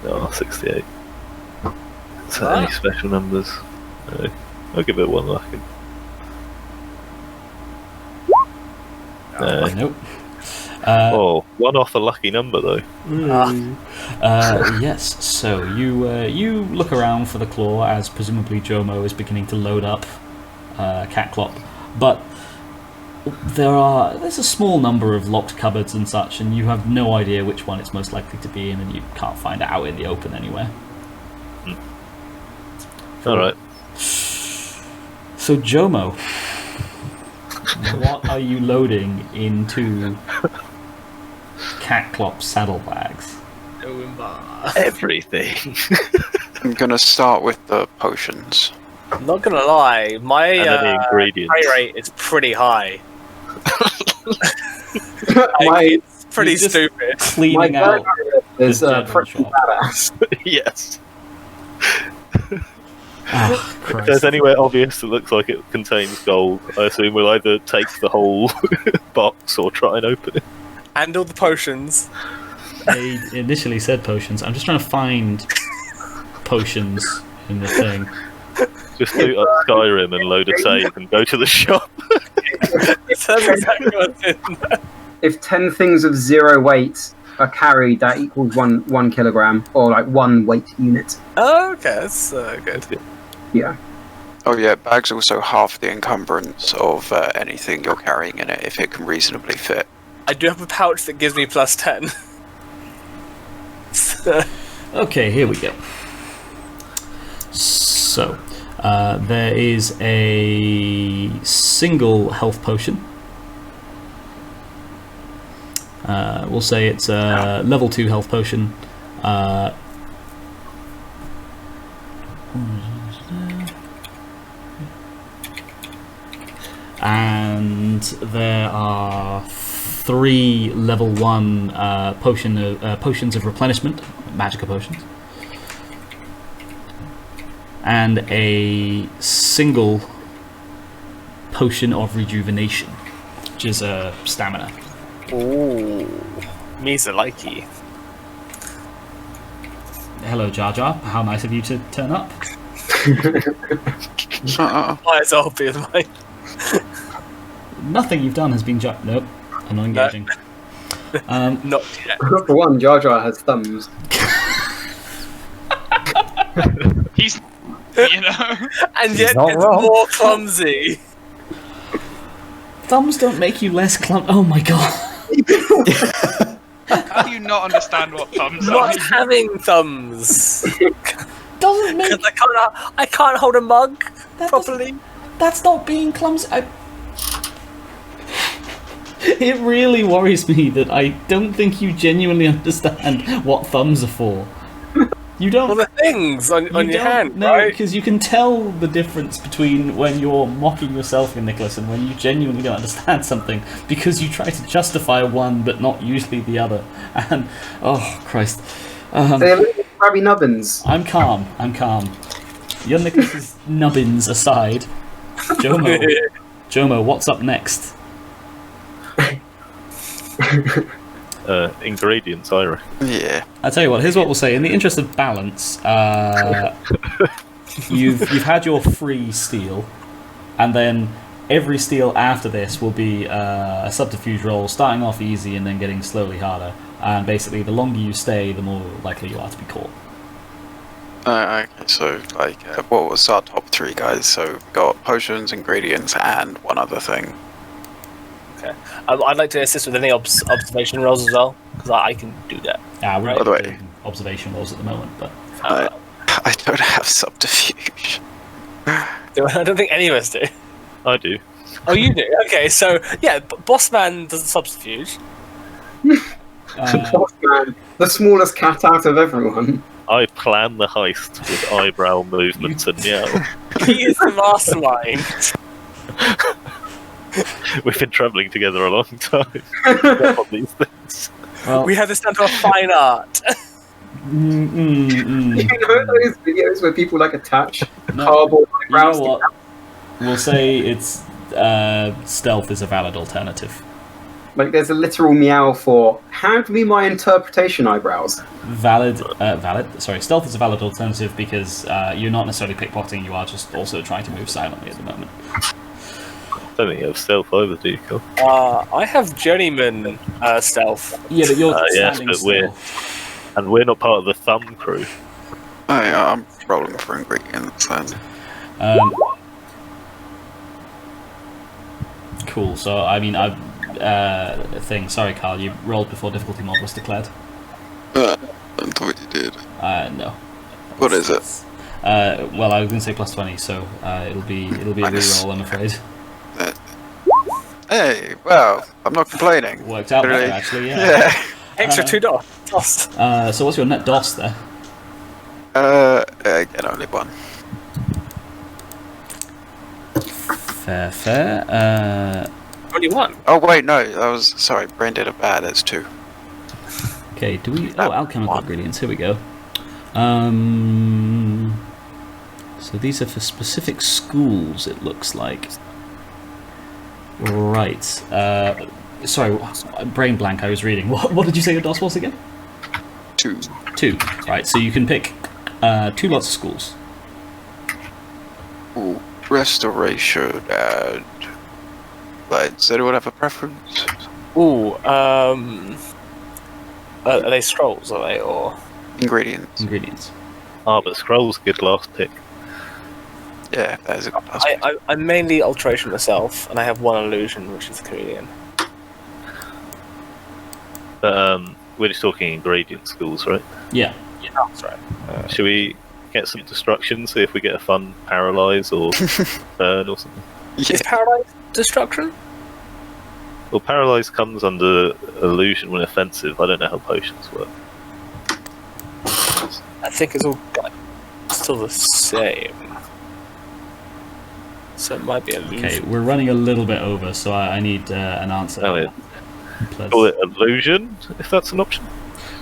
Oh, 68. So any special numbers? No. I'll give it one luck. Nope. One off a lucky number though. Yes. So you look around for the claw as presumably Jomo is beginning to load up Catclop, but there's a small number of locked cupboards and such, and you have no idea which one it's most likely to be in, and you can't find it out in the open anywhere. Alright. So Jomo, what are you loading into Catclop's saddlebags? November. Everything. I'm gonna start with the potions. Not gonna lie, my And then the ingredients. pay rate is pretty high. My It's pretty He's just- stupid. Cleaning out. is the general pretty shop. badass. Yes. Oh, If Christ. there's anywhere obvious that looks like it contains gold, I assume we'll either take the whole box or try and open it. And all the potions. They initially said potions. I'm just trying to find potions in the thing. Just boot up Skyrim and load a save and go to the shop. That's exactly what's in there. If 10 things of 0 weight are carried, that equals one kilogram, or like 1 weight unit. Oh, okay, that's good. Yeah. Oh yeah, bag's also half the encumbrance of anything you're carrying in it, if it can reasonably fit. I do have a pouch that gives me plus 10. Okay, here we go. So, there is a single health potion. We'll say it's a level 2 health potion. And there are 3 level 1 potions of replenishment, magical potions, and a single potion of rejuvenation, which is a stamina. Ooh, me's a likey. Hello, Jar Jar. How nice of you to turn up. Might as well be as mine. Nothing you've done has been Nope, I'm not engaging. Not yet. For one, Jar Jar has thumbs. He's, you know, And yet not it's wrong. more clumsy. Thumbs don't make you less Oh my god. how do you not understand what thumbs are? Not having thumbs. Doesn't make. Because I can't hold a mug That properly. That's not being clumsy. It really worries me that I don't think you genuinely understand what thumbs are for. You don't. Well, the things on your hand, no, right? because you can tell the difference between when you're mocking yourself, Nicholas, and when you genuinely don't understand something because you try to justify one but not usually the other. And oh Christ, They're little grabby nubbins. I'm calm. Your Nicholas's nubbins aside, Jomo, what's up next? Ingredients, I reckon. Yeah. I tell you what. Here's what we'll say. In the interest of balance, you've had your free steal, and then every steal after this will be a subterfuge roll, starting off easy and then getting slowly harder. And basically, the longer you stay, the more likely you are to be caught. Okay, so like, what was our top 3 guys? So we got potions, ingredients, and one other thing. Okay. I'd like to assist with any observation rolls as well, because I can do that. We're By not the way- doing observation rolls at the moment, but I don't have subterfuge. I don't think any of us do. I do. Oh, you do? Okay, so, yeah, Bossman does the subterfuge. Boss man, the smallest cat out of everyone. I plan the heist with eyebrow movements and meow. He is the mastermind. We've been travelling together a long time on these things. well, We have this down to a fine art. You know those videos where people like attach No, cardboard you know eyebrows? what? We'll say it's stealth is a valid alternative. Like there's a literal meow for hand me my interpretation eyebrows. Valid. Sorry, stealth is a valid alternative because you're not necessarily pickpocketing. You are just also trying to move silently at the moment. I don't think you have stealth either, do you, Cole? I have journeyman stealth. Yeah, but you're Yes, standing but still. And we're not part of the thumb crew. I'm rolling for ingredients then. Cool. So I mean, sorry, Carl. You rolled before difficulty mod was declared. I thought you did. No. What is it? Well, I was going to say plus 20, so it'll be a Minus. reroll, I'm afraid. Hey, well, I'm not complaining. Worked out better, Really? actually. Yeah. Extra $2. Toss. So what's your net DOS there? Again, only one. Fair. Only one. Oh wait, no, that was sorry. Brain did a bad. That's 2. Okay, do we... Oh, alchemical ingredients. Here we go. So these are for specific schools, it looks like. Right. Sorry, brain blank, I was reading. What did you say your DOS was again? 2. 2. Right, so you can pick 2 lots of schools. Ooh, restoration and... Like, does anyone have a preference? Ooh, are they scrolls, are they, or...? Ingredients. But scrolls good last pick. Yeah, that is a good last pick. I'm mainly alteration myself, and I have 1 illusion, which is the Comedian. But we're just talking ingredient schools, right? Yeah. Yeah, that's right. Should we get some destruction, see if we get a fun paralyze or burn or something? Is Paralyze destruction? Well, paralyze comes under illusion when offensive. I don't know how potions work. I think it's all still the same. So it might be illusion. Okay, we're running a little bit over, so I need an answer. Oh, yeah. Plus- Call it illusion, if that's an option.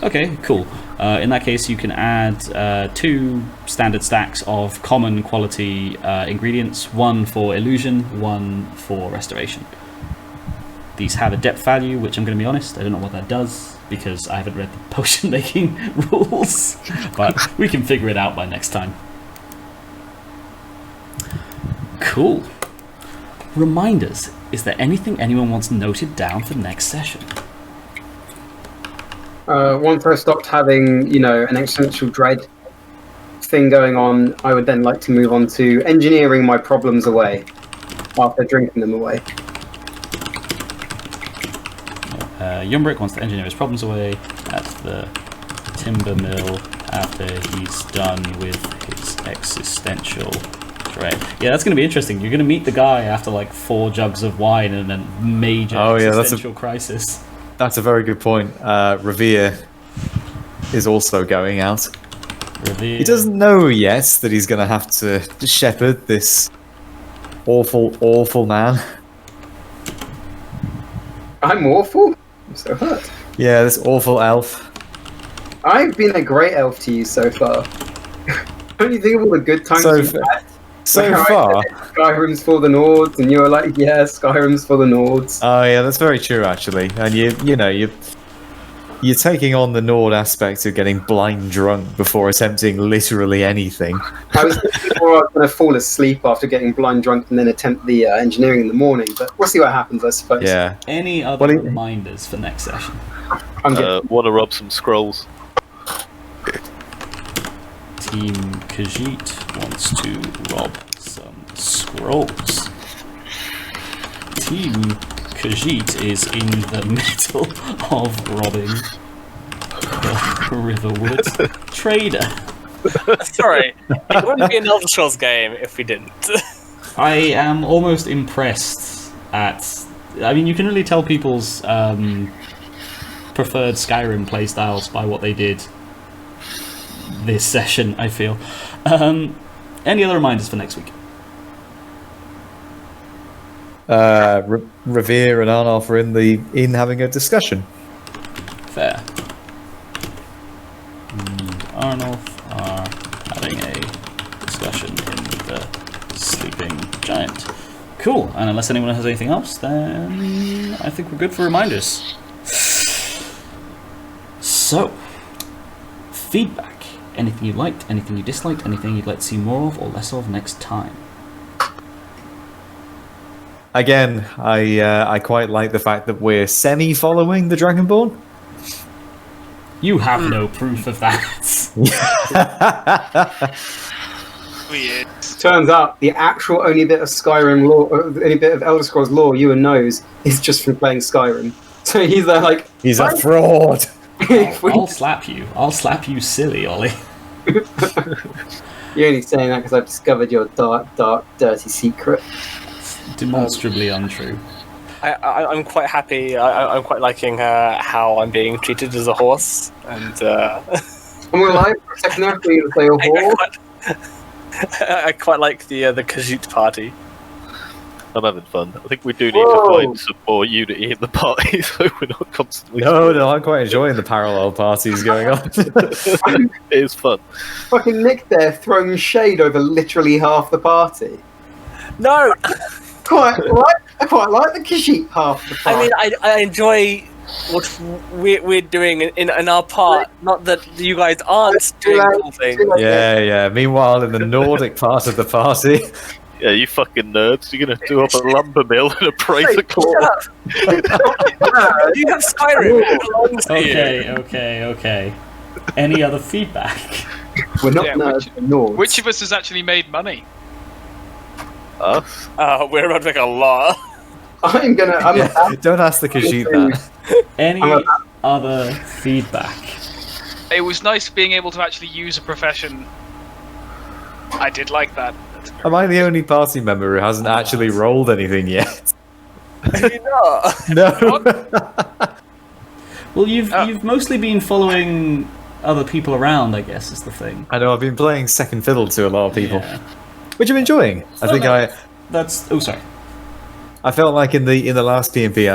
Okay, cool. In that case, you can add 2 standard stacks of common quality ingredients, 1 for illusion, 1 for restoration. These have a depth value, which I'm going to be honest, I don't know what that does, because I haven't read the potion making rules, but we can figure it out by next time. Cool. Reminders. Is there anything anyone wants noted down for next session? Once I stopped having, an existential dread thing going on, I would then like to move on to engineering my problems away after drinking them away. Yuhnbric wants to engineer his problems away at the timber mill after he's done with his existential dread. Yeah, that's going to be interesting. You're going to meet the guy after like 4 jugs of wine and a major existential crisis. That's a very good point. Revere is also going out. Revere. He doesn't know yet that he's going to have to shepherd this awful, awful man. I'm awful? I'm so hurt. Yeah, this awful elf. I've been a great elf to you so far. Don't you think of all the good times you've had? So Where I far. said Skyrim's for the Nords, and you were like, yeah, Skyrim's for the Nords. Oh yeah, that's very true actually. And you're taking on the Nord aspect of getting blind drunk before attempting literally anything. I was thinking before I was going to fall asleep after getting blind drunk and then attempt the engineering in the morning, but we'll see what happens, I suppose. Yeah. Any other reminders for next session? I'm good. Want to rub some scrolls? Team Khajiit wants to rob some scrolls. Team Khajiit is in the middle of robbing Riverwood Trader. Sorry, it wouldn't be an Elder Scrolls game if we didn't. I am almost impressed at... I mean, you can really tell people's preferred Skyrim playstyles by what they did this session, I feel. Any other reminders for next week? Revere and Arnaulf are in the inn having a discussion. Fair. And Arnaulf are having a discussion in the Sleeping Giant. Cool, and unless anyone has anything else, then I think we're good for reminders. So, feedback. Anything you liked, anything you disliked, anything you'd like to see more of or less of next time. Again, I quite like the fact that we're semi-following the Dragonborn. You have no proof of that. Weird. Turns out the actual only bit of Skyrim lore, only bit of Elder Scrolls lore Ewan knows is just from playing Skyrim. So he's there like... He's a fraud! I'll slap you. I'll slap you silly, Ollie. You're only saying that because I've discovered your dark, dirty secret. Demonstrably untrue. I'm quite happy. I'm quite liking how I'm being treated as a horse, and I'm alive for a second after you say a horse. I quite like the Khajiit party. I'm having fun. I think we do need to find some more unity in the party, so we're not constantly. No, I'm quite enjoying the parallel parties going on. It is fun. Fucking Nick there throwing shade over literally half the party. No, I quite like the Khajiit half the party. I mean, I enjoy what we're doing in our part. Not that you guys aren't doing cool things. Yeah. Meanwhile, in the Nordic part of the party, Yeah, you fucking nerds. You're going to do up a lumber mill and appraise a core. You have Skyrim. It belongs to you. Okay. Any other feedback? We're not Yeah, nerds, we're Nords. Which of us has actually made money? Us? We're about to make a lot. I'm don't ask the Khajiit that. Any other feedback? It was nice being able to actually use a profession. I did like that. Am I the only party member who hasn't actually rolled anything yet? Maybe not. No. Well, you've mostly been following other people around, I guess, is the thing. I know, I've been playing second fiddle to a lot of people, Yeah. which I'm enjoying. I think That's... Oh, sorry. I felt like in the last PMP,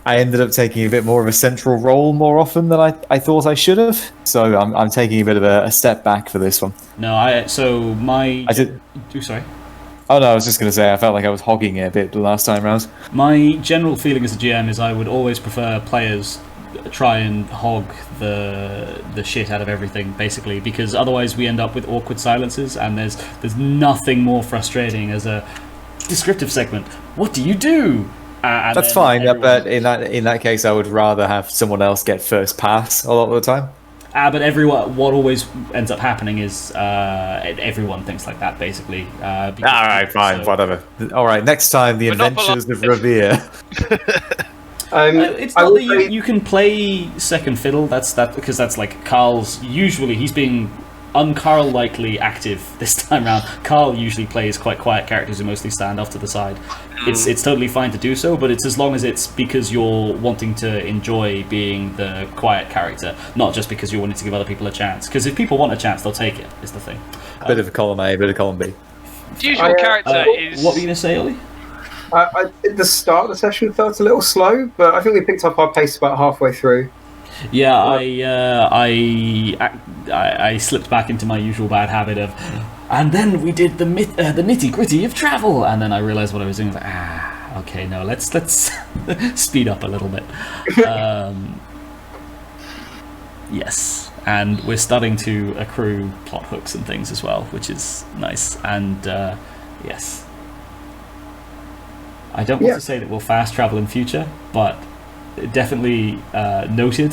I ended up taking a bit more of a central role more often than I thought I should have. So I'm taking a bit of a step back for this one. No, I did... Oh, sorry. Oh no, I was just going to say I felt like I was hogging it a bit the last time round. My general feeling as a GM is I would always prefer players try and hog the shit out of everything, basically, because otherwise we end up with awkward silences, and there's nothing more frustrating as a descriptive segment. What do you do? That's fine, but in that case, I would rather have someone else get first pass a lot of the time. But what always ends up happening is everyone thinks like that, basically. All right, fine, whatever. All right, next time, the Adventures of Revere. It's not that you can play second fiddle. That's because that's like Carl's. Usually, he's being un-Carl-likely active this time around. Carl usually plays quite quiet characters who mostly stand off to the side. It's totally fine to do so, but it's as long as it's because you're wanting to enjoy being the quiet character, not just because you're wanting to give other people a chance. Because if people want a chance, they'll take it, is the thing. Bit of a column A, bit of column B. The usual character is... What were you going to say, Ollie? At the start of the session felt a little slow, but I think we picked up our pace about halfway through. Yeah, I slipped back into my usual bad habit of, and then we did the nitty gritty of travel, and then I realised what I was doing. I was like, okay, no, let's speed up a little bit. Yes, and we're starting to accrue plot hooks and things as well, which is nice. And yes, I don't want to say that we'll fast travel in future, but definitely noted.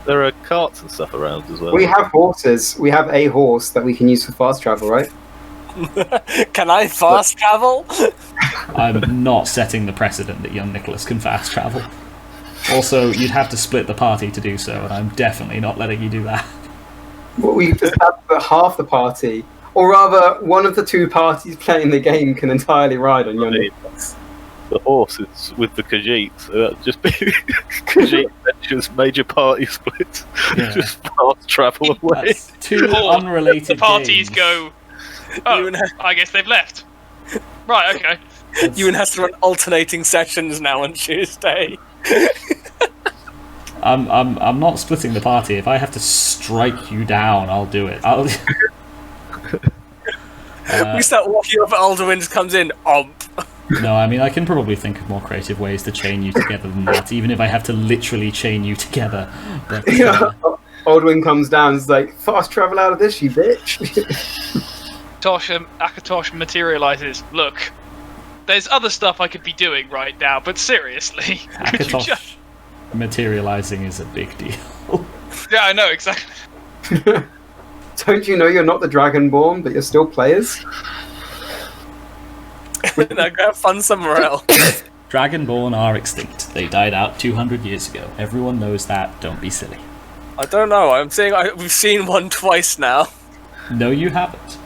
There are carts and stuff around as well. We have horses. We have a horse that we can use for fast travel, right? Can I fast travel? I'm not setting the precedent that young Nicholas can fast travel. Also, you'd have to split the party to do so, and I'm definitely not letting you do that. Well, we just have half the party, or rather, one of the two parties playing the game can entirely ride on young Nicholas. The horse is with the Khajiit, so that'd just be Khajiit Adventures major party splits. Yeah. Just fast travel away. That's two unrelated the parties games. go, oh, I guess they've left. Right, okay. You and has to run alternating sessions now on Tuesday. I'm not splitting the party. If I have to strike you down, I'll do it. We start walking up, Alderwind comes in. No, I mean, I can probably think of more creative ways to chain you together than that, even if I have to literally chain you together. But, Aldwin comes down and is like, fast travel out of this, you bitch. Akatosh materializes. Look, there's other stuff I could be doing right now, but seriously. Could you just... materializing is a big deal. Yeah, I know, exactly. Don't you know you're not the Dragonborn, but you're still players? Now go have fun somewhere else. Dragonborn are extinct. They died out 200 years ago. Everyone knows that. Don't be silly. I don't know. I'm saying we've seen one twice now. No, you haven't.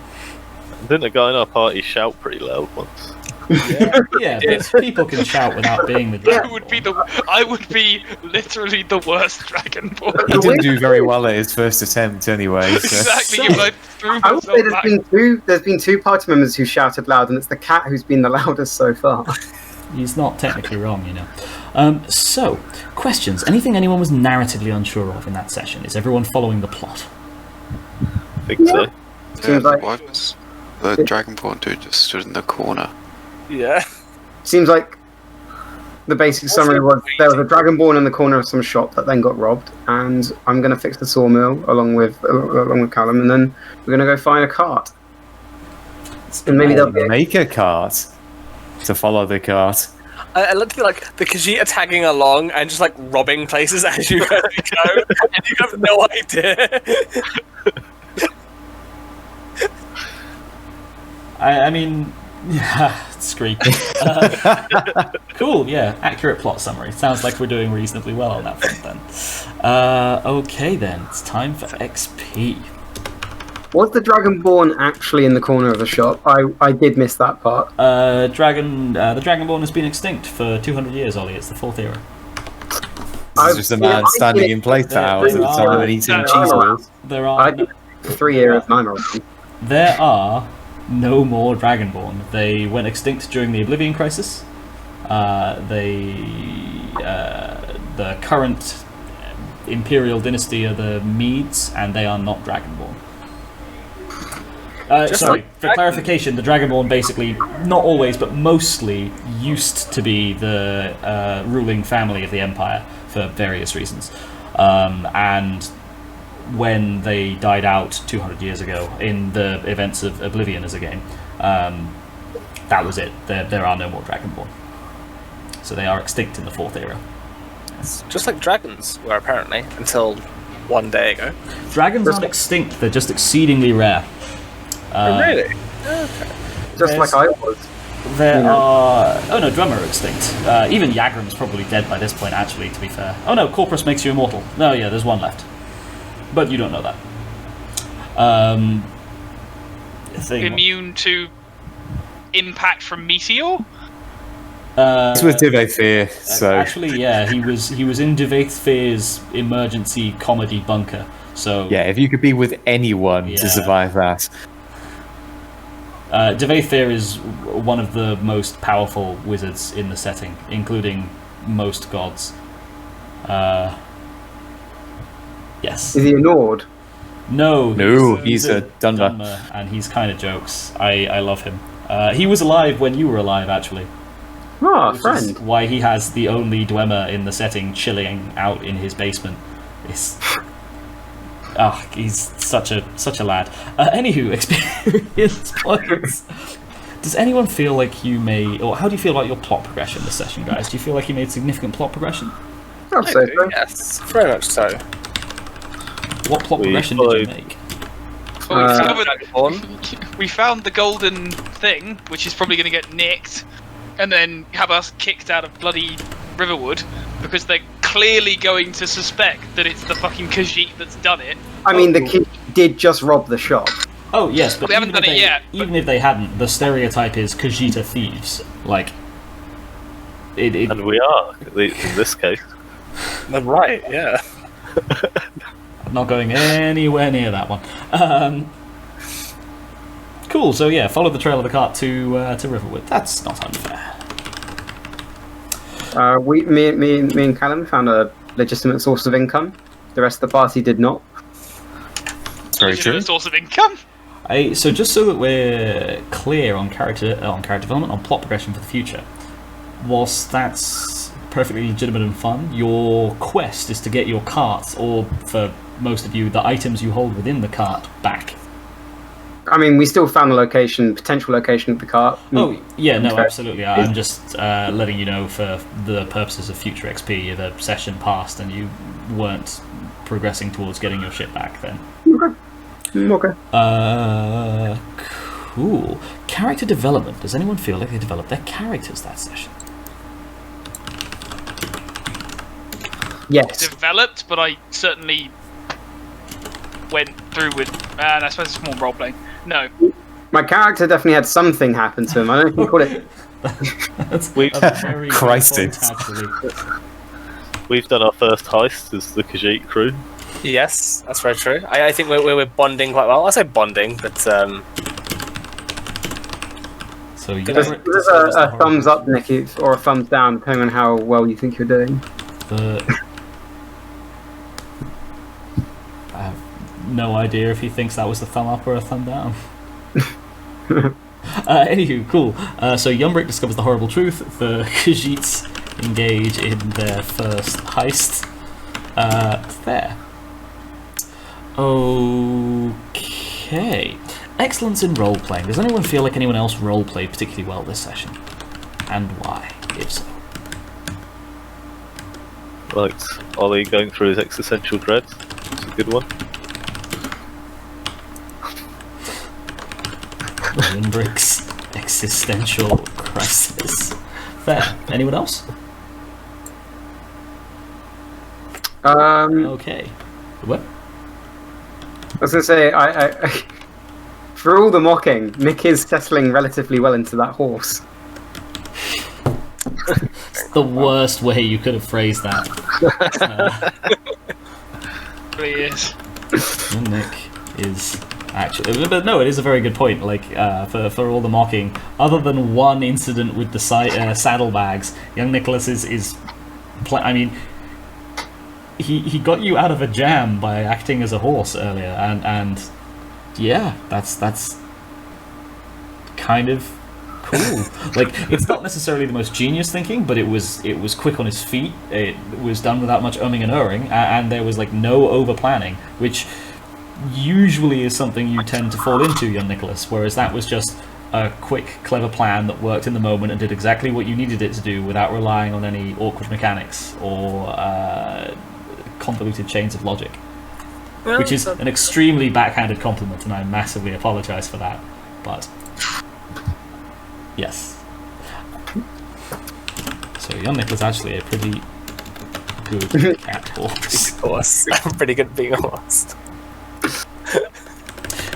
Didn't a guy in our party shout pretty loud once? Yeah, but people can shout without being the dragonborn. I would be literally the worst dragonborn. He didn't do very well at his first attempt anyway. So. Exactly. If I threw I would myself say back. there's been two party members who shouted loud, and it's the cat who's been the loudest so far. He's not technically wrong, you know. So, questions. Anything anyone was narratively unsure of in that session? Is everyone following the plot? I think so. Seems like- why was the Dragonborn dude just stood in the corner? Yeah. Seems like the basic summary was there was a dragonborn in the corner of some shop that then got robbed, and I'm going to fix the sawmill along with Callum, and then we're going to go find a cart. And maybe they'll Make a cart to follow the cart. I love to be like the Khajiit are tagging along and just like robbing places as you go, and you have no idea. I mean, yeah, it's creepy. Cool, yeah, accurate plot summary. Sounds like we're doing reasonably well on that front then. Okay then, it's time for XP. Was the dragonborn actually in the corner of the shop? I did miss that part. The Dragonborn has been extinct for 200 years, Ollie. It's the 4th era. This is just a man standing in place for hours at a time and eating cheese balls. There are I did 3 years and I'm around. there are no more Dragonborn. They went extinct during the Oblivion Crisis. The current Imperial dynasty are the Medes, and they are not Dragonborn. Sorry, for clarification, the Dragonborn basically, not always, but mostly, used to be the ruling family of the Empire for various reasons. And when they died out 200 years ago in the events of Oblivion as a game, that was it. There are no more Dragonborn. So they are extinct in the 4th era. It's just like dragons were apparently until one day ago. Dragons aren't extinct, they're just exceedingly rare. Really? Just like I was. There are... Oh no, Drummer are extinct. Even Yagram's probably dead by this point, actually, to be fair. Oh no, Corpus makes you immortal. No, yeah, there's one left. But you don't know that. Immune to impact from meteor? It's with Divay Fear, so... Actually, yeah, he was in Duvaith Fear's emergency comedy bunker, so... Yeah, if you could be with anyone to survive that. Duvaith Fear is one of the most powerful wizards in the setting, including most gods. Yes. Is he a Nord? No, he's a Dunmer. And he's kind of jokes. I love him. He was alive when you were alive, actually. Ah, Which friend. is why he has the only Dwemer in the setting chilling out in his basement. He's such a lad. Anywho, experience points. Does anyone feel like you may, or how do you feel about your plot progression this session, guys? Do you feel like you made significant plot progression? I'd say so. Yes, very much so. What plot progression did you make? Well, we found the golden thing, which is probably going to get nicked, and then have us kicked out of bloody Riverwood, because they're clearly going to suspect that it's the fucking Khajiit that's done it. I mean, the kid did just rob the shop. Oh, yes, but They haven't done it yet, Even if they hadn't, the stereotype is Khajiit are thieves. Like, And we are, in this case. Right, yeah. I'm not going anywhere near that one. Cool, so yeah, follow the trail of the cart to Riverwood. That's not unfair. Me and Callum found a legitimate source of income. The rest of the party did not. Very true. A source of income. So just so that we're clear on character development, on plot progression for the future, whilst that's perfectly legitimate and fun, your quest is to get your cart, or for most of you, the items you hold within the cart, back. I mean, we still found the potential location of the cart. Oh, yeah, no, Okay. absolutely. I'm just letting you know for the purposes of future XP, the session passed and you weren't progressing towards getting your shit back then. Okay. Cool. Character development. Does anyone feel like they developed their characters that session? Yes. Developed, but I certainly went through with. And I suppose it's more role playing. No. My character definitely had something happen to him. I don't know if you call it. That's We- a very good Christed. point, actually. We've done our first heist as the Khajiit crew. Yes, that's very true. I think we're bonding quite well. I say bonding, but So There's a thumbs up, Nicky, or a thumbs down, depending on how well you think you're doing. I have no idea if he thinks that was a thumb up or a thumb down. Anywho, cool. So Yuhnbric discovers the horrible truth. The Khajiits engage in their first heist. Fair. Okay. Excellence in role-playing. Does anyone feel like anyone else role-played particularly well this session? And why, if so? Right, Ollie going through his existential dread. It's a good one. Yuhnbric's existential crisis. Fair. Anyone else? Okay. What? I was going to say, I for all the mocking, Nick is settling relatively well into that horse. It's the worst way you could have phrased that. Really is. Nick is actually, but no, it is a very good point. Like for all the mocking, other than one incident with the saddlebags, young Nicholas is I mean, he got you out of a jam by acting as a horse earlier, and yeah, that's kind of cool. Like, it's not necessarily the most genius thinking, but it was quick on his feet. It was done without much umming and erring, and there was like no over planning, which usually is something you tend to fall into, young Nicholas. Whereas that was just a quick, clever plan that worked in the moment and did exactly what you needed it to do without relying on any awkward mechanics or convoluted chains of logic. well, Which is an extremely backhanded compliment, and I massively apologise for that. But yes. So young Nick was actually a pretty good cat horse. horse. I'm pretty good at being a horse.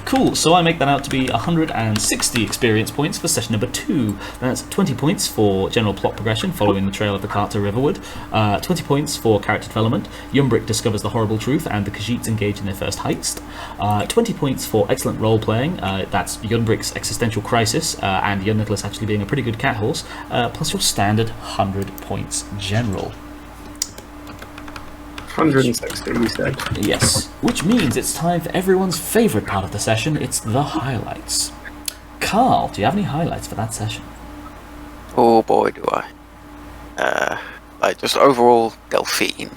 Cool, so I make that out to be 160 experience points for session number 2. That's 20 points for general plot progression following the trail of the cart to Riverwood, 20 points for character development, Yuhnbric discovers the horrible truth and the Khajiits engage in their first heist, 20 points for excellent role-playing, that's Yuhnbric's existential crisis, and young Nicholas actually being a pretty good cat horse, plus your standard 100 points general. 160, you said. Yes, which means it's time for everyone's favourite part of the session. It's the highlights. Carl, do you have any highlights for that session? Oh boy, do I. Like, just overall, Delphine.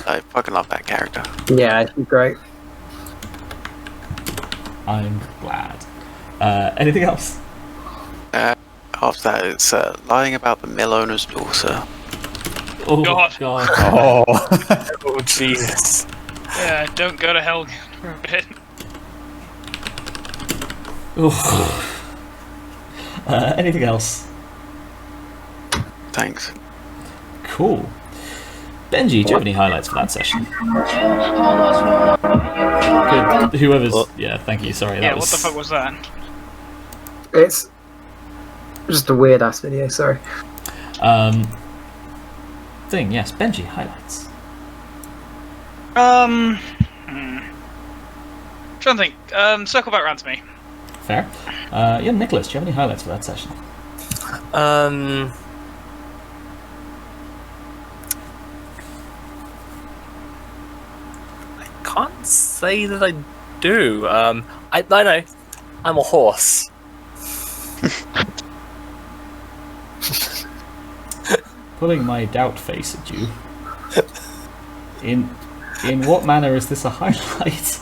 I fucking love that character. Yeah, she's great. I'm glad. Anything else? After that, it's lying about the mill owner's daughter. Oh, God. Oh. Oh Jesus! Yeah, don't go to hell for a bit. Anything else? Thanks. Cool. Benji, do you have any highlights for that session? Good. Whoever's... What? Yeah, thank you. Sorry, that Yeah, was... what the fuck was that? It's just a weird ass video, sorry. Thing, yes. Benji, highlights. Trying to think. Circle back around to me. Fair. Yeah, Nicholas, do you have any highlights for that session? I can't say that I do. I know. I'm a horse. Pulling my doubt face at you. In what manner is this a highlight?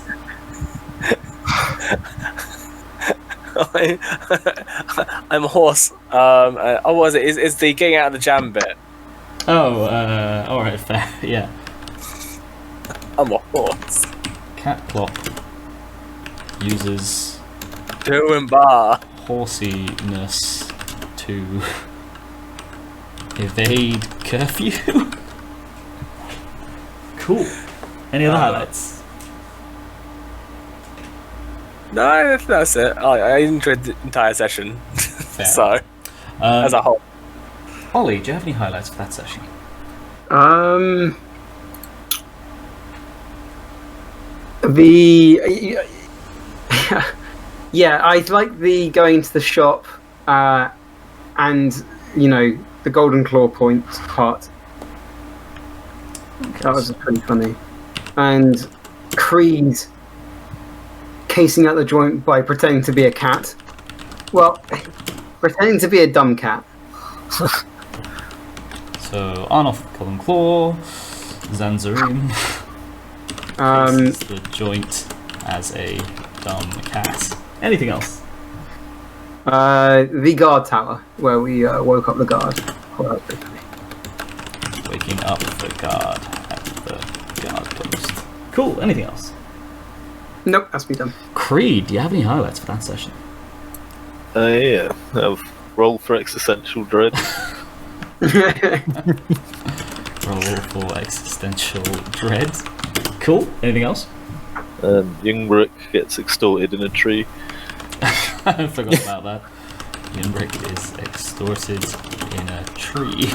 I'm a horse. What was it? Is the getting out of the jam bit? Oh, alright, fair. Yeah. I'm a horse. Catclop uses Doing bar. horsiness to evade curfew. Cool. Any other highlights? No, that's it. I enjoyed the entire session. So, as a whole. Ollie, do you have any highlights for that session? Yeah, I like the going to the shop, and the Golden Claw point part. That was pretty funny. And Creed casing out the joint by pretending to be a cat. Well, pretending to be a dumb cat. So, Arnaulf, Golden Claw, Zan'zharim. Cases the joint as a dumb cat. Anything else? The guard tower, where we woke up the guard. Waking up the guard at the guard post. Cool, anything else? Nope, that's me done. Creed, do you have any highlights for that session? Yeah. Roll for existential dread. Roll for existential dread. Cool, anything else? Yuhnbric gets extorted in a tree. I forgot about that. Yuhnbric is extorted in a tree.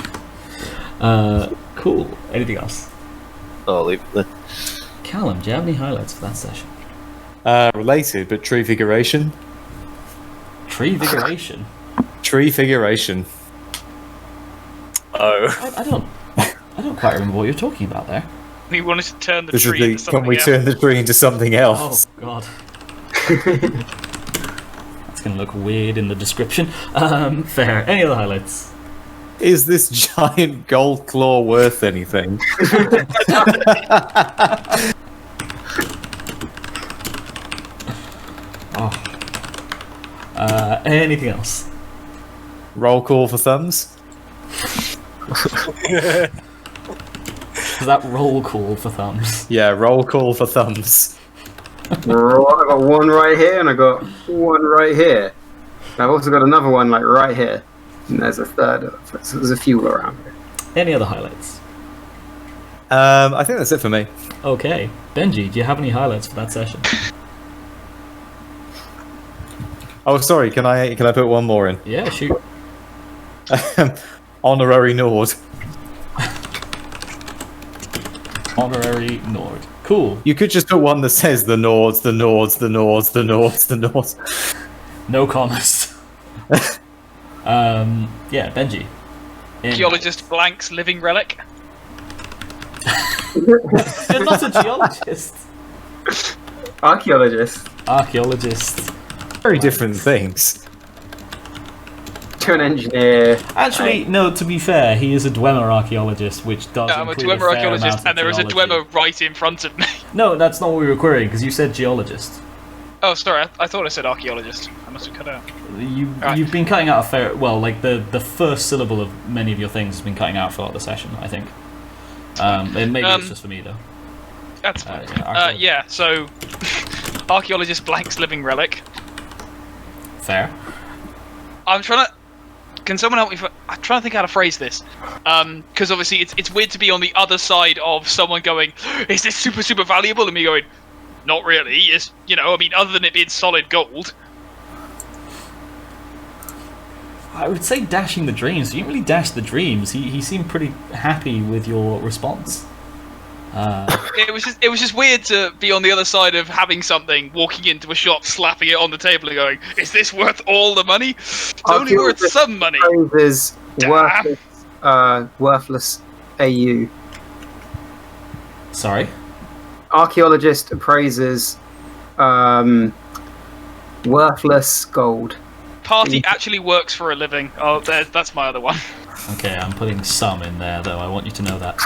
Cool. Anything else? I'll leave it there. Callum, do you have any highlights for that session? Related, but treefiguration. Treefiguration? Treefiguration. Oh. I don't quite remember what you're talking about there. We wanted to turn the This tree is into something when we else. turn the tree into something Oh else. god. That's gonna look weird in the description. Fair. Any other highlights? Is this giant gold claw worth anything? Anything else? Roll call for thumbs? Is that roll call for thumbs? Yeah, roll call for thumbs. Right, I got one right here, and I got one right here. And I've also got another one like right here. And there's a third. So there's a few around here. Any other highlights? I think that's it for me. Okay. Benji, do you have any highlights for that session? Oh, sorry. Can I put one more in? Yeah, shoot. Honourary Nord. Honorary Nord. Cool. You could just put one that says the Nords, the Nords, the Nords, the Nords, the Nords. No commas. Yeah, Benji. Archaeologist blanks living relic. You're not a geologist. Archaeologist Archaeologist. Very different things. to an engineer. Actually, no, to be fair, he is a Dwemer archaeologist, which does I'm a include Dwemer fair archaeologist, amount of and there is a geology. Dwemer right in front of me. No, that's not what we were querying, because you said geologist. Oh, sorry, I thought I said archaeologist. I must have cut out. Right. You've been cutting out a fair... Well, like, the first syllable of many of your things has been cutting out throughout the session, I think. Maybe it's just for me, though. That's fine. Archaeologist. Yeah, so... archaeologist blanks living relic. Fair. I'm trying to... Can someone help me? I'm trying to think how to phrase this. Because obviously it's weird to be on the other side of someone going, is this super, super valuable? And me going, not really. It's, I mean, other than it being solid gold. I would say dashing the dreams. You didn't really dash the dreams. He seemed pretty happy with your response. It was just weird to be on the other side of having something, walking into a shop, slapping it on the table and going, is this worth all the money? It's only worth some money. Is worthless AU. Sorry? Archaeologist appraises worthless gold. Party actually works for a living. Oh, that's my other one. Okay, I'm putting some in there, though. I want you to know that.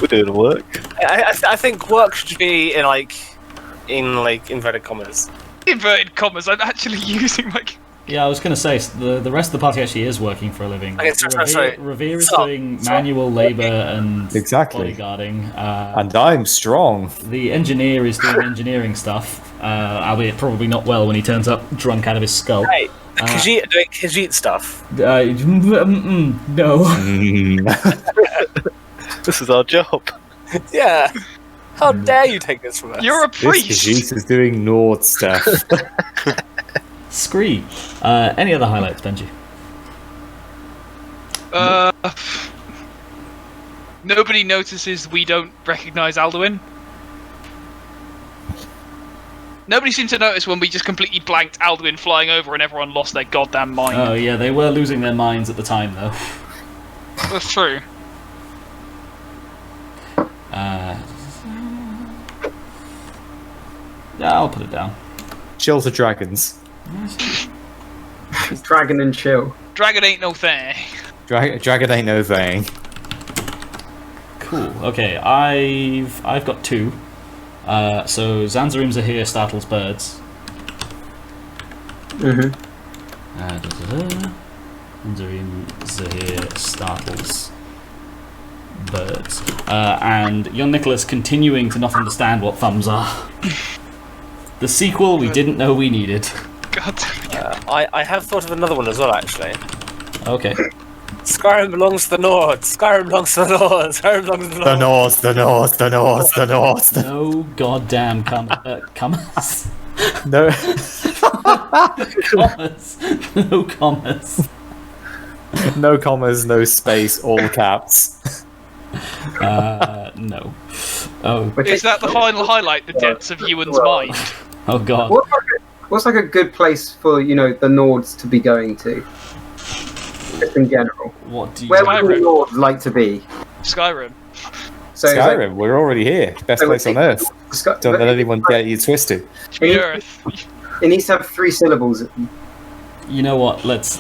We're doing work. I think work should be in inverted commas. Inverted commas. I'm actually using Yeah, I was going to say, the rest of the party actually is working for a living. Okay, sorry. Revere is doing manual labour and Exactly. bodyguarding. And I'm strong. The engineer is doing engineering stuff, albeit probably not well when he turns up drunk out of his skull. Hey, Khajiit doing Khajiit stuff. No. This is our job. Yeah. How dare you take this from us? You're a This priest. Khajiit is doing Nord stuff. Scree. Any other highlights, Benji? Nobody notices we don't recognise Alduin. Nobody seemed to notice when we just completely blanked Alduin flying over and everyone lost their goddamn mind. Oh yeah, they were losing their minds at the time though. That's true. Yeah, I'll put it down. Chill to dragons. Dragon and chill. Dragon ain't no thing. Dragon ain't no thing. Cool. Okay, I've got 2. So Zan'zharim Xahir startles birds. Mm-hmm. Zan'zharim Xahir startles birds. And young Nicholas continuing to not understand what thumbs are. The sequel we didn't know we needed. God damn it. I have thought of another one as well, actually. Okay. Skyrim belongs to the Nords. Skyrim belongs to the Nords. Skyrim belongs to the The Nords. North. No goddamn commas. No. Commas. No commas. No commas, no space, all caps. No. Oh. Is that the final highlight, the depths of Ewan's mind? Oh god. What's like a good place for the Nords to be going to? Just in general. What do you Where would the Skyrim. Nords like to be? Skyrim. So it's like- Skyrim, we're already here. Best place on earth. Don't let anyone get you twisted. The Earth. It needs to have 3 syllables. You know what? Let's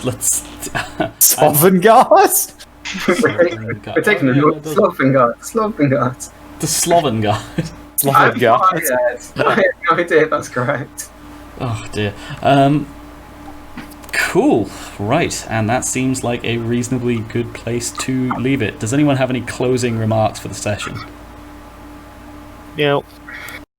Sovngarde? We're taking the North. Slovengard. The Sloven guy. I have no Sovngarde. idea. I have no idea if that's correct. Oh dear. Cool. Right, and that seems like a reasonably good place to leave it. Does anyone have any closing remarks for the session? Yeah.